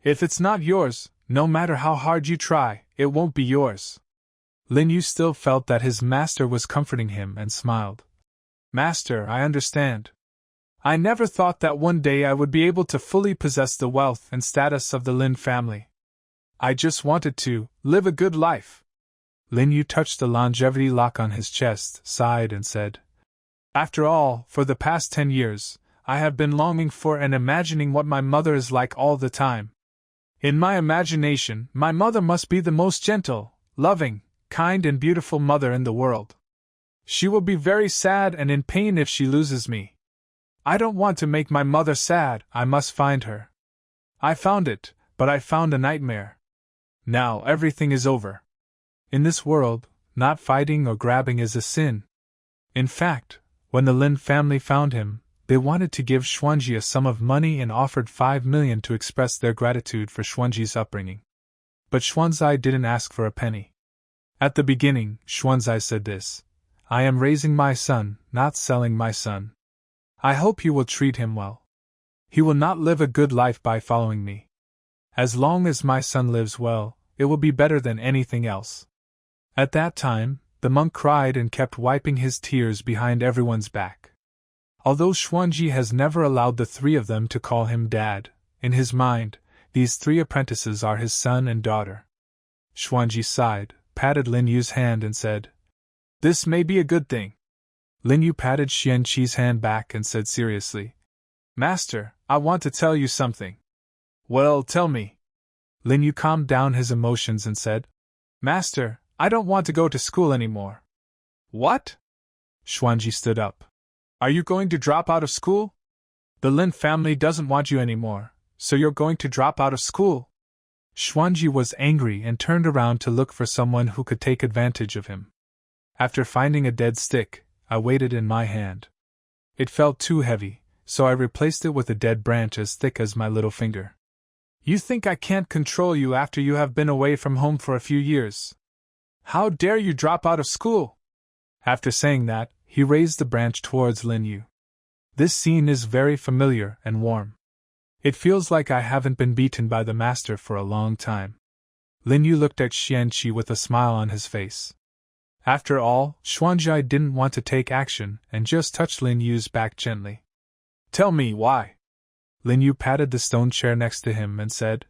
If it's not yours, no matter how hard you try, it won't be yours. Lin Yu still felt that his master was comforting him and smiled. Master, I understand. I never thought that one day I would be able to fully possess the wealth and status of the Lin family. I just wanted to live a good life. Lin Yu touched the longevity lock on his chest, sighed, and said, "After all, for the past 10 years, I have been longing for and imagining what my mother is like all the time. In my imagination, my mother must be the most gentle, loving, kind, and beautiful mother in the world. She will be very sad and in pain if she loses me. I don't want to make my mother sad, I must find her. I found it, but I found a nightmare. Now everything is over. In this world, not fighting or grabbing is a sin. In fact, when the Lin family found him, they wanted to give Xuanji a sum of money and offered 5 million to express their gratitude for Xuanji's upbringing. But Xuanzai didn't ask for a penny. At the beginning, Xuanzai said this: "I am raising my son, not selling my son. I hope you will treat him well. He will not live a good life by following me. As long as my son lives well, it will be better than anything else." At that time, the monk cried and kept wiping his tears behind everyone's back. Although Xuanji has never allowed the 3 of them to call him dad, in his mind, these 3 apprentices are his son and daughter. Xuanji sighed, patted Lin Yu's hand, and said, "This may be a good thing." Lin Yu patted Xian Qi's hand back and said seriously, "Master, I want to tell you something." "Well, tell me." Lin Yu calmed down his emotions and said, "Master, I don't want to go to school anymore." "What?" Xuanji stood up. "Are you going to drop out of school? The Lin family doesn't want you anymore, so you're going to drop out of school?" Xuanji was angry and turned around to look for someone who could take advantage of him. After finding a dead stick, I weighed it in my hand. It felt too heavy, so I replaced it with a dead branch as thick as my little finger. "You think I can't control you after you have been away from home for a few years? How dare you drop out of school?" After saying that, he raised the branch towards Lin Yu. This scene is very familiar and warm. It feels like I haven't been beaten by the master for a long time. Lin Yu looked at Xian Qi with a smile on his face. After all, Xuanzai didn't want to take action and just touched Lin Yu's back gently. "Tell me why." Lin Yu patted the stone chair next to him and said,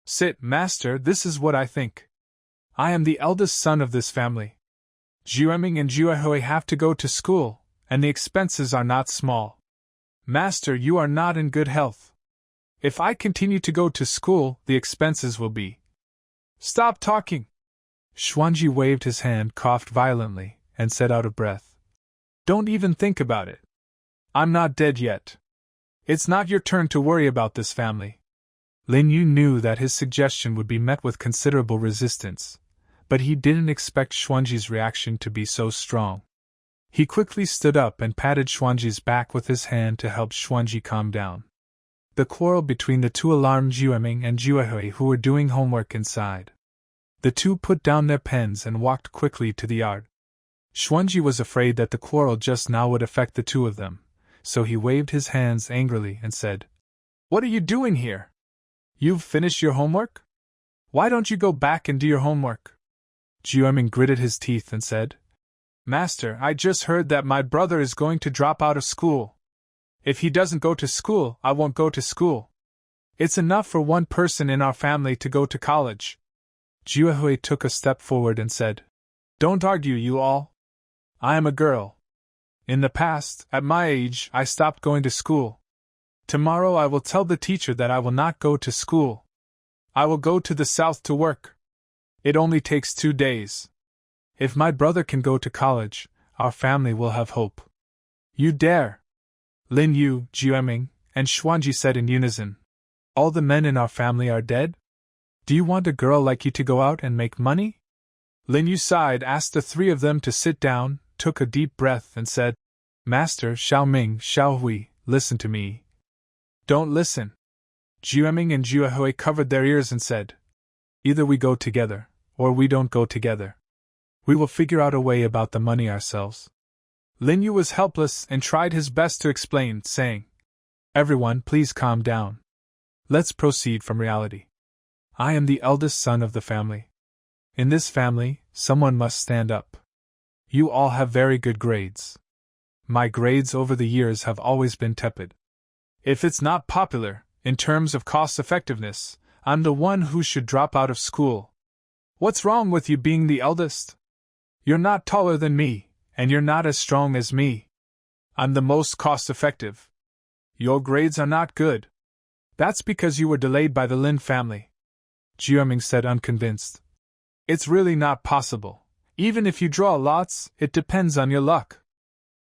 "Sit, master, this is what I think. I am the eldest son of this family. Jueming and Juehui have to go to school, and the expenses are not small. Master, you are not in good health. If I continue to go to school, the expenses will be—" "Stop talking!" Xuanji waved his hand, coughed violently, and said out of breath, "Don't even think about it. I'm not dead yet. It's not your turn to worry about this family." Lin Yu knew that his suggestion would be met with considerable resistance, but he didn't expect Xuanji's reaction to be so strong. He quickly stood up and patted Xuanji's back with his hand to help Xuanji calm down. The quarrel between the 2 alarmed Jueming and Juehui, who were doing homework inside. The 2 put down their pens and walked quickly to the yard. Xuanji was afraid that the quarrel just now would affect the 2 of them, so he waved his hands angrily and said, "What are you doing here? You've finished your homework? Why don't you go back and do your homework?" Jueming gritted his teeth and said, "Master, I just heard that my brother is going to drop out of school. If he doesn't go to school, I won't go to school. It's enough for one person in our family to go to college." Juehui took a step forward and said, "Don't argue, you all. I am a girl. In the past, at my age, I stopped going to school. Tomorrow I will tell the teacher that I will not go to school. I will go to the south to work. It only takes 2 days. If my brother can go to college, our family will have hope." "You dare!" Lin Yu, Jueming, and Xuanji said in unison. "All the men in our family are dead? Do you want a girl like you to go out and make money?" Lin Yu sighed, asked the 3 of them to sit down, took a deep breath, and said, "Master Xiaoming, Xiaohui, listen to me." "Don't listen." Jueming and Juehui covered their ears and said, "Either we go together, or we don't go together. We will figure out a way about the money ourselves." Lin Yu was helpless and tried his best to explain, saying, "Everyone, please calm down. Let's proceed from reality. I am the eldest son of the family. In this family, someone must stand up. You all have very good grades. My grades over the years have always been tepid. If it's not popular, in terms of cost effectiveness, I'm the one who should drop out of school. What's wrong with you being the eldest? You're not taller than me, and you're not as strong as me. I'm the most cost-effective. Your grades are not good. That's because you were delayed by the Lin family. Jiuming said, unconvinced. It's really not possible. Even if you draw lots, it depends on your luck.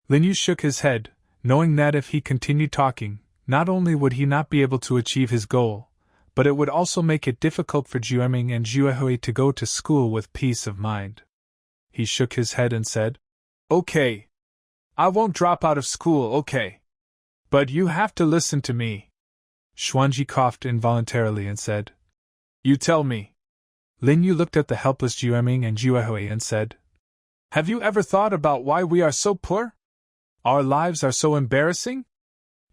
Lin Yu shook his head, knowing that if he continued talking, not only would he not be able to achieve his goal, but it would also make it difficult for Jiuming and Juehui to go to school with peace of mind. He shook his head and said, Okay. I won't drop out of school, okay. But you have to listen to me. Xuanji coughed involuntarily and said, You tell me. Lin Yu looked at the helpless Jiuming and Juehui and said, Have you ever thought about why we are so poor? Our lives are so embarrassing?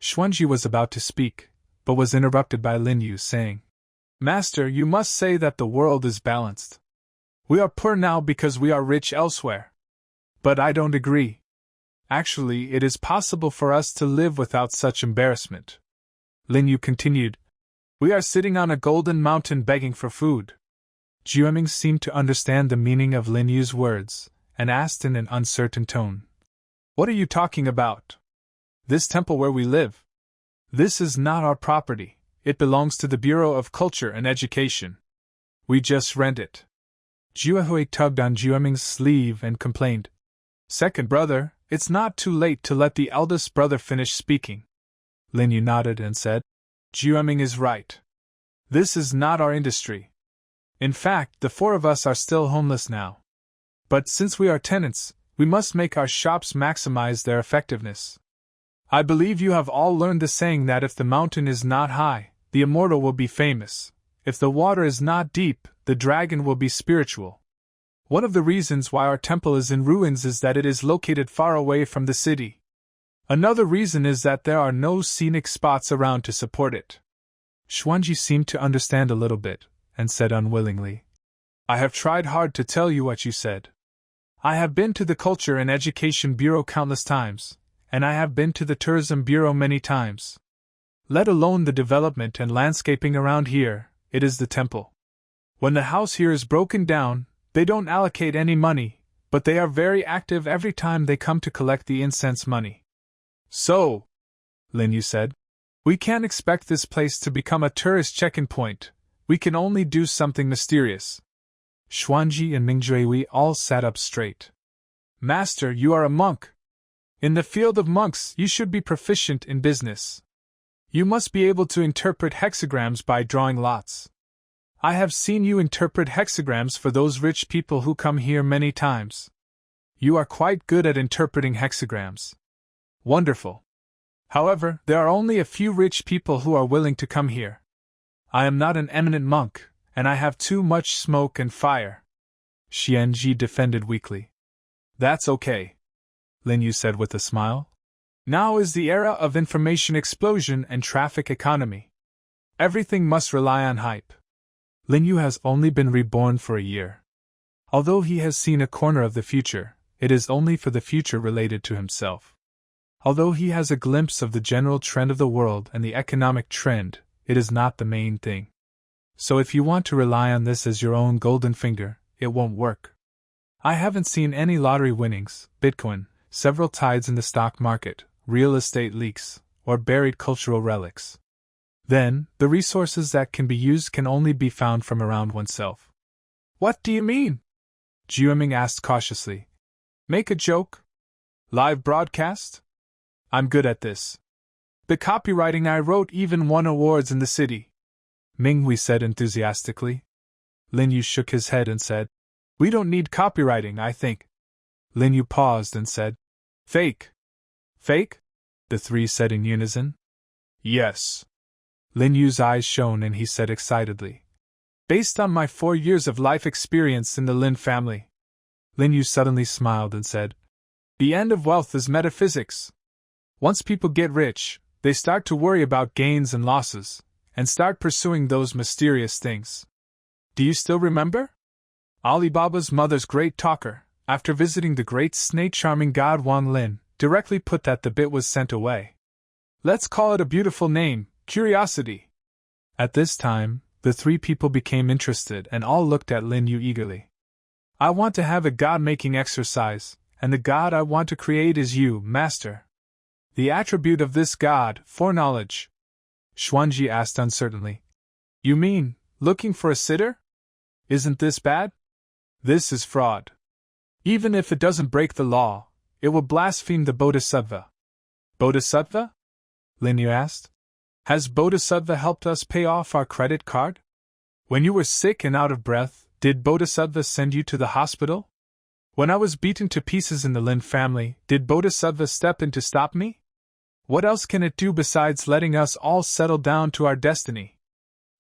Xuanji was about to speak, but was interrupted by Lin Yu saying, Master, you must say that the world is balanced. We are poor now because we are rich elsewhere. But I don't agree. Actually, it is possible for us to live without such embarrassment. Lin Yu continued, We are sitting on a golden mountain begging for food. Jiuming seemed to understand the meaning of Lin Yu's words, and asked in an uncertain tone, What are you talking about? This temple where we live? This is not our property, it belongs to the Bureau of Culture and Education. We just rent it. Juehui tugged on Jiuming's sleeve and complained, Second brother, it's not too late to let the eldest brother finish speaking. Lin Yu nodded and said, Jiuming is right. This is not our industry. In fact, the four of us are still homeless now. But since we are tenants, we must make our shops maximize their effectiveness. I believe you have all learned the saying that if the mountain is not high, the immortal will be famous. If the water is not deep, the dragon will be spiritual. One of the reasons why our temple is in ruins is that it is located far away from the city. Another reason is that there are no scenic spots around to support it. Xuanji seemed to understand a little bit, and said unwillingly, I have tried hard to tell you what you said. I have been to the Culture and Education Bureau countless times, and I have been to the Tourism Bureau many times. Let alone the development and landscaping around here, it is the temple. When the house here is broken down, they don't allocate any money, but they are very active every time they come to collect the incense money. So, Lin Yu said, we can't expect this place to become a tourist check-in point. We can only do something mysterious. Xuanji and Mingjuehui all sat up straight. Master, you are a monk. In the field of monks, you should be proficient in business. You must be able to interpret hexagrams by drawing lots. I have seen you interpret hexagrams for those rich people who come here many times. You are quite good at interpreting hexagrams. Wonderful. However, there are only a few rich people who are willing to come here. I am not an eminent monk, and I have too much smoke and fire. Xianji defended weakly. That's okay, Lin Yu said with a smile. Now is the era of information explosion and traffic economy. Everything must rely on hype. Lin Yu has only been reborn for a year. Although he has seen a corner of the future, it is only for the future related to himself. Although he has a glimpse of the general trend of the world and the economic trend, it is not the main thing. So if you want to rely on this as your own golden finger, it won't work. I haven't seen any lottery winnings, Bitcoin, several tides in the stock market, real estate leaks, or buried cultural relics. Then, the resources that can be used can only be found from around oneself. What do you mean? Jiuming asked cautiously. Make a joke? Live broadcast? I'm good at this. The copywriting I wrote even won awards in the city. Minghui said enthusiastically. Lin Yu shook his head and said, We don't need copywriting, I think. Lin Yu paused and said, Fake. Fake? The three said in unison. Yes. Lin Yu's eyes shone and he said excitedly, Based on my 4 years of life experience in the Lin family. Lin Yu suddenly smiled and said, The end of wealth is metaphysics. Once people get rich, they start to worry about gains and losses, and start pursuing those mysterious things. Do you still remember? Alibaba's mother's great talker, after visiting the great snake-charming god Wang Lin, directly put that the bit was sent away. Let's call it a beautiful name, curiosity. At this time, the three people became interested and all looked at Lin Yu eagerly. I want to have a God-making exercise, and the God I want to create is you, Master. The attribute of this God, foreknowledge. Xuanji asked uncertainly. You mean, looking for a sitter? Isn't this bad? This is fraud. Even if it doesn't break the law, it will blaspheme the Bodhisattva. Bodhisattva? Lin Yu asked. Has Bodhisattva helped us pay off our credit card? When you were sick and out of breath, did Bodhisattva send you to the hospital? When I was beaten to pieces in the Lin family, did Bodhisattva step in to stop me? What else can it do besides letting us all settle down to our destiny?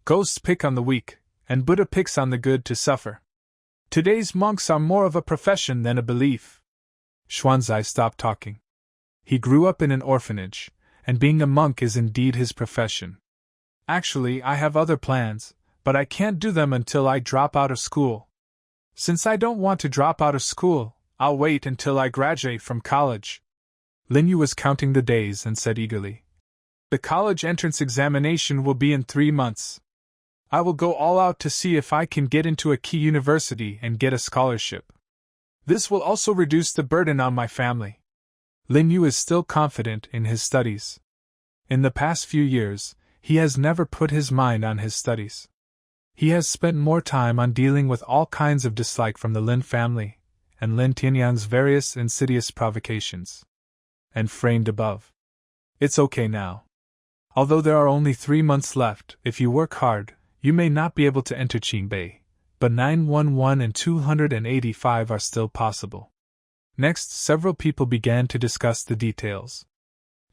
Ghosts pick on the weak, and Buddha picks on the good to suffer. Today's monks are more of a profession than a belief. Xuanzai stopped talking. He grew up in an orphanage, and being a monk is indeed his profession. Actually, I have other plans, but I can't do them until I drop out of school. Since I don't want to drop out of school, I'll wait until I graduate from college. Lin Yu was counting the days and said eagerly. The college entrance examination will be in 3 months. I will go all out to see if I can get into a key university and get a scholarship. This will also reduce the burden on my family. Lin Yu is still confident in his studies. In the past few years, he has never put his mind on his studies. He has spent more time on dealing with all kinds of dislike from the Lin family, and Lin Tianyang's various insidious provocations. And framed above. It's okay now. Although there are only 3 months left, if you work hard, you may not be able to enter Qingbei, but 911 and 285 are still possible. Next, several people began to discuss the details.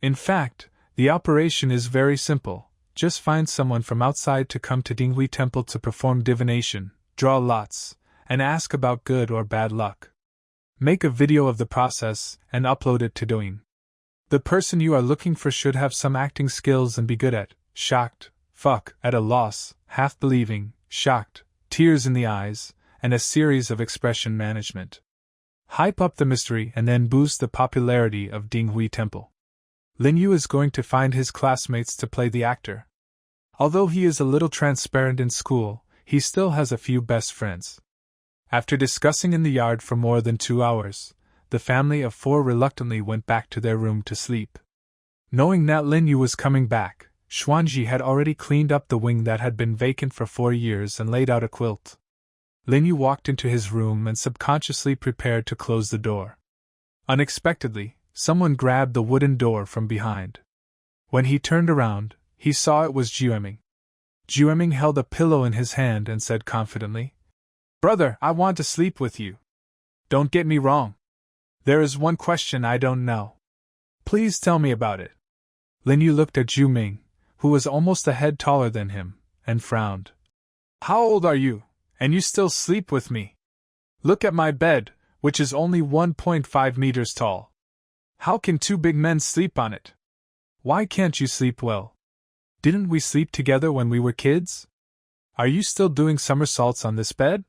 In fact, the operation is very simple. Just find someone from outside to come to Dinghui Temple to perform divination, draw lots, and ask about good or bad luck. Make a video of the process and upload it to Douyin. The person you are looking for should have some acting skills and be good at shocked, at a loss, half believing, shocked, tears in the eyes, and a series of expression management. Hype up the mystery and then boost the popularity of Dinghui Temple. Lin Yu is going to find his classmates to play the actor. Although he is a little transparent in school, he still has a few best friends. After discussing in the yard for more than 2 hours, the family of 4 reluctantly went back to their room to sleep. Knowing that Lin Yu was coming back, Xuanji had already cleaned up the wing that had been vacant for 4 years and laid out a quilt. Lin Yu walked into his room and subconsciously prepared to close the door. Unexpectedly, someone grabbed the wooden door from behind. When he turned around, he saw it was Jueming. Jueming held a pillow in his hand and said confidently, "Brother, I want to sleep with you. Don't get me wrong. There is one question I don't know. Please tell me about it." Lin Yu looked at Jueming, who was almost a head taller than him, and frowned. "How old are you, and you still sleep with me? Look at my bed, which is only 1.5 meters tall. How can 2 big men sleep on it? Why can't you sleep well? Didn't we sleep together when we were kids? Are you still doing somersaults on this bed?"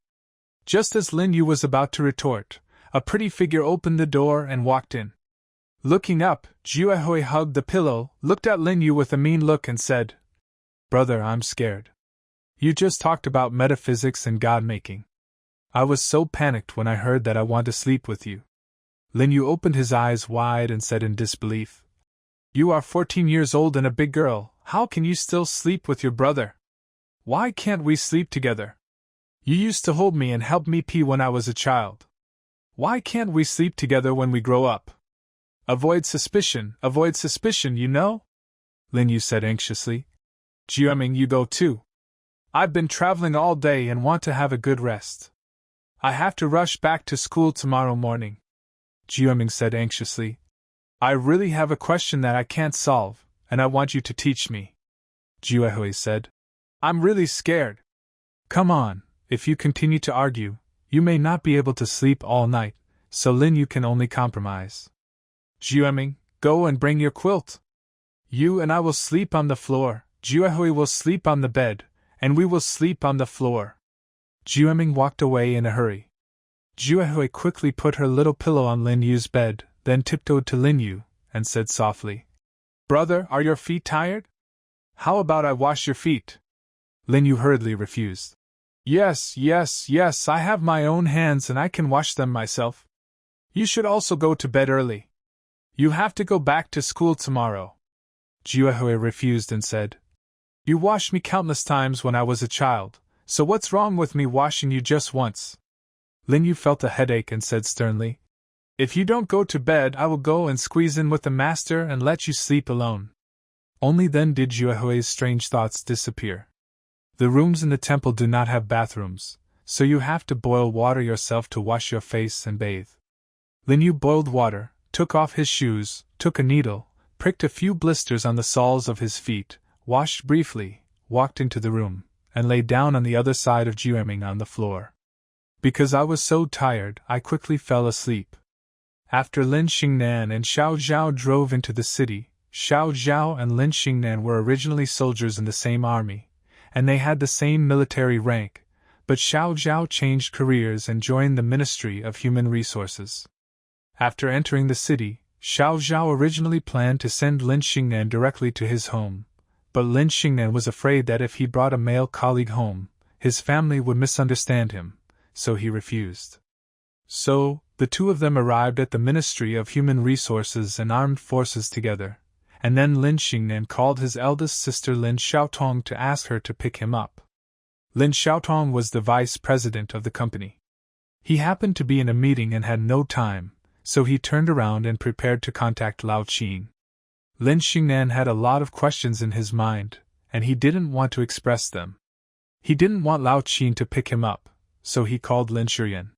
Just as Lin Yu was about to retort, a pretty figure opened the door and walked in. Looking up, Juehui hugged the pillow, looked at Lin Yu with a mean look and said, "Brother, I'm scared. You just talked about metaphysics and God-making. I was so panicked when I heard that I want to sleep with you." Lin Yu opened his eyes wide and said in disbelief, "You are 14 years old and a big girl, how can you still sleep with your brother? Why can't we sleep together? You used to hold me and help me pee when I was a child. Why can't we sleep together when we grow up? Avoid suspicion, you know?" Lin Yu said anxiously. "Jueming, you go too. I've been traveling all day and want to have a good rest. I have to rush back to school tomorrow morning." Jueming said anxiously, "I really have a question that I can't solve, and I want you to teach me." Juehui said, "I'm really scared." "Come on, if you continue to argue, you may not be able to sleep all night, so Lin Yu can only compromise. Jueming, go and bring your quilt. You and I will sleep on the floor, Juehui will sleep on the bed, and we will sleep on the floor." Jueming walked away in a hurry. Juehui quickly put her little pillow on Lin Yu's bed, then tiptoed to Lin Yu, and said softly, "Brother, are your feet tired? How about I wash your feet?" Lin Yu hurriedly refused. Yes, yes, yes, I have my own hands and I can wash them myself. You should also go to bed early. You have to go back to school tomorrow. Jiuhui refused and said, You washed me countless times when I was a child, so what's wrong with me washing you just once? Lin Yu felt a headache and said sternly, If you don't go to bed, I will go and squeeze in with the master and let you sleep alone. Only then did Jiuhui's strange thoughts disappear. The rooms in the temple do not have bathrooms, so you have to boil water yourself to wash your face and bathe. Lin Yu boiled water, took off his shoes, took a needle, pricked a few blisters on the soles of his feet, washed briefly, walked into the room, and lay down on the other side of Jiueming on the floor. Because I was so tired, I quickly fell asleep. After Lin Xingnan and Xiao Zhao drove into the city, Xiao Zhao and Lin Xingnan were originally soldiers in the same army, and they had the same military rank, but Xiao Zhao changed careers and joined the Ministry of Human Resources. After entering the city, Xiao Zhao originally planned to send Lin Xingnan directly to his home, but Lin Xingnan was afraid that if he brought a male colleague home, his family would misunderstand him, so he refused. So, the two of them arrived at the Ministry of Human Resources and Armed Forces together, and then Lin Xingnan called his eldest sister Lin Xiaotong to ask her to pick him up. Lin Xiaotong was the vice president of the company. He happened to be in a meeting and had no time, so he turned around and prepared to contact Lao Qin. Lin Xingnan had a lot of questions in his mind, and he didn't want to express them. He didn't want Lao Qin to pick him up, so he called Lin Shurian.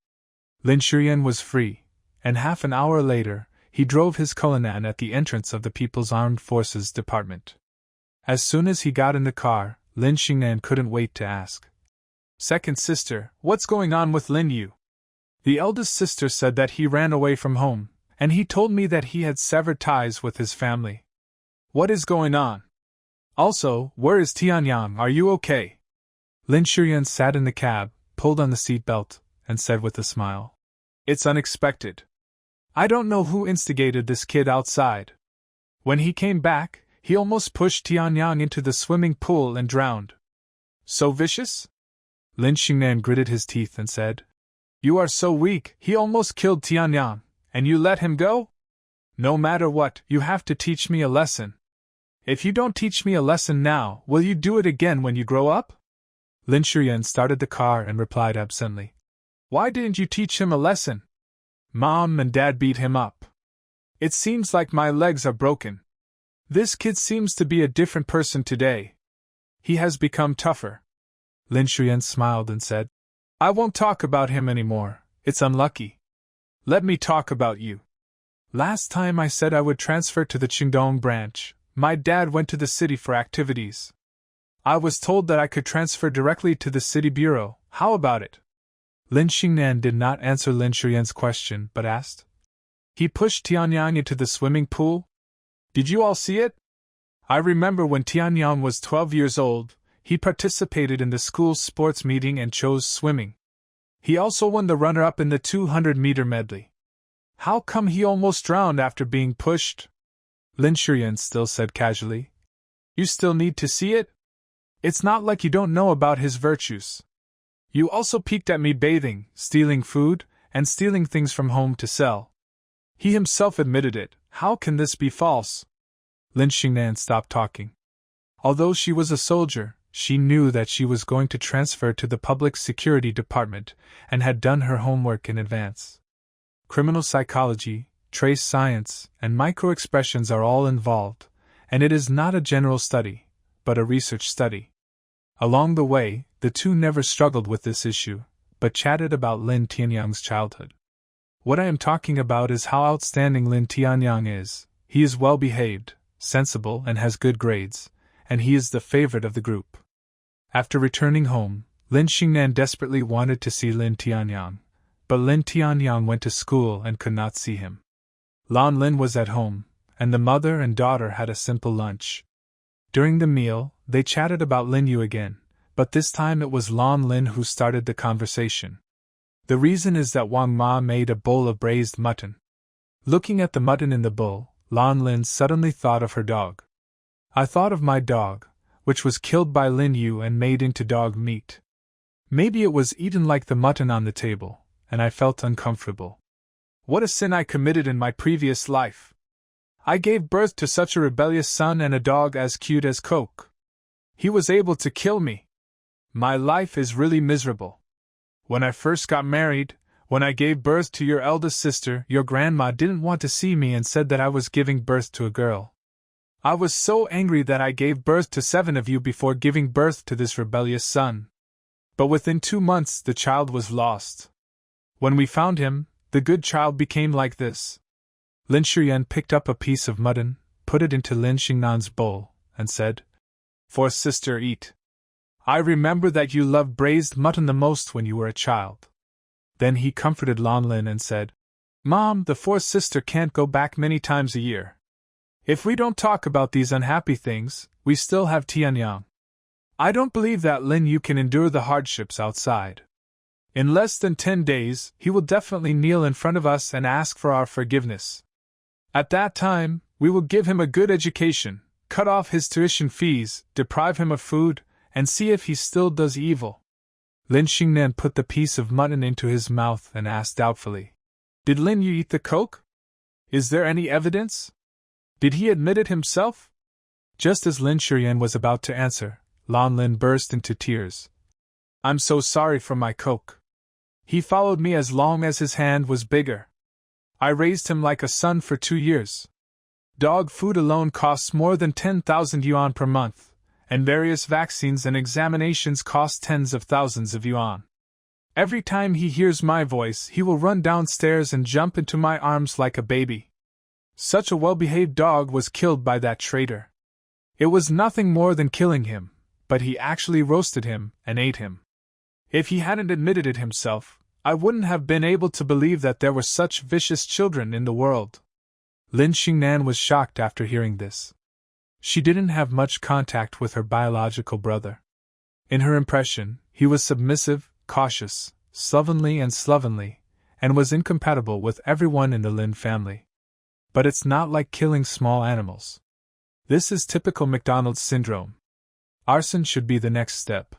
Lin Shurian was free, and half an hour later, he drove his Cullinan at the entrance of the People's Armed Forces Department. As soon as he got in the car, Lin Xingnan couldn't wait to ask, Second sister, what's going on with Lin Yu? The eldest sister said that he ran away from home, and he told me that he had severed ties with his family. What is going on? Also, where is Tianyang? Are you okay? Lin Shurian sat in the cab, pulled on the seat belt, and said with a smile, It's unexpected. I don't know who instigated this kid outside. When he came back, he almost pushed Tianyang into the swimming pool and drowned. So vicious? Lin Xingnan gritted his teeth and said, You are so weak, he almost killed Tianyang, and you let him go? No matter what, you have to teach me a lesson. If you don't teach me a lesson now, will you do it again when you grow up? Lin Shurian started the car and replied absently, Why didn't you teach him a lesson? Mom and Dad beat him up. It seems like my legs are broken. This kid seems to be a different person today. He has become tougher. Lin Shurian smiled and said, I won't talk about him anymore, it's unlucky. Let me talk about you. Last time I said I would transfer to the Qingdong branch, my dad went to the city for activities. I was told that I could transfer directly to the city bureau, how about it? Lin Xingnan did not answer Lin Shurian's question but asked, He pushed Tianyang into the swimming pool? Did you all see it? I remember when Tianyang was 12 years old, he participated in the school's sports meeting and chose swimming. He also won the runner-up in the 200-meter medley. How come he almost drowned after being pushed? Lin Shurian still said casually, You still need to see it? It's not like you don't know about his virtues. You also peeked at me bathing, stealing food, and stealing things from home to sell. He himself admitted it. How can this be false? Lin Xingnan stopped talking. Although she was a soldier, she knew that she was going to transfer to the Public Security Department and had done her homework in advance. Criminal psychology, trace science, and microexpressions are all involved, and it is not a general study, but a research study. Along the way, the two never struggled with this issue, but chatted about Lin Tianyang's childhood. What I am talking about is how outstanding Lin Tianyang is. He is well behaved, sensible, and has good grades, and he is the favorite of the group. After returning home, Lin Xingnan desperately wanted to see Lin Tianyang, but Lin Tianyang went to school and could not see him. Lan Lin was at home, and the mother and daughter had a simple lunch. During the meal, they chatted about Lin Yu again, but this time it was Lan Lin who started the conversation. The reason is that Wang Ma made a bowl of braised mutton. Looking at the mutton in the bowl, Lan Lin suddenly thought of her dog. I thought of my dog, which was killed by Lin Yu and made into dog meat. Maybe it was eaten like the mutton on the table, and I felt uncomfortable. What a sin I committed in my previous life! I gave birth to such a rebellious son and a dog as cute as Coke. He was able to kill me. My life is really miserable. When I first got married, when I gave birth to your eldest sister, your grandma didn't want to see me and said that I was giving birth to a girl. I was so angry that I gave birth to 7 of you before giving birth to this rebellious son. But within 2 months the child was lost. When we found him, the good child became like this. Lin Shiyan picked up a piece of mutton, put it into Lin Xingnan's bowl, and said, "Fourth sister, eat. I remember that you loved braised mutton the most when you were a child." Then he comforted Lan Lin and said, "Mom, the fourth sister can't go back many times a year. If we don't talk about these unhappy things, we still have Tianyang. I don't believe that Lin Yu can endure the hardships outside. In less than 10 days, he will definitely kneel in front of us and ask for our forgiveness. At that time, we will give him a good education, cut off his tuition fees, deprive him of food, and see if he still does evil." Lin Xingnan put the piece of mutton into his mouth and asked doubtfully, "Did Lin Yu eat the Coke? Is there any evidence? Did he admit it himself?" Just as Lin Shiyan was about to answer, Lan Lin burst into tears. "I'm so sorry for my Coke. He followed me as long as his hand was bigger. I raised him like a son for 2 years. Dog food alone costs more than 10,000 yuan per month, and various vaccines and examinations cost tens of thousands of yuan. Every time he hears my voice, he will run downstairs and jump into my arms like a baby. Such a well-behaved dog was killed by that traitor. It was nothing more than killing him, but he actually roasted him and ate him. If he hadn't admitted it himself, I wouldn't have been able to believe that there were such vicious children in the world." Lin Xingnan was shocked after hearing this. She didn't have much contact with her biological brother. In her impression, he was submissive, cautious, slovenly, and was incompatible with everyone in the Lin family. But it's not like killing small animals. This is typical McDonald's syndrome. Arson should be the next step.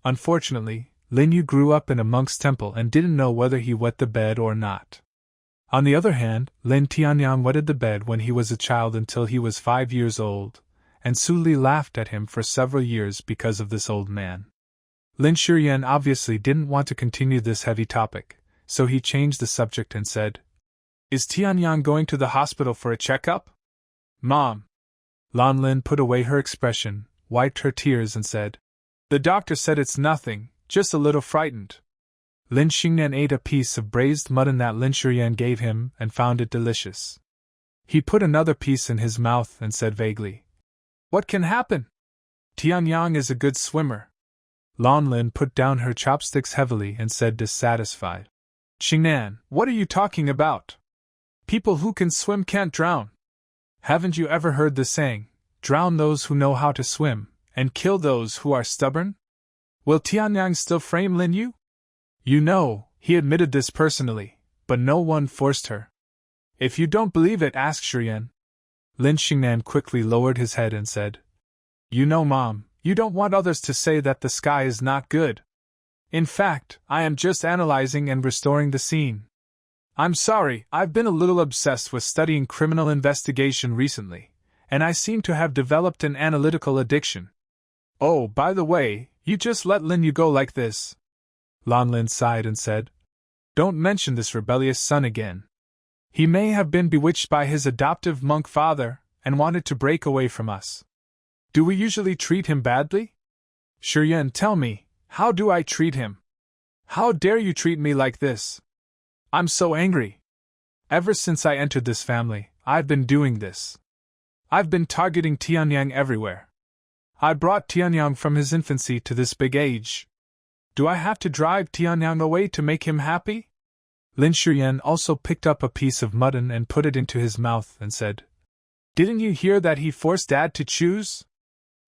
Unfortunately, Lin Yu grew up in a monk's temple and didn't know whether he wet the bed or not. On the other hand, Lin Tianyang wetted the bed when he was a child until he was 5 years old, and Su Li laughed at him for several years because of this old man. Lin Shiyan obviously didn't want to continue this heavy topic, so he changed the subject and said, "Is Tianyang going to the hospital for a checkup?" "Mom." Lan Lin put away her expression, wiped her tears and said, "The doctor said it's nothing, just a little frightened." Lin Xingnan ate a piece of braised mutton that Lin Shiyan gave him and found it delicious. He put another piece in his mouth and said vaguely, "What can happen? Tianyang is a good swimmer." Lan Lin put down her chopsticks heavily and said dissatisfied, "Xingnan, what are you talking about? People who can swim can't drown. Haven't you ever heard the saying, 'Drown those who know how to swim, and kill those who are stubborn'? Will Tianyang still frame Lin Yu? You know, he admitted this personally, but no one forced her. If you don't believe it, ask Shiyan." Lin Xingnan quickly lowered his head and said, "You know, Mom, you don't want others to say that the sky is not good. In fact, I am just analyzing and restoring the scene. I'm sorry, I've been a little obsessed with studying criminal investigation recently, and I seem to have developed an analytical addiction. Oh, by the way, you just let Lin Yu go like this." Lan Lin sighed and said, "Don't mention this rebellious son again. He may have been bewitched by his adoptive monk father and wanted to break away from us. Do we usually treat him badly? Shiyan, tell me, how do I treat him? How dare you treat me like this? I'm so angry. Ever since I entered this family, I've been doing this. I've been targeting Tianyang everywhere. I brought Tianyang from his infancy to this big age. Do I have to drive Tianyang away to make him happy?" Lin Shiyan also picked up a piece of mutton and put it into his mouth and said, "Didn't you hear that he forced Dad to choose?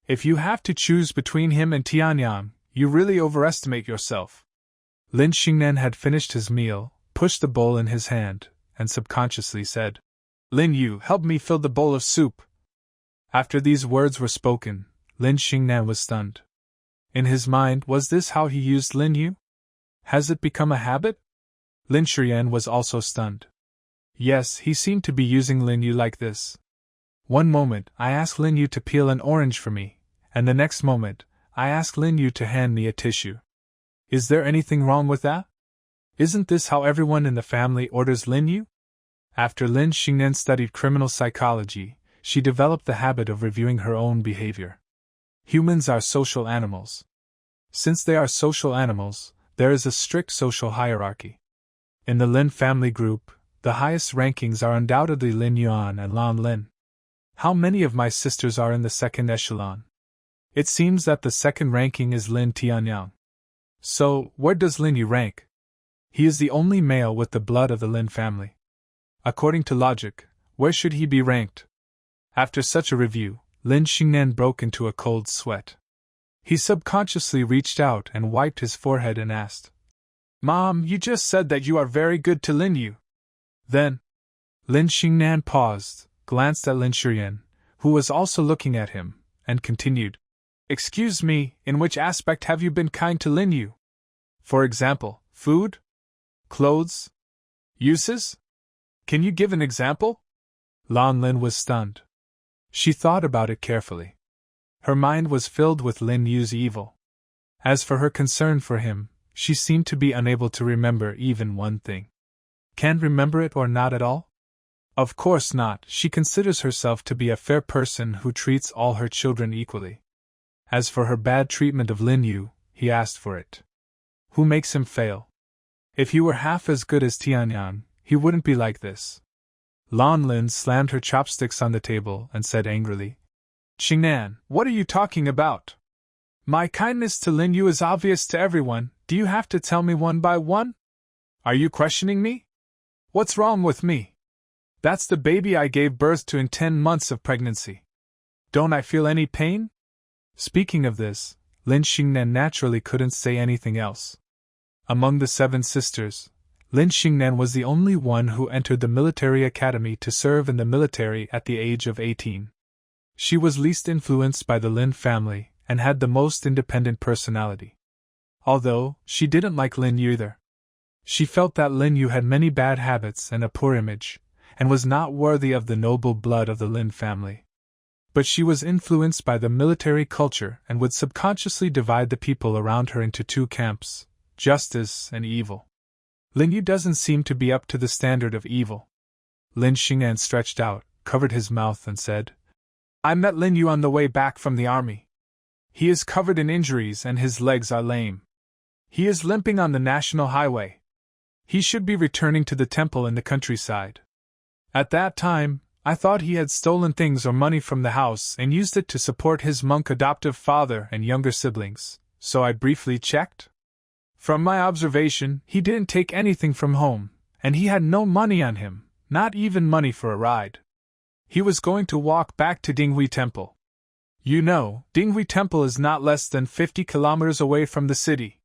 If you have to choose between him and Tianyang, you really overestimate yourself." Lin Xingnan had finished his meal, pushed the bowl in his hand, and subconsciously said, "Lin Yu, help me fill the bowl of soup." After these words were spoken, Lin Xingnan was stunned. In his mind, was this how he used Lin Yu? Has it become a habit? Lin Shiyan was also stunned. Yes, he seemed to be using Lin Yu like this. One moment, I ask Lin Yu to peel an orange for me, and the next moment, I ask Lin Yu to hand me a tissue. Is there anything wrong with that? Isn't this how everyone in the family orders Lin Yu? After Lin Xingnan studied criminal psychology, she developed the habit of reviewing her own behavior. Humans are social animals. Since they are social animals, there is a strict social hierarchy. In the Lin family group, the highest rankings are undoubtedly Lin Yuan and Lan Lin. How many of my sisters are in the second echelon? It seems that the second ranking is Lin Tianyang. So, where does Lin Yu rank? He is the only male with the blood of the Lin family. According to logic, where should he be ranked? After such a review, Lin Xingnan broke into a cold sweat. He subconsciously reached out and wiped his forehead and asked, "Mom, you just said that you are very good to Lin Yu." Then, Lin Xingnan paused, glanced at Lin Shiyan, who was also looking at him, and continued, "Excuse me, in which aspect have you been kind to Lin Yu? For example, food? Clothes? Uses? Can you give an example?" Lan Lin was stunned. She thought about it carefully. Her mind was filled with Lin Yu's evil. As for her concern for him, she seemed to be unable to remember even one thing. Can't remember it or not at all? Of course not. She considers herself to be a fair person who treats all her children equally. As for her bad treatment of Lin Yu, he asked for it. Who makes him fail? If he were half as good as Tianyang, he wouldn't be like this. Lan Lin slammed her chopsticks on the table and said angrily, "Xingnan, what are you talking about? My kindness to Lin Yu is obvious to everyone. Do you have to tell me one by one? Are you questioning me? What's wrong with me? That's the baby I gave birth to in 10 months of pregnancy. Don't I feel any pain?" Speaking of this, Lin Xingnan naturally couldn't say anything else. Among the 7 sisters, Lin Xingnan was the only one who entered the military academy to serve in the military at the age of 18. She was least influenced by the Lin family and had the most independent personality. Although, she didn't like Lin Yu either. She felt that Lin Yu had many bad habits and a poor image, and was not worthy of the noble blood of the Lin family. But she was influenced by the military culture and would subconsciously divide the people around her into 2 camps, justice and evil. Lin Yu doesn't seem to be up to the standard of evil. Lin Xingnan stretched out, covered his mouth and said, "I met Lin Yu on the way back from the army. He is covered in injuries and his legs are lame. He is limping on the national highway. He should be returning to the temple in the countryside. At that time, I thought he had stolen things or money from the house and used it to support his monk adoptive father and younger siblings, so I briefly checked. From my observation, he didn't take anything from home, and he had no money on him, not even money for a ride. He was going to walk back to Dinghui Temple. You know, Dinghui Temple is not less than 50 kilometers away from the city.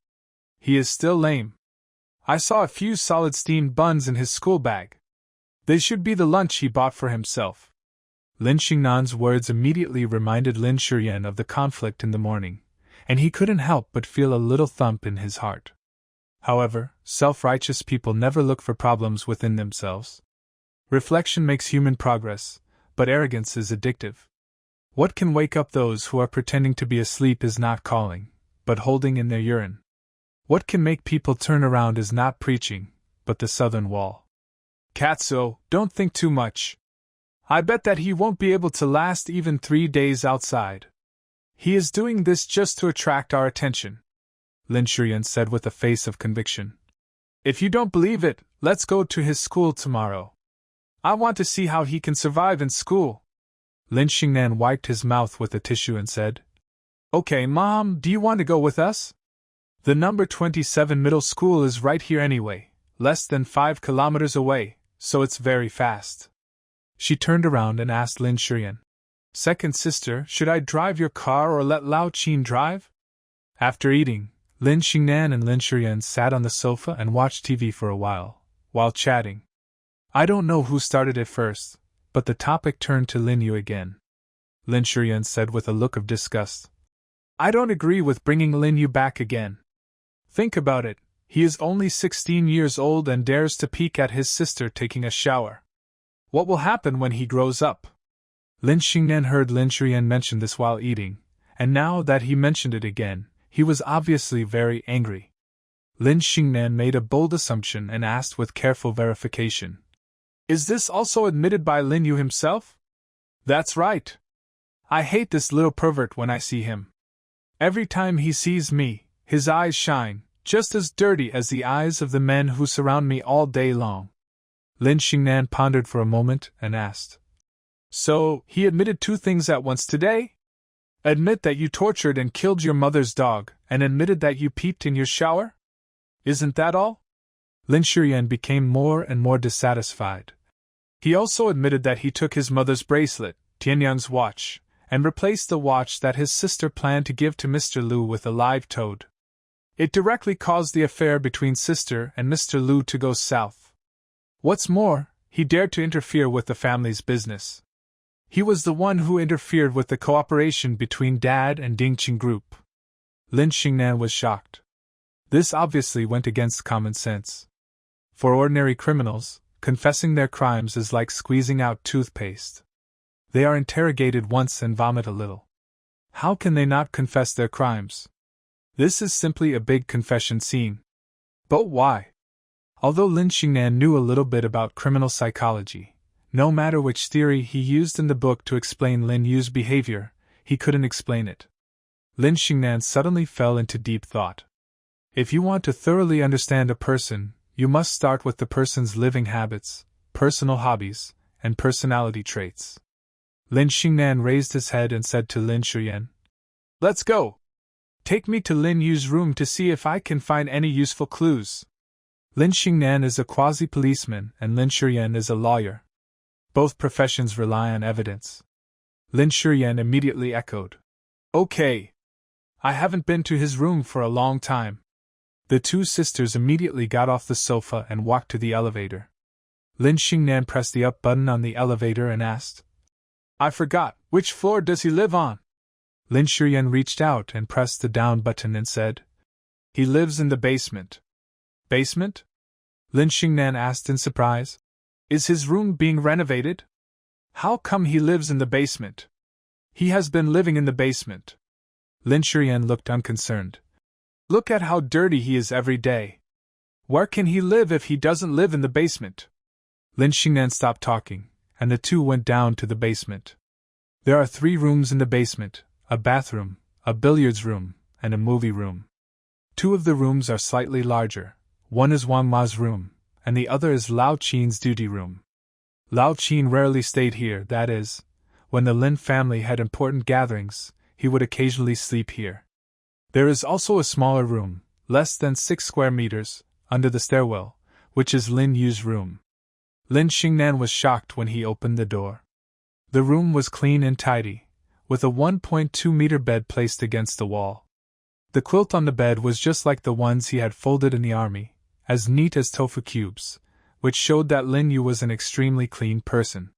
He is still lame. I saw a few solid steamed buns in his school bag. They should be the lunch he bought for himself." Lin Xingnan's words immediately reminded Lin Shiyan of the conflict in the morning, and he couldn't help but feel a little thump in his heart. However, self-righteous people never look for problems within themselves. Reflection makes human progress, but arrogance is addictive. What can wake up those who are pretending to be asleep is not calling, but holding in their urine. What can make people turn around is not preaching, but the southern wall. Katsuo, don't think too much. I bet that he won't be able to last even 3 days outside. He is doing this just to attract our attention," Lin Shiyan said with a face of conviction. "If you don't believe it, let's go to his school tomorrow. I want to see how he can survive in school." Lin Xingnan wiped his mouth with a tissue and said, "Okay, Mom, do you want to go with us? The number 27 middle school is right here anyway, less than 5 kilometers away, so it's very fast." She turned around and asked Lin Shiyan, "Second sister, should I drive your car or let Lao Qin drive?" After eating, Lin Xingnan and Lin Shiyan sat on the sofa and watched TV for a while chatting. I don't know who started it first, but the topic turned to Lin Yu again. Lin Shiyan said with a look of disgust, I don't agree with bringing Lin Yu back again. Think about it, he is only 16 years old and dares to peek at his sister taking a shower. What will happen when he grows up? Lin Xingnan heard Lin Shuyan mention this while eating, and now that he mentioned it again, he was obviously very angry. Lin Xingnan made a bold assumption and asked with careful verification. Is this also admitted by Lin Yu himself? That's right. I hate this little pervert when I see him. Every time he sees me, his eyes shine, just as dirty as the eyes of the men who surround me all day long. Lin Xingnan pondered for a moment and asked. So, he admitted two things at once today? Admit that you tortured and killed your mother's dog, and admitted that you peeped in your shower? Isn't that all? Lin Shuyan became more and more dissatisfied. He also admitted that he took his mother's bracelet, Tianyang's watch, and replaced the watch that his sister planned to give to Mr. Lu with a live toad. It directly caused the affair between sister and Mr. Lu to go south. What's more, he dared to interfere with the family's business. He was the one who interfered with the cooperation between Dad and Dingqing Group. Lin Xingnan was shocked. This obviously went against common sense. For ordinary criminals, confessing their crimes is like squeezing out toothpaste. They are interrogated once and vomit a little. How can they not confess their crimes? This is simply a big confession scene. But why? Although Lin Xingnan knew a little bit about criminal psychology, no matter which theory he used in the book to explain Lin Yu's behavior, he couldn't explain it. Lin Xingnan suddenly fell into deep thought. If you want to thoroughly understand a person, you must start with the person's living habits, personal hobbies, and personality traits. Lin Xingnan raised his head and said to Lin Shuyan, Let's go! Take me to Lin Yu's room to see if I can find any useful clues. Lin Xingnan is a quasi-policeman and Lin Shuyan is a lawyer. Both professions rely on evidence. Lin Shuyan immediately echoed. Okay. I haven't been to his room for a long time. The two sisters immediately got off the sofa and walked to the elevator. Lin Xingnan pressed the up button on the elevator and asked, I forgot, which floor does he live on? Lin Shuyan reached out and pressed the down button and said, He lives in the basement. Basement? Lin Xingnan asked in surprise. Is his room being renovated? How come he lives in the basement? He has been living in the basement. Lin Shuyan looked unconcerned. Look at how dirty he is every day. Where can he live if he doesn't live in the basement? Lin Xingnan stopped talking, and the two went down to the basement. There are 3 rooms in the basement, a bathroom, a billiards room, and a movie room. 2 of the rooms are slightly larger. One is Wang Ma's room, and the other is Lao Qin's duty room. Lao Qin rarely stayed here, that is, when the Lin family had important gatherings, he would occasionally sleep here. There is also a smaller room, less than 6 square meters, under the stairwell, which is Lin Yu's room. Lin Xingnan was shocked when he opened the door. The room was clean and tidy, with a 1.2-meter bed placed against the wall. The quilt on the bed was just like the ones he had folded in the army, as neat as tofu cubes, which showed that Lin Yu was an extremely clean person.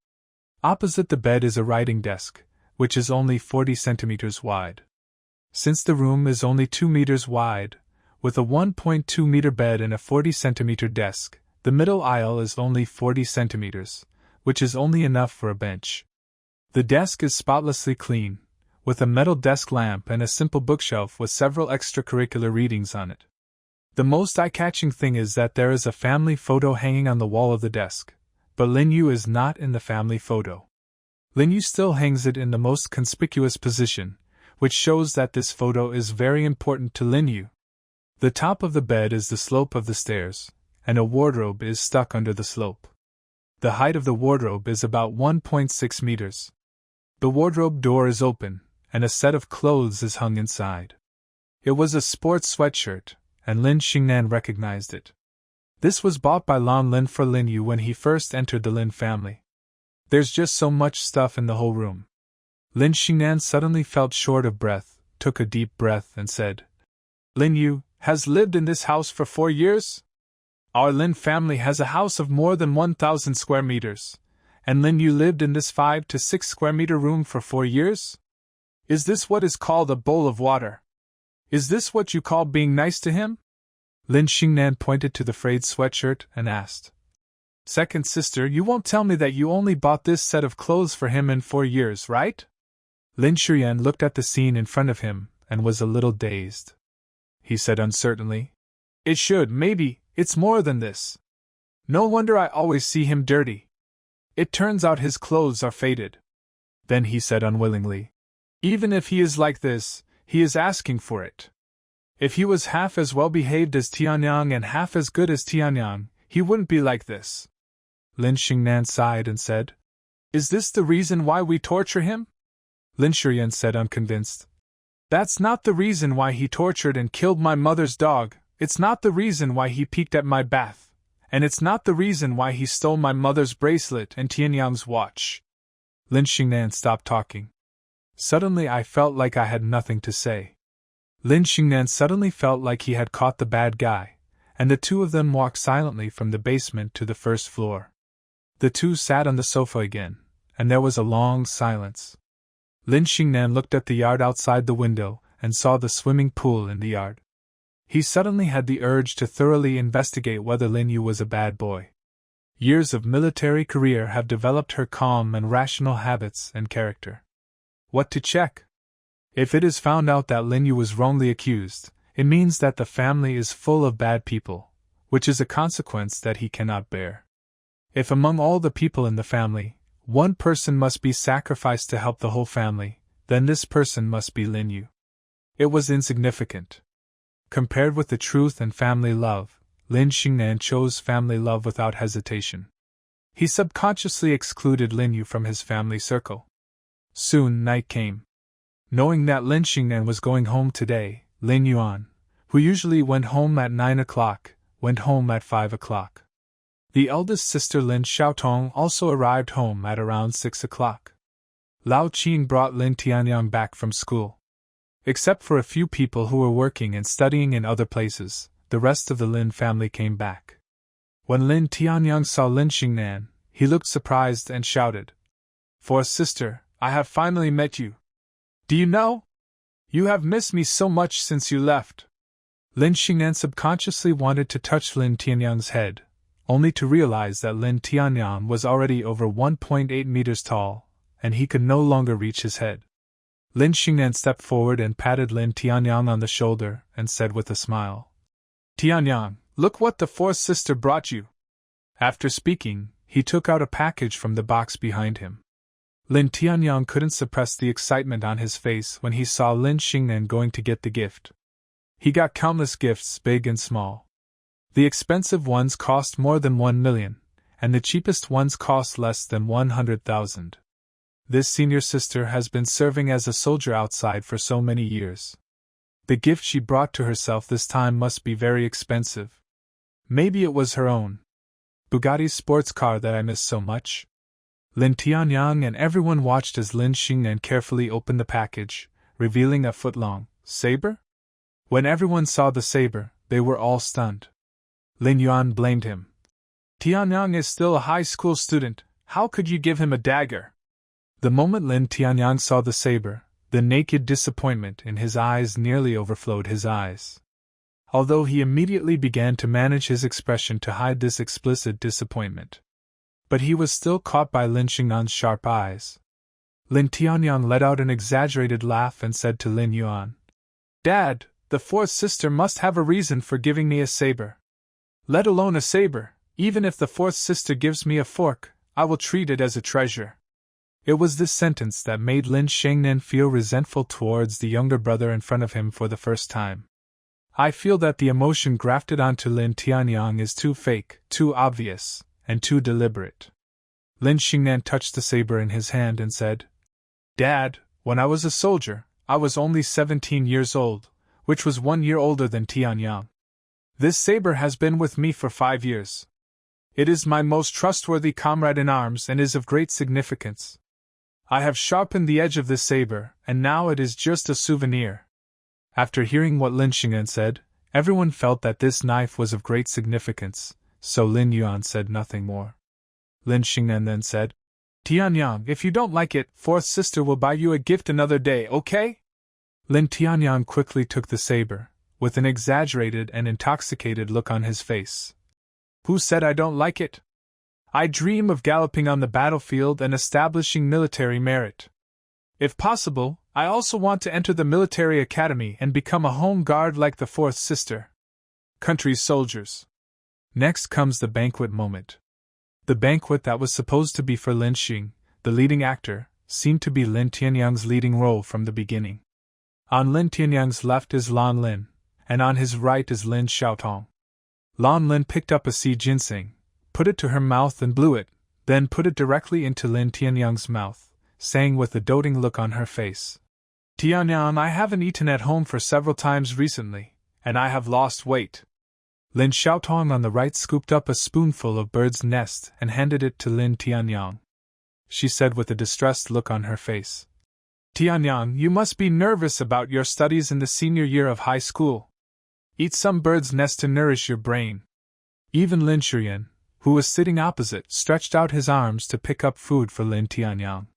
Opposite the bed is a writing desk, which is only 40 centimeters wide. Since the room is only 2 meters wide, with a 1.2-meter bed and a 40-centimeter desk, the middle aisle is only 40 centimeters, which is only enough for a bench. The desk is spotlessly clean, with a metal desk lamp and a simple bookshelf with several extracurricular readings on it. The most eye-catching thing is that there is a family photo hanging on the wall of the desk, but Lin Yu is not in the family photo. Lin Yu still hangs it in the most conspicuous position, which shows that this photo is very important to Lin Yu. The top of the bed is the slope of the stairs, and a wardrobe is stuck under the slope. The height of the wardrobe is about 1.6 meters. The wardrobe door is open, and a set of clothes is hung inside. It was a sports sweatshirt, and Lin Xingnan recognized it. This was bought by Lan Lin for Lin Yu when he first entered the Lin family. There's just so much stuff in the whole room. Lin Xingnan suddenly felt short of breath, took a deep breath and said, Lin Yu has lived in this house for 4 years? Our Lin family has a house of more than 1,000 square meters, and Lin Yu lived in this 5 to 6 square meter room for 4 years? Is this what is called a bowl of water? Is this what you call being nice to him? Lin Xingnan pointed to the frayed sweatshirt and asked. Second sister, you won't tell me that you only bought this set of clothes for him in 4 years, right? Lin Shiyan looked at the scene in front of him and was a little dazed. He said uncertainly, It should, maybe, it's more than this. No wonder I always see him dirty. It turns out his clothes are faded. Then he said unwillingly, Even if he is like this, he is asking for it. If he was half as well behaved as Tianyang and half as good as Tianyang, he wouldn't be like this. Lin Xingnan sighed and said, Is this the reason why we torture him? Lin Shiyan said unconvinced. That's not the reason why he tortured and killed my mother's dog, it's not the reason why he peeked at my bath, and it's not the reason why he stole my mother's bracelet and Tianyang's watch. Lin Xingnan stopped talking. Suddenly I felt like I had nothing to say. Lin Xingnan suddenly felt like he had caught the bad guy, and the two of them walked silently from the basement to the first floor. The two sat on the sofa again, and there was a long silence. Lin Xingnan looked at the yard outside the window and saw the swimming pool in the yard. He suddenly had the urge to thoroughly investigate whether Lin Yu was a bad boy. Years of military career have developed her calm and rational habits and character. What to check? If it is found out that Lin Yu was wrongly accused, it means that the family is full of bad people, which is a consequence that he cannot bear. If among all the people in the family, one person must be sacrificed to help the whole family, then this person must be Lin Yu. It was insignificant. Compared with the truth and family love, Lin Xingnan chose family love without hesitation. He subconsciously excluded Lin Yu from his family circle. Soon night came. Knowing that Lin Xingnan was going home today, Lin Yuan, who usually went home at 9 o'clock, went home at 5 o'clock. The eldest sister Lin Xiaotong also arrived home at around 6 o'clock. Lao Qing brought Lin Tianyang back from school. Except for a few people who were working and studying in other places, the rest of the Lin family came back. When Lin Tianyang saw Lin Xingnan, he looked surprised and shouted, Fourth sister, I have finally met you. Do you know? You have missed me so much since you left. Lin Xingnan subconsciously wanted to touch Lin Tianyang's head, only to realize that Lin Tianyang was already over 1.8 meters tall, and he could no longer reach his head. Lin Xingnan stepped forward and patted Lin Tianyang on the shoulder and said with a smile, Tianyang, look what the fourth sister brought you. After speaking, he took out a package from the box behind him. Lin Tianyang couldn't suppress the excitement on his face when he saw Lin Xingnan going to get the gift. He got countless gifts, big and small. The expensive ones cost more than 1 million, and the cheapest ones cost less than 100,000. This senior sister has been serving as a soldier outside for so many years. The gift she brought to herself this time must be very expensive. Maybe it was her own Bugatti's sports car that I miss so much. Lin Tianyang and everyone watched as Lin Xingnan carefully opened the package, revealing a foot-long saber. When everyone saw the saber, they were all stunned. Lin Yuan blamed him. Tianyang is still a high school student, how could you give him a dagger? The moment Lin Tianyang saw the saber, the naked disappointment in his eyes nearly overflowed his eyes. Although he immediately began to manage his expression to hide this explicit disappointment. But he was still caught by Lin Xingnan's sharp eyes. Lin Tianyang let out an exaggerated laugh and said to Lin Yuan, Dad, the fourth sister must have a reason for giving me a saber. Let alone a saber, even if the fourth sister gives me a fork, I will treat it as a treasure. It was this sentence that made Lin Xingnan feel resentful towards the younger brother in front of him for the first time. I feel that the emotion grafted onto Lin Tianyang is too fake, too obvious, and too deliberate. Lin Xingnan touched the saber in his hand and said, Dad, when I was a soldier, I was only 17 years old, which was 1 year older than Tianyang. This saber has been with me for 5 years. It is my most trustworthy comrade in arms and is of great significance. I have sharpened the edge of this saber, and now it is just a souvenir. After hearing what Lin Xingnan said, everyone felt that this knife was of great significance, so Lin Yuan said nothing more. Lin Xingnan then said, Tianyang, if you don't like it, fourth sister will buy you a gift another day, okay? Lin Tianyang quickly took the saber, with an exaggerated and intoxicated look on his face. Who said I don't like it? I dream of galloping on the battlefield and establishing military merit. If possible, I also want to enter the military academy and become a home guard like the fourth sister. Country's soldiers. Next comes the banquet moment. The banquet that was supposed to be for Lin Xing, the leading actor, seemed to be Lin Tianyang's leading role from the beginning. On Lin Tianyang's left is Lan Lin, and on his right is Lin Xiaotong. Lan Lin picked up a sea ginseng, put it to her mouth and blew it, then put it directly into Lin Tianyang's mouth, saying with a doting look on her face, Tianyang, I haven't eaten at home for several times recently, and I have lost weight. Lin Xiaotong on the right scooped up a spoonful of bird's nest and handed it to Lin Tianyang. She said with a distressed look on her face, Tianyang, you must be nervous about your studies in the senior year of high school. Eat some bird's nest to nourish your brain. Even Lin Shuyan, who was sitting opposite, stretched out his arms to pick up food for Lin Tianyang.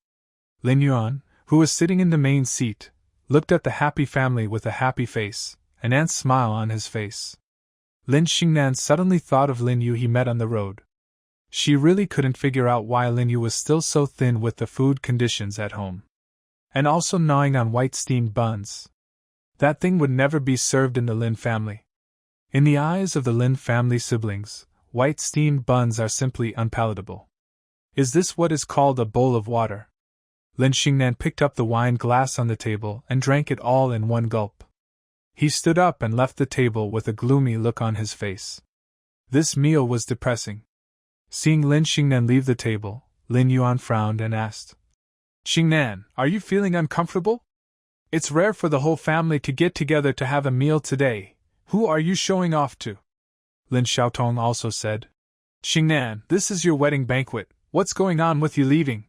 Lin Yuan, who was sitting in the main seat, looked at the happy family with a happy face, an ant's smile on his face. Lin Xingnan suddenly thought of Lin Yu he met on the road. She really couldn't figure out why Lin Yu was still so thin with the food conditions at home. And also gnawing on white steamed buns. That thing would never be served in the Lin family. In the eyes of the Lin family siblings, white steamed buns are simply unpalatable. Is this what is called a bowl of water? Lin Xingnan picked up the wine glass on the table and drank it all in one gulp. He stood up and left the table with a gloomy look on his face. This meal was depressing. Seeing Lin Xingnan leave the table, Lin Yuan frowned and asked, Xingnan, are you feeling uncomfortable? It's rare for the whole family to get together to have a meal today. Who are you showing off to? Lin Xiaotong also said, Xingnan, this is your wedding banquet. What's going on with you leaving?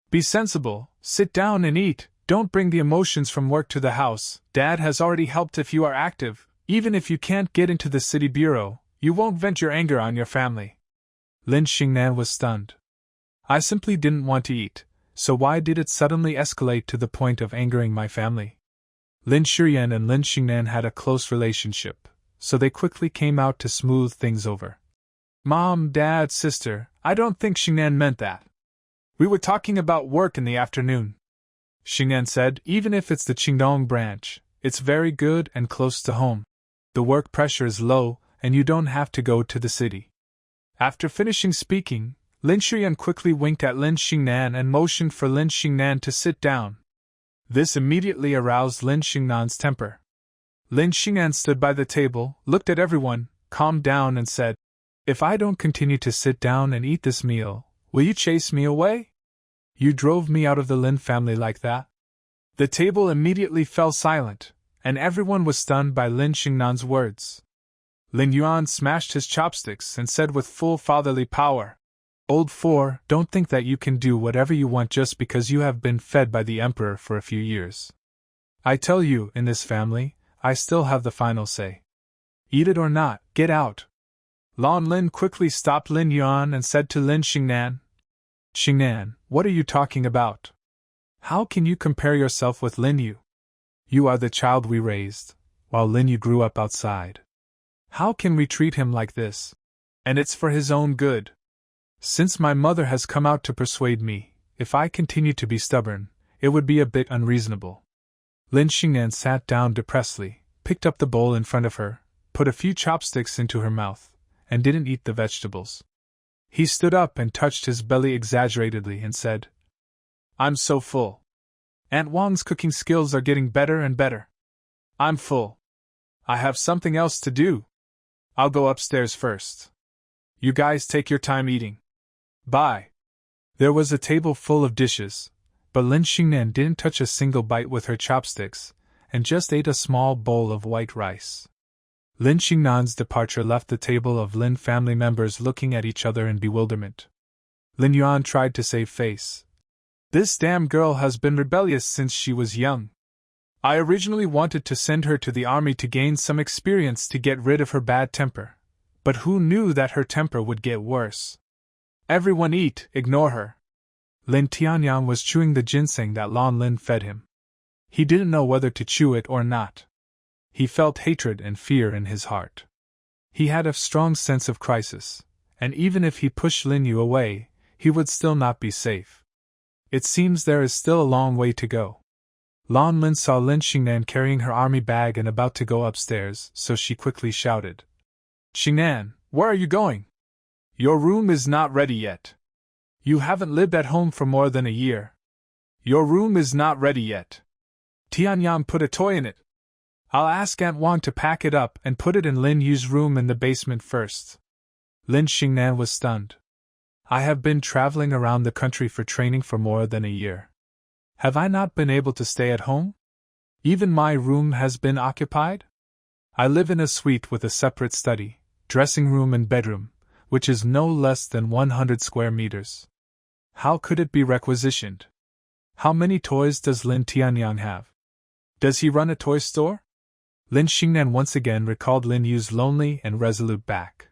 Be sensible, sit down and eat. Don't bring the emotions from work to the house. Dad has already helped if you are active. Even if you can't get into the city bureau, you won't vent your anger on your family. Lin Xingnan was stunned. I simply didn't want to eat. So why did it suddenly escalate to the point of angering my family? Lin Shuyan and Lin Xingnan had a close relationship, so they quickly came out to smooth things over. Mom, Dad, sister, I don't think Xingnan meant that. We were talking about work in the afternoon. Xingnan said, even if it's the Qingdong branch, it's very good and close to home. The work pressure is low, and you don't have to go to the city. After finishing speaking, Lin Shuyan quickly winked at Lin Xingnan and motioned for Lin Xingnan to sit down. This immediately aroused Lin Xingnan's temper. Lin Xingnan stood by the table, looked at everyone, calmed down and said, If I don't continue to sit down and eat this meal, will you chase me away? You drove me out of the Lin family like that? The table immediately fell silent, and everyone was stunned by Lin Xingnan's words. Lin Yuan smashed his chopsticks and said with full fatherly power, Old four, don't think that you can do whatever you want just because you have been fed by the emperor for a few years. I tell you, in this family, I still have the final say. Eat it or not, get out. Lan Lin quickly stopped Lin Yuan and said to Lin Xingnan, Xingnan, what are you talking about? How can you compare yourself with Lin Yu? You are the child we raised, while Lin Yu grew up outside. How can we treat him like this? And it's for his own good. Since my mother has come out to persuade me, if I continue to be stubborn, it would be a bit unreasonable. Lin Xingnan sat down depressedly, picked up the bowl in front of her, put a few chopsticks into her mouth, and didn't eat the vegetables. He stood up and touched his belly exaggeratedly and said, I'm so full. Aunt Wang's cooking skills are getting better and better. I'm full. I have something else to do. I'll go upstairs first. You guys take your time eating. Bye. There was a table full of dishes, but Lin Xingnan didn't touch a single bite with her chopsticks, and just ate a small bowl of white rice. Lin Xingnan's departure left the table of Lin family members looking at each other in bewilderment. Lin Yuan tried to save face. This damn girl has been rebellious since she was young. I originally wanted to send her to the army to gain some experience to get rid of her bad temper, but who knew that her temper would get worse? Everyone eat, ignore her. Lin Tianyang was chewing the ginseng that Lan Lin fed him. He didn't know whether to chew it or not. He felt hatred and fear in his heart. He had a strong sense of crisis, and even if he pushed Lin Yu away, he would still not be safe. It seems there is still a long way to go. Lan Lin saw Lin Xingnan carrying her army bag and about to go upstairs, so she quickly shouted, "Xingnan, where are you going? Your room is not ready yet. You haven't lived at home for more than a year. Your room is not ready yet. Tianyang put a toy in it. I'll ask Aunt Wang to pack it up and put it in Lin Yu's room in the basement first." Lin Xingnan was stunned. "I have been traveling around the country for training for more than a year. Have I not been able to stay at home? Even my room has been occupied? I live in a suite with a separate study, dressing room and bedroom, which is no less than 100 square meters. How could it be requisitioned? How many toys does Lin Tianyang have? Does he run a toy store?" Lin Xingnan once again recalled Lin Yu's lonely and resolute back.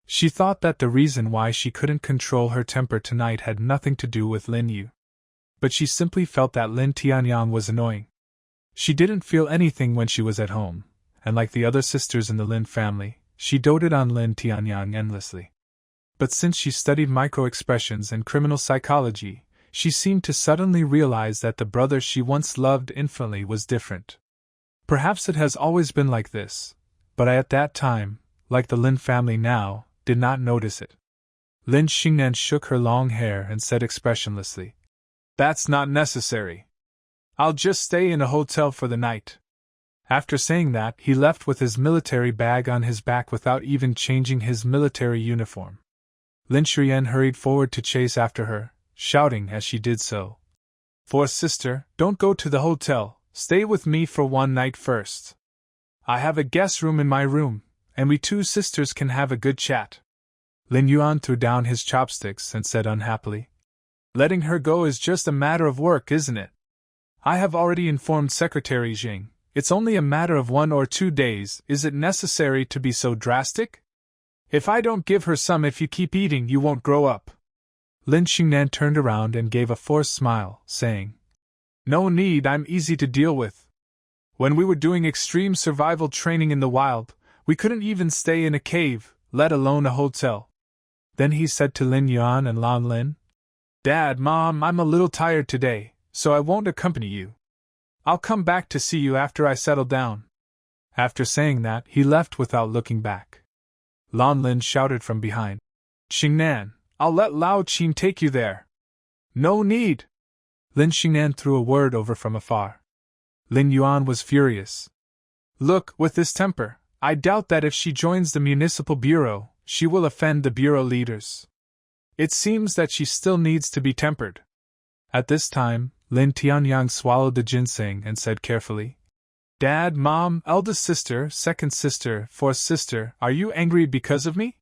She thought that the reason why she couldn't control her temper tonight had nothing to do with Lin Yu. But she simply felt that Lin Tianyang was annoying. She didn't feel anything when she was at home, and like the other sisters in the Lin family, she doted on Lin Tianyang endlessly. But since she studied micro-expressions and criminal psychology, she seemed to suddenly realize that the brother she once loved infinitely was different. Perhaps it has always been like this, but I at that time, like the Lin family now, did not notice it. Lin Xingnan shook her long hair and said expressionlessly, "That's not necessary. I'll just stay in a hotel for the night." After saying that, he left with his military bag on his back without even changing his military uniform. Lin Shuyan hurried forward to chase after her, shouting as she did so, "Fourth sister, don't go to the hotel, stay with me for one night first. I have a guest room in my room, and we two sisters can have a good chat." Lin Yuan threw down his chopsticks and said unhappily, "Letting her go is just a matter of work, isn't it? I have already informed Secretary Jing. It's only a matter of 1 or 2 days. Is it necessary to be so drastic? If I don't give her some, if you keep eating, you won't grow up." Lin Xingnan turned around and gave a forced smile, saying, "No need, I'm easy to deal with. When we were doing extreme survival training in the wild, we couldn't even stay in a cave, let alone a hotel." Then he said to Lin Yuan and Lan Lin, "Dad, Mom, I'm a little tired today, so I won't accompany you. I'll come back to see you after I settle down." After saying that, he left without looking back. Lan Lin shouted from behind, "Xingnan, I'll let Lao Qin take you there." "No need." Lin Xingnan threw a word over from afar. Lin Yuan was furious. "Look, with this temper, I doubt that if she joins the municipal bureau, she will offend the bureau leaders. It seems that she still needs to be tempered." At this time, Lin Tianyang swallowed the ginseng and said carefully, "Dad, Mom, eldest sister, second sister, fourth sister, are you angry because of me?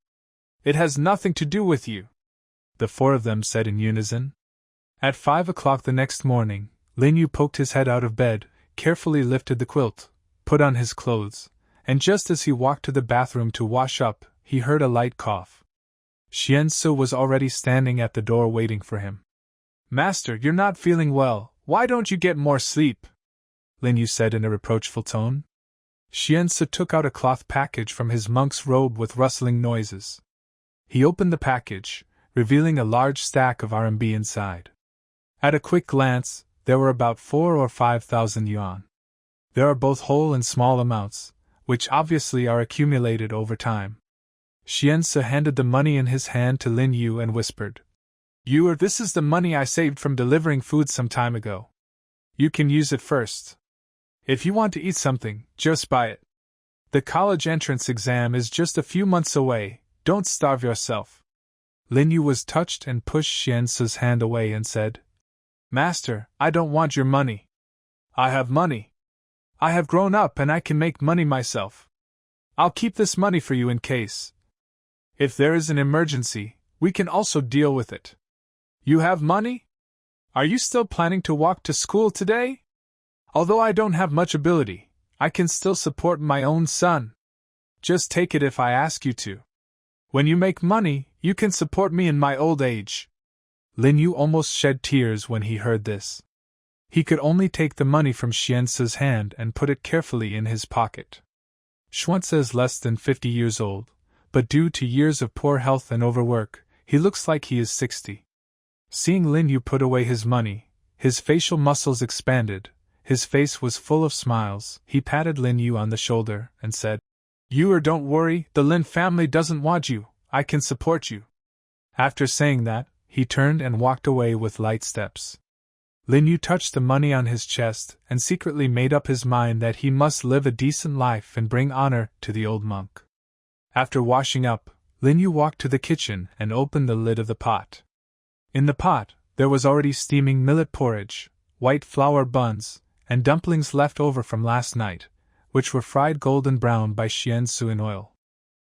It has nothing to do with you," the 4 of them said in unison. At 5 o'clock the next morning, Lin Yu poked his head out of bed, carefully lifted the quilt, put on his clothes, and just as he walked to the bathroom to wash up, he heard a light cough. Xian Su was already standing at the door waiting for him. "Master, you're not feeling well, why don't you get more sleep?" Lin Yu said in a reproachful tone. Xian Su took out a cloth package from his monk's robe with rustling noises. He opened the package, revealing a large stack of RMB inside. At a quick glance, there were about 4,000 or 5,000 yuan. There are both whole and small amounts, which obviously are accumulated over time. Xian Se handed the money in his hand to Lin Yu and whispered, This is the money I saved from delivering food some time ago. You can use it first. If you want to eat something, just buy it. The college entrance exam is just a few months away, don't starve yourself." Lin Yu was touched and pushed Xian Se's hand away and said, "Master, I don't want your money. I have money. I have grown up and I can make money myself. I'll keep this money for you in case. If there is an emergency, we can also deal with it. You have money? Are you still planning to walk to school today? Although I don't have much ability, I can still support my own son. Just take it if I ask you to. When you make money, you can support me in my old age." Lin Yu almost shed tears when he heard this. He could only take the money from Xiance's hand and put it carefully in his pocket. Xuanze is less than 50 years old, but due to years of poor health and overwork, he looks like he is 60. Seeing Lin Yu put away his money, his facial muscles expanded, his face was full of smiles. He patted Lin Yu on the shoulder and said, Don't worry, the Lin family doesn't want you, I can support you. After saying that, he turned and walked away with light steps. Lin Yu touched the money on his chest and secretly made up his mind that he must live a decent life and bring honor to the old monk. After washing up, Lin Yu walked to the kitchen and opened the lid of the pot. In the pot, there was already steaming millet porridge, white flour buns, and dumplings left over from last night, which were fried golden brown by Xiansu in oil.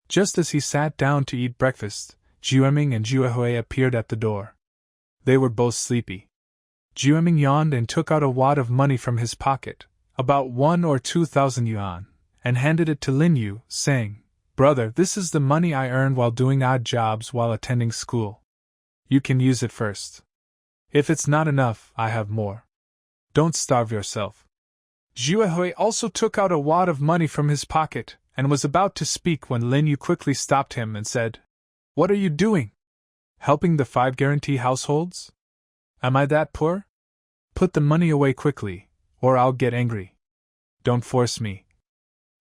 Just as he sat down to eat breakfast, Jueming and Juehui appeared at the door. They were both sleepy. Jueming yawned and took out a wad of money from his pocket, about 1,000 or 2,000 yuan, and handed it to Lin Yu, saying, Brother, this is the money I earned while doing odd jobs while attending school. You can use it first. If it's not enough, I have more. Don't starve yourself. Juehui also took out a wad of money from his pocket, and was about to speak when Lin Yu quickly stopped him and said, What are you doing? Helping the 5 guarantee households? Am I that poor? Put the money away quickly, or I'll get angry. Don't force me.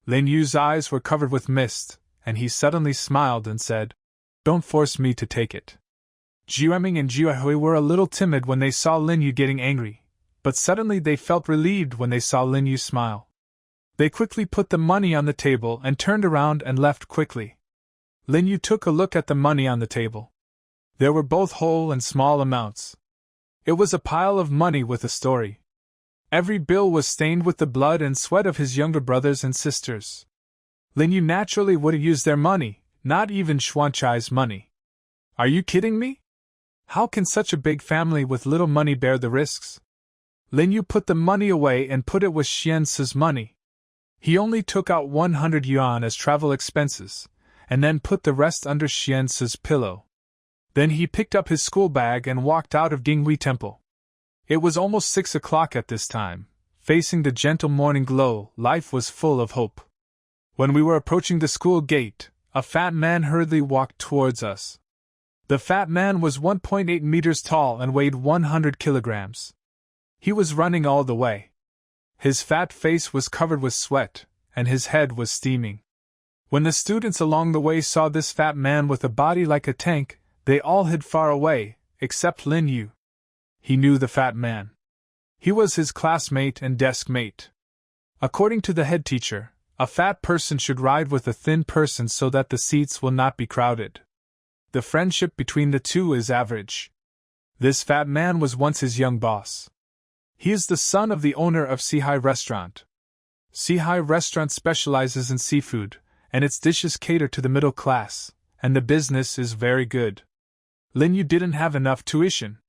Lin Yu's eyes were covered with mist, and he suddenly smiled and said, Don't force me to take it. Jueming and Juehui were a little timid when they saw Lin Yu getting angry, but suddenly they felt relieved when they saw Lin Yu smile. They quickly put the money on the table and turned around and left quickly. Lin Yu took a look at the money on the table. There were both whole and small amounts. It was a pile of money with a story. Every bill was stained with the blood and sweat of his younger brothers and sisters. Lin Yu naturally would have used their money, not even Xuanchai's money. Are you kidding me? How can such a big family with little money bear the risks? Lin Yu put the money away and put it with Xiance's money. He only took out 100 yuan as travel expenses, and then put the rest under Xiance's pillow. Then he picked up his school bag and walked out of Dinghui Temple. It was almost 6 o'clock at this time. Facing the gentle morning glow, life was full of hope. When we were approaching the school gate, a fat man hurriedly walked towards us. The fat man was 1.8 meters tall and weighed 100 kilograms. He was running all the way. His fat face was covered with sweat, and his head was steaming. When the students along the way saw this fat man with a body like a tank, they all hid far away, except Lin Yu. He knew the fat man. He was his classmate and desk mate. According to the head teacher, a fat person should ride with a thin person so that the seats will not be crowded. The friendship between the two is average. This fat man was once his young boss. He is the son of the owner of Sihai Restaurant. Sihai Restaurant specializes in seafood, and its dishes cater to the middle class, and the business is very good. Lin Yu didn't have enough tuition.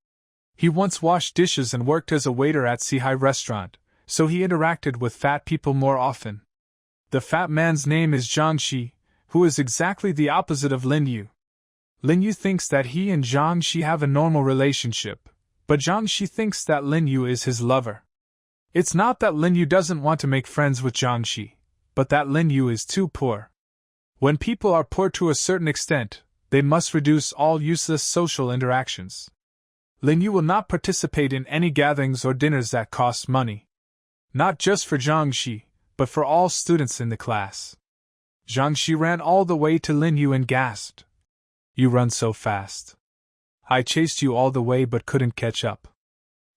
He once washed dishes and worked as a waiter at Sihai Restaurant, so he interacted with fat people more often. The fat man's name is Zhang Shi, who is exactly the opposite of Lin Yu. Lin Yu thinks that he and Zhang Shi have a normal relationship, but Zhang Shi thinks that Lin Yu is his lover. It's not that Lin Yu doesn't want to make friends with Zhang Shi, but that Lin Yu is too poor. When people are poor to a certain extent, they must reduce all useless social interactions. Lin Yu will not participate in any gatherings or dinners that cost money. Not just for Zhang Shi, but for all students in the class. Zhang Shi ran all the way to Lin Yu and gasped, "You run so fast. I chased you all the way but couldn't catch up.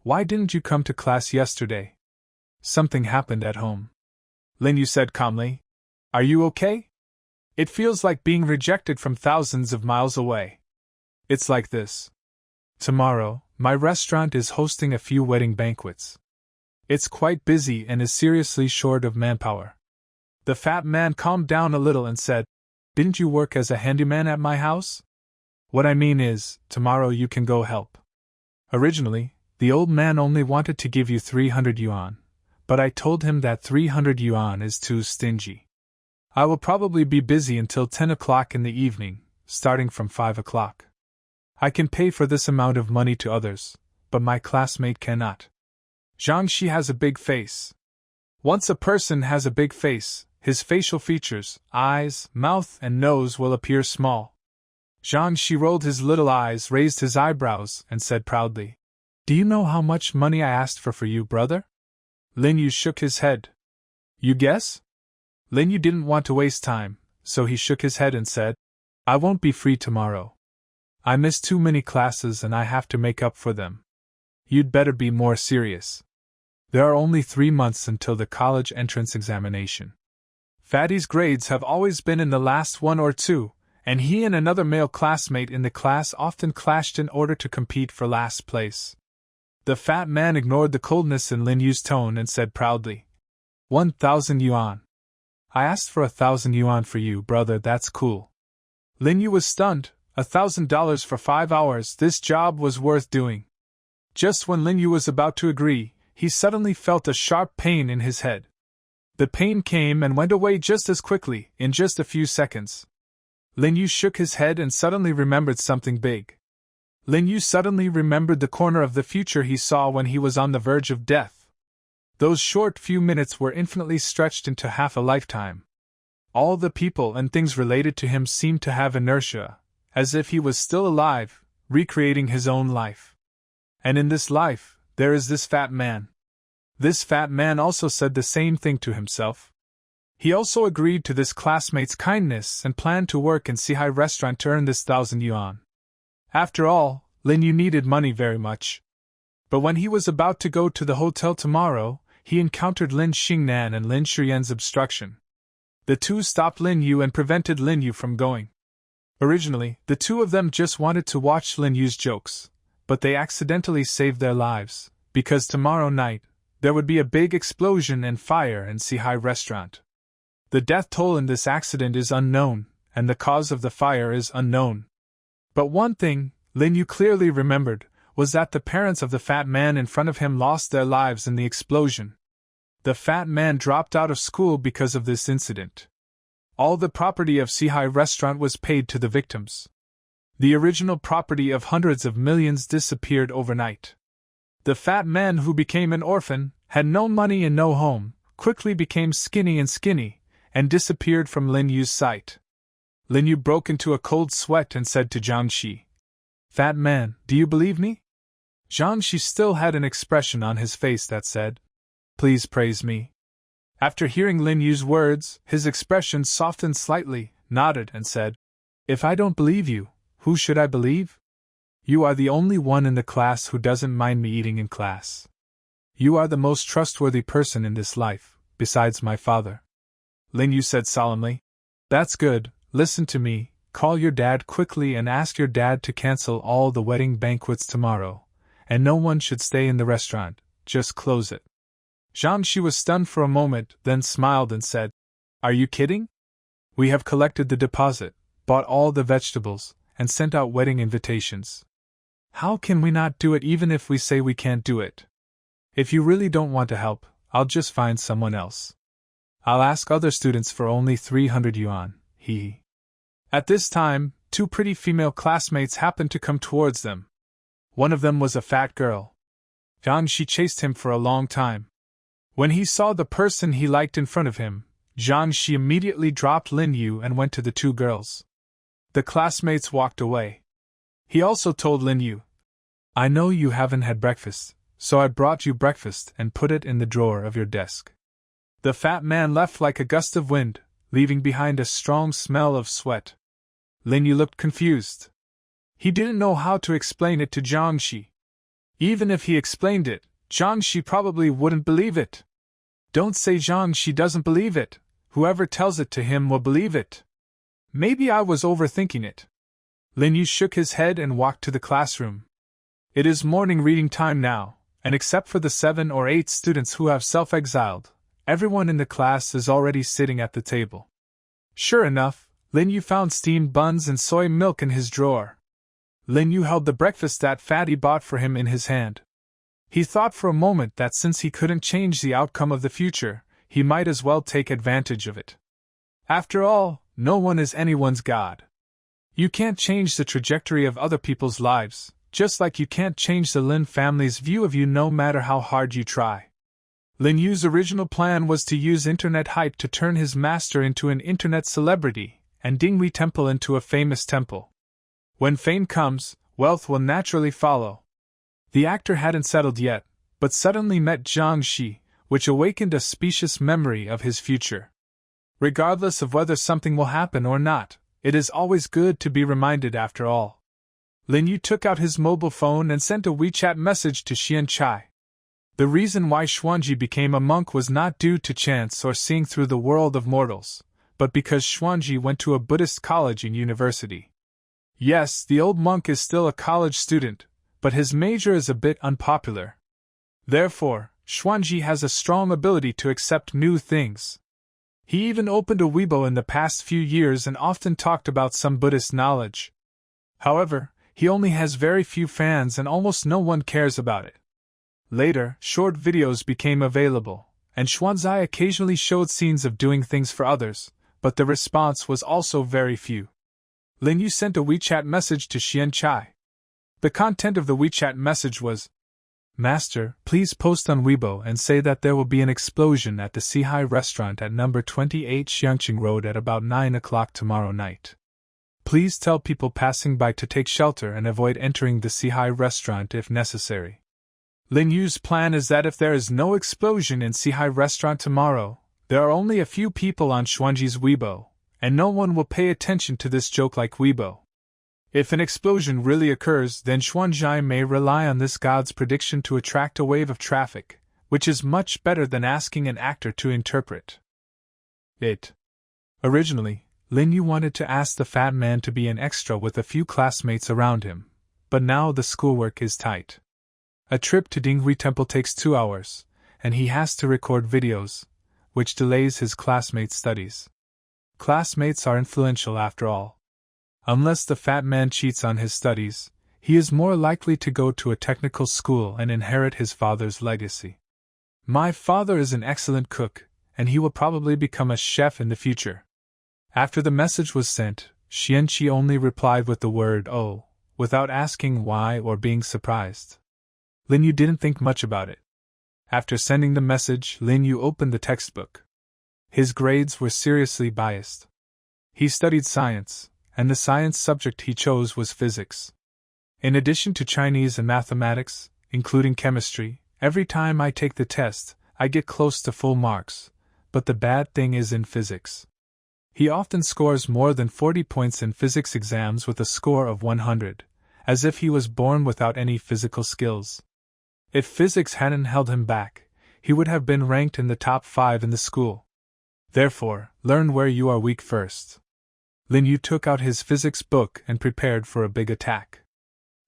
Why didn't you come to class yesterday?" "Something happened at home," Lin Yu said calmly. "Are you okay?" "It feels like being rejected from thousands of miles away. It's like this. Tomorrow, my restaurant is hosting a few wedding banquets. It's quite busy and is seriously short of manpower." The fat man calmed down a little and said, "Didn't you work as a handyman at my house? What I mean is, tomorrow you can go help." Originally, the old man only wanted to give you 300 yuan, but I told him that 300 yuan is too stingy. I will probably be busy until 10 o'clock in the evening, starting from 5 o'clock. I can pay for this amount of money to others, but my classmate cannot. Jiangxi has a big face. Once a person has a big face, his facial features, eyes, mouth, and nose will appear small. Jiangxi rolled his little eyes, raised his eyebrows, and said proudly, "Do you know how much money I asked for you, brother?" Lin Yu shook his head. "You guess?" Lin Yu didn't want to waste time, so he shook his head and said, "I won't be free tomorrow. I missed too many classes and I have to make up for them. You'd better be more serious. There are only 3 months until the college entrance examination. Fatty's grades have always been in the last 1 or 2, and he and another male classmate in the class often clashed in order to compete for last place." The fat man ignored the coldness in Lin Yu's tone and said proudly, 1,000 yuan. I asked for 1,000 yuan for you, brother, that's cool. Lin Yu was stunned. $1,000 for 5 hours, this job was worth doing. Just when Lin Yu was about to agree, he suddenly felt a sharp pain in his head. The pain came and went away just as quickly, in just a few seconds. Lin Yu shook his head and suddenly remembered something big. Lin Yu suddenly remembered the corner of the future he saw when he was on the verge of death. Those short few minutes were infinitely stretched into half a lifetime. All the people and things related to him seemed to have inertia, as if he was still alive, recreating his own life. And in this life, there is this fat man. This fat man also said the same thing to himself. He also agreed to this classmate's kindness and planned to work in Sihai restaurant to earn this 1,000 yuan. After all, Lin Yu needed money very much. But when he was about to go to the hotel tomorrow, he encountered Lin Xingnan and Lin Shiyan's obstruction. The two stopped Lin Yu and prevented Lin Yu from going. Originally, the two of them just wanted to watch Lin Yu's jokes, but they accidentally saved their lives, because tomorrow night, there would be a big explosion and fire in Sihai restaurant. The death toll in this accident is unknown, and the cause of the fire is unknown. But one thing, Lin Yu clearly remembered, was that the parents of the fat man in front of him lost their lives in the explosion. The fat man dropped out of school because of this incident. All the property of Sihai restaurant was paid to the victims. The original property of hundreds of millions disappeared overnight. The fat man who became an orphan, had no money and no home, quickly became skinny, and disappeared from Lin Yu's sight. Lin Yu broke into a cold sweat and said to Jiangxi, "Fat man, do you believe me?" Jiangxi still had an expression on his face that said, "Please praise me." After hearing Lin Yu's words, his expression softened slightly, nodded, and said, "If I don't believe you, who should I believe? You are the only one in the class who doesn't mind me eating in class. You are the most trustworthy person in this life, besides my father." Lin Yu said solemnly, "That's good, listen to me, call your dad quickly and ask your dad to cancel all the wedding banquets tomorrow, and no one should stay in the restaurant, just close it." Jiangxi was stunned for a moment, then smiled and said, "Are you kidding? We have collected the deposit, bought all the vegetables, and sent out wedding invitations. How can we not do it even if we say we can't do it? If you really don't want to help, I'll just find someone else. I'll ask other students for only 300 yuan, he." At this time, 2 pretty female classmates happened to come towards them. One of them was a fat girl. Jiangxi chased him for a long time. When he saw the person he liked in front of him, Jiangxi immediately dropped Lin Yu and went to the 2 girls. The classmates walked away. He also told Lin Yu, "I know you haven't had breakfast, so I brought you breakfast and put it in the drawer of your desk." The fat man left like a gust of wind, leaving behind a strong smell of sweat. Lin Yu looked confused. He didn't know how to explain it to Jiangxi. Even if he explained it, Jiangxi probably wouldn't believe it. Don't say Jiangxi doesn't believe it, whoever tells it to him will believe it. Maybe I was overthinking it. Lin Yu shook his head and walked to the classroom. It is morning reading time now, and except for the 7 or 8 students who have self-exiled, everyone in the class is already sitting at the table. Sure enough, Lin Yu found steamed buns and soy milk in his drawer. Lin Yu held the breakfast that Fatty bought for him in his hand. He thought for a moment that since he couldn't change the outcome of the future, he might as well take advantage of it. After all, no one is anyone's god. You can't change the trajectory of other people's lives, just like you can't change the Lin family's view of you no matter how hard you try. Lin Yu's original plan was to use internet hype to turn his master into an internet celebrity, and Dinghui Temple into a famous temple. When fame comes, wealth will naturally follow. The actor hadn't settled yet, but suddenly met Zhang Shi, which awakened a specious memory of his future. Regardless of whether something will happen or not, it is always good to be reminded after all. Lin Yu took out his mobile phone and sent a WeChat message to Xian Chai. The reason why Xuanji became a monk was not due to chance or seeing through the world of mortals, but because Xuanji went to a Buddhist college and university. Yes, the old monk is still a college student, but his major is a bit unpopular. Therefore, Xuanji has a strong ability to accept new things. He even opened a Weibo in the past few years and often talked about some Buddhist knowledge. However, he only has very few fans and almost no one cares about it. Later, short videos became available, and Xuanzai occasionally showed scenes of doing things for others, but the response was also very few. Lin Yu sent a WeChat message to Xian Chai. The content of the WeChat message was, "Master, please post on Weibo and say that there will be an explosion at the Sihai restaurant at number 28 Xiangqing Road at about 9 o'clock tomorrow night. Please tell people passing by to take shelter and avoid entering the Sihai restaurant if necessary." Lin Yu's plan is that if there is no explosion in Sihai restaurant tomorrow, there are only a few people on Xuanji's Weibo, and no one will pay attention to this joke like Weibo. If an explosion really occurs, then Xuanzai may rely on this god's prediction to attract a wave of traffic, which is much better than asking an actor to interpret it. Originally, Lin Yu wanted to ask the fat man to be an extra with a few classmates around him, but now the schoolwork is tight. A trip to Dinghui Temple takes 2 hours, and he has to record videos, which delays his classmates' studies. Classmates are influential after all. Unless the fat man cheats on his studies, he is more likely to go to a technical school and inherit his father's legacy. My father is an excellent cook, and he will probably become a chef in the future. After the message was sent, Xianqi only replied with the word "oh," without asking why or being surprised. Lin Yu didn't think much about it. After sending the message, Lin Yu opened the textbook. His grades were seriously biased. He studied science, and the science subject he chose was physics. In addition to Chinese and mathematics, including chemistry, every time I take the test, I get close to full marks, but the bad thing is in physics. He often scores more than 40 points in physics exams with a score of 100, as if he was born without any physical skills. If physics hadn't held him back, he would have been ranked in the top 5 in the school. Therefore, learn where you are weak first. Lin Yu took out his physics book and prepared for a big attack.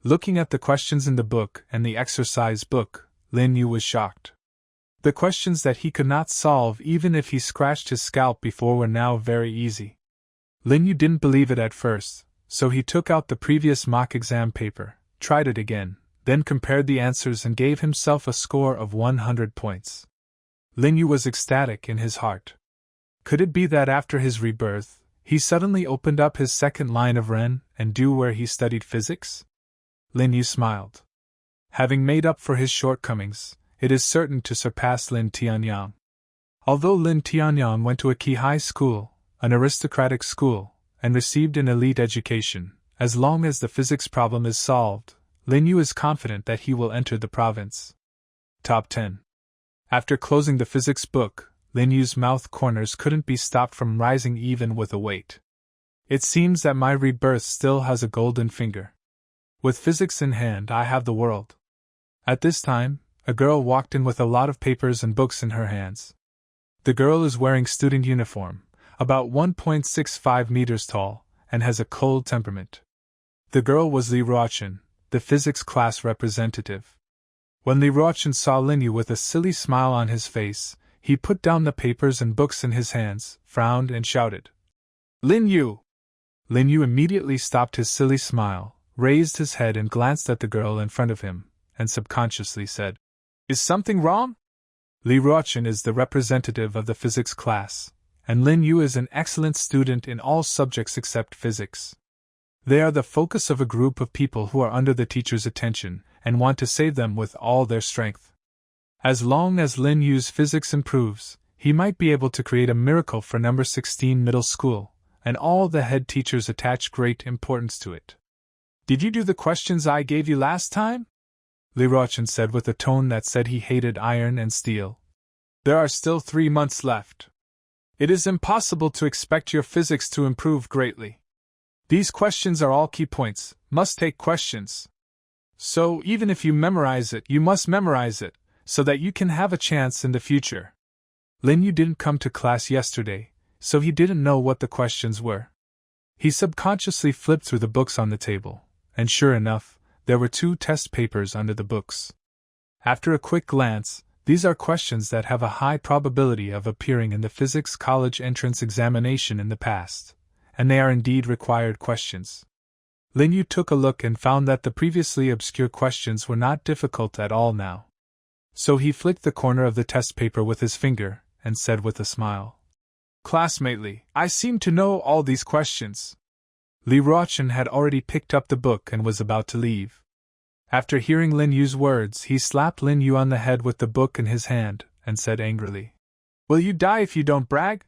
Looking at the questions in the book and the exercise book, Lin Yu was shocked. The questions that he could not solve even if he scratched his scalp before were now very easy. Lin Yu didn't believe it at first, so he took out the previous mock exam paper, tried it again, then compared the answers and gave himself a score of 100 points. Lin Yu was ecstatic in his heart. Could it be that after his rebirth, he suddenly opened up his second line of Ren and Du where he studied physics? Lin Yu smiled. Having made up for his shortcomings, it is certain to surpass Lin Tianyang. Although Lin Tianyang went to a Qihai school, an aristocratic school, and received an elite education, as long as the physics problem is solved, Lin Yu is confident that he will enter the province. Top 10. After closing the physics book, Lin Yu's mouth corners couldn't be stopped from rising even with a weight. It seems that my rebirth still has a golden finger. With physics in hand, I have the world. At this time, a girl walked in with a lot of papers and books in her hands. The girl is wearing student uniform, about 1.65 meters tall, and has a cold temperament. The girl was Li Ruochen, the physics class representative. When Li Ruochen saw Lin Yu with a silly smile on his face, he put down the papers and books in his hands, frowned and shouted, "Lin Yu!" Lin Yu immediately stopped his silly smile, raised his head and glanced at the girl in front of him, and subconsciously said, "Is something wrong?" Li Ruochen is the representative of the physics class, and Lin Yu is an excellent student in all subjects except physics. They are the focus of a group of people who are under the teacher's attention and want to save them with all their strength. As long as Lin Yu's physics improves, he might be able to create a miracle for number 16 middle school, and all the head teachers attach great importance to it. Did you do the questions I gave you last time? Li Ruochen said with a tone that said he hated iron and steel. There are still 3 months left. It is impossible to expect your physics to improve greatly. These questions are all key points, must-take questions. So even if you memorize it, you must memorize it, so that you can have a chance in the future. Lin Yu didn't come to class yesterday, so he didn't know what the questions were. He subconsciously flipped through the books on the table, and sure enough, there were 2 test papers under the books. After a quick glance, these are questions that have a high probability of appearing in the physics college entrance examination in the past, and they are indeed required questions. Lin Yu took a look and found that the previously obscure questions were not difficult at all now. So he flicked the corner of the test paper with his finger, and said with a smile, "Classmate Li, I seem to know all these questions." Li Ruochen had already picked up the book and was about to leave. After hearing Lin Yu's words, he slapped Lin Yu on the head with the book in his hand, and said angrily, "Will you die if you don't brag?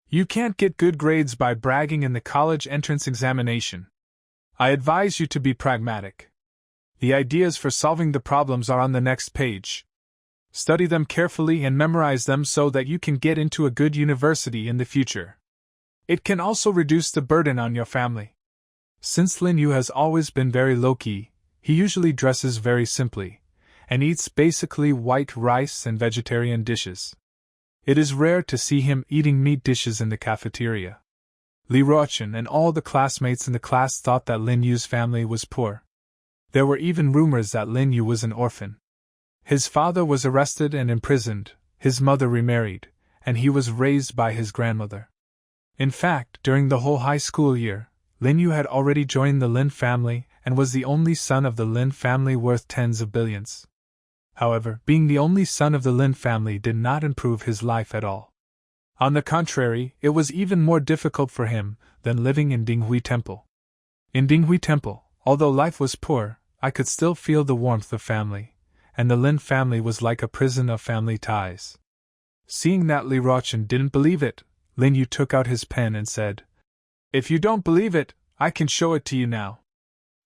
You can't get good grades by bragging in the college entrance examination. I advise you to be pragmatic. The ideas for solving the problems are on the next page. Study them carefully and memorize them so that you can get into a good university in the future. It can also reduce the burden on your family." Since Lin Yu has always been very low-key, he usually dresses very simply, and eats basically white rice and vegetarian dishes. It is rare to see him eating meat dishes in the cafeteria. Li Ruochen and all the classmates in the class thought that Lin Yu's family was poor. There were even rumors that Lin Yu was an orphan. His father was arrested and imprisoned, his mother remarried, and he was raised by his grandmother. In fact, during the whole high school year, Lin Yu had already joined the Lin family and was the only son of the Lin family worth tens of billions. However, being the only son of the Lin family did not improve his life at all. On the contrary, it was even more difficult for him than living in Dinghui Temple. In Dinghui Temple, although life was poor, I could still feel the warmth of family, and the Lin family was like a prison of family ties. Seeing that Li Ruochen didn't believe it, Lin Yu took out his pen and said, "If you don't believe it, I can show it to you now."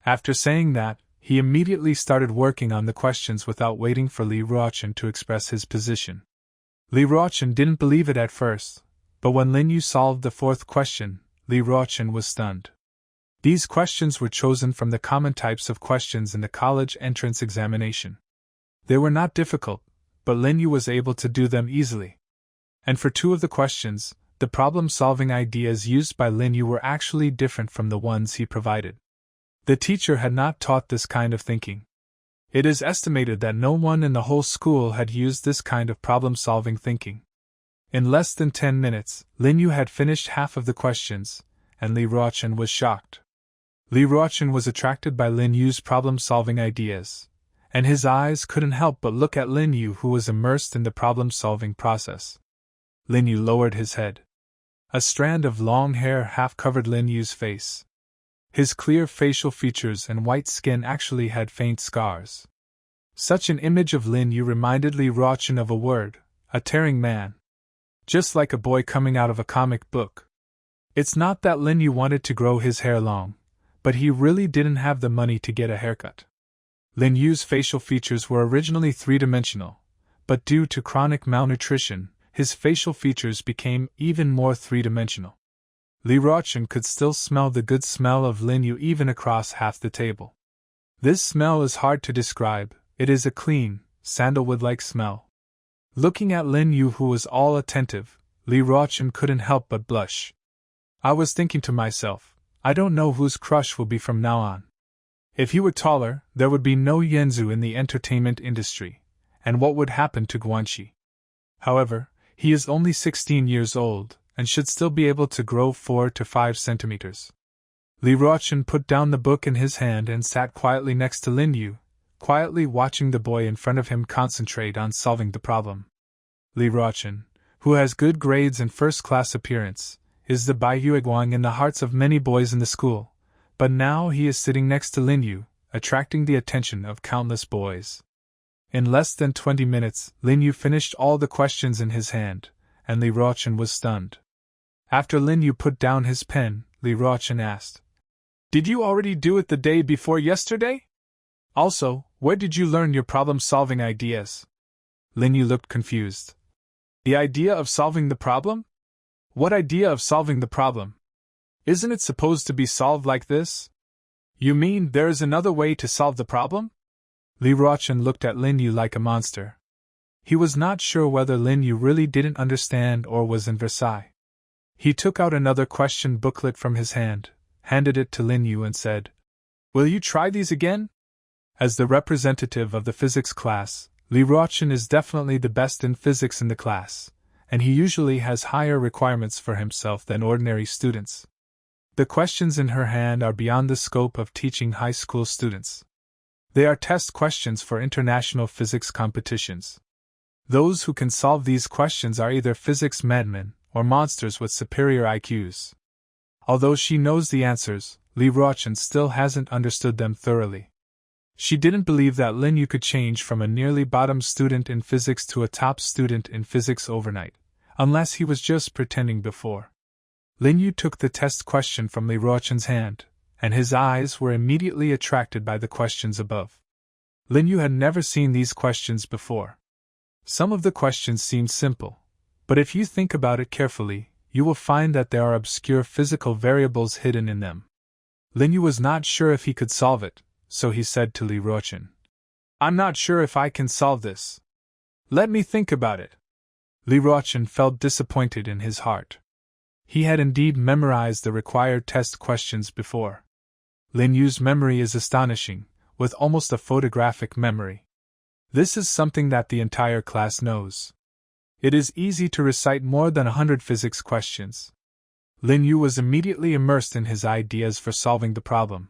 After saying that, he immediately started working on the questions without waiting for Li Ruochen to express his position. Li Ruochen didn't believe it at first, but when Lin Yu solved the 4th question, Li Ruochen was stunned. These questions were chosen from the common types of questions in the college entrance examination. They were not difficult, but Lin Yu was able to do them easily. And for 2 of the questions, the problem-solving ideas used by Lin Yu were actually different from the ones he provided. The teacher had not taught this kind of thinking. It is estimated that no one in the whole school had used this kind of problem-solving thinking. In less than 10 minutes, Lin Yu had finished half of the questions, and Li Ruochen was shocked. Li Ruochen was attracted by Lin Yu's problem-solving ideas, and his eyes couldn't help but look at Lin Yu, who was immersed in the problem-solving process. Lin Yu lowered his head. A strand of long hair half-covered Lin Yu's face. His clear facial features and white skin actually had faint scars. Such an image of Lin Yu reminded Li Ruochen of a word, a tearing man. Just like a boy coming out of a comic book. It's not that Lin Yu wanted to grow his hair long, but he really didn't have the money to get a haircut. Lin Yu's facial features were originally 3-dimensional, but due to chronic malnutrition, his facial features became even more 3-dimensional. Li Ruochen could still smell the good smell of Lin Yu even across half the table. This smell is hard to describe, it is a clean, sandalwood-like smell. Looking at Lin Yu, who was all attentive, Li Ruochen couldn't help but blush. I was thinking to myself, I don't know whose crush will be from now on. If he were taller, there would be no Yanzu in the entertainment industry, and what would happen to Guanxi? However, he is only 16 years old, and should still be able to grow 4 to 5 centimeters. Li Ruochen put down the book in his hand and sat quietly next to Lin Yu, quietly watching the boy in front of him concentrate on solving the problem. Li Ruochen, who has good grades and first-class appearance, is the Bai Yueguang in the hearts of many boys in the school, but now he is sitting next to Lin Yu, attracting the attention of countless boys. In less than 20 minutes, Lin Yu finished all the questions in his hand, and Li Ruochen was stunned. After Lin Yu put down his pen, Li Ruochen asked, "Did you already do it the day before yesterday? Also, where did you learn your problem-solving ideas?" Lin Yu looked confused. "The idea of solving the problem? What idea of solving the problem? Isn't it supposed to be solved like this? You mean there is another way to solve the problem?" Li Ruochen looked at Lin Yu like a monster. He was not sure whether Lin Yu really didn't understand or was in Versailles. He took out another question booklet from his hand, handed it to Lin Yu and said, "Will you try these again?" As the representative of the physics class, Li Ruochen is definitely the best in physics in the class, and he usually has higher requirements for himself than ordinary students. The questions in her hand are beyond the scope of teaching high school students. They are test questions for international physics competitions. Those who can solve these questions are either physics madmen or monsters with superior IQs. Although she knows the answers, Li Ruochen still hasn't understood them thoroughly. She didn't believe that Lin Yu could change from a nearly bottom student in physics to a top student in physics overnight, unless he was just pretending before. Lin Yu took the test question from Li Ruochen's hand, and his eyes were immediately attracted by the questions above. Lin Yu had never seen these questions before. Some of the questions seemed simple, but if you think about it carefully, you will find that there are obscure physical variables hidden in them. Lin Yu was not sure if he could solve it, so he said to Li Ruochen, "I'm not sure if I can solve this. Let me think about it." Li Ruochen felt disappointed in his heart. He had indeed memorized the required test questions before. Lin Yu's memory is astonishing, with almost a photographic memory. This is something that the entire class knows. It is easy to recite more than 100 physics questions. Lin Yu was immediately immersed in his ideas for solving the problem.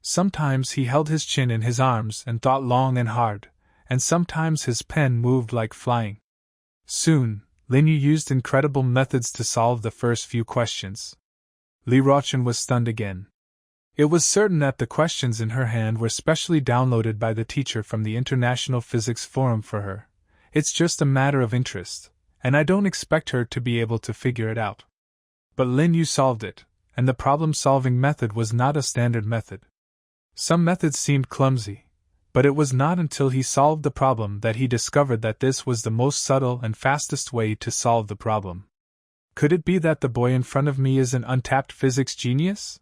Sometimes he held his chin in his arms and thought long and hard, and sometimes his pen moved like flying. Soon, Lin Yu used incredible methods to solve the first few questions. Li Ruochen was stunned again. It was certain that the questions in her hand were specially downloaded by the teacher from the International Physics Forum for her. It's just a matter of interest, and I don't expect her to be able to figure it out. But Lin Yu solved it, and the problem-solving method was not a standard method. Some methods seemed clumsy, but it was not until he solved the problem that he discovered that this was the most subtle and fastest way to solve the problem. Could it be that the boy in front of me is an untapped physics genius?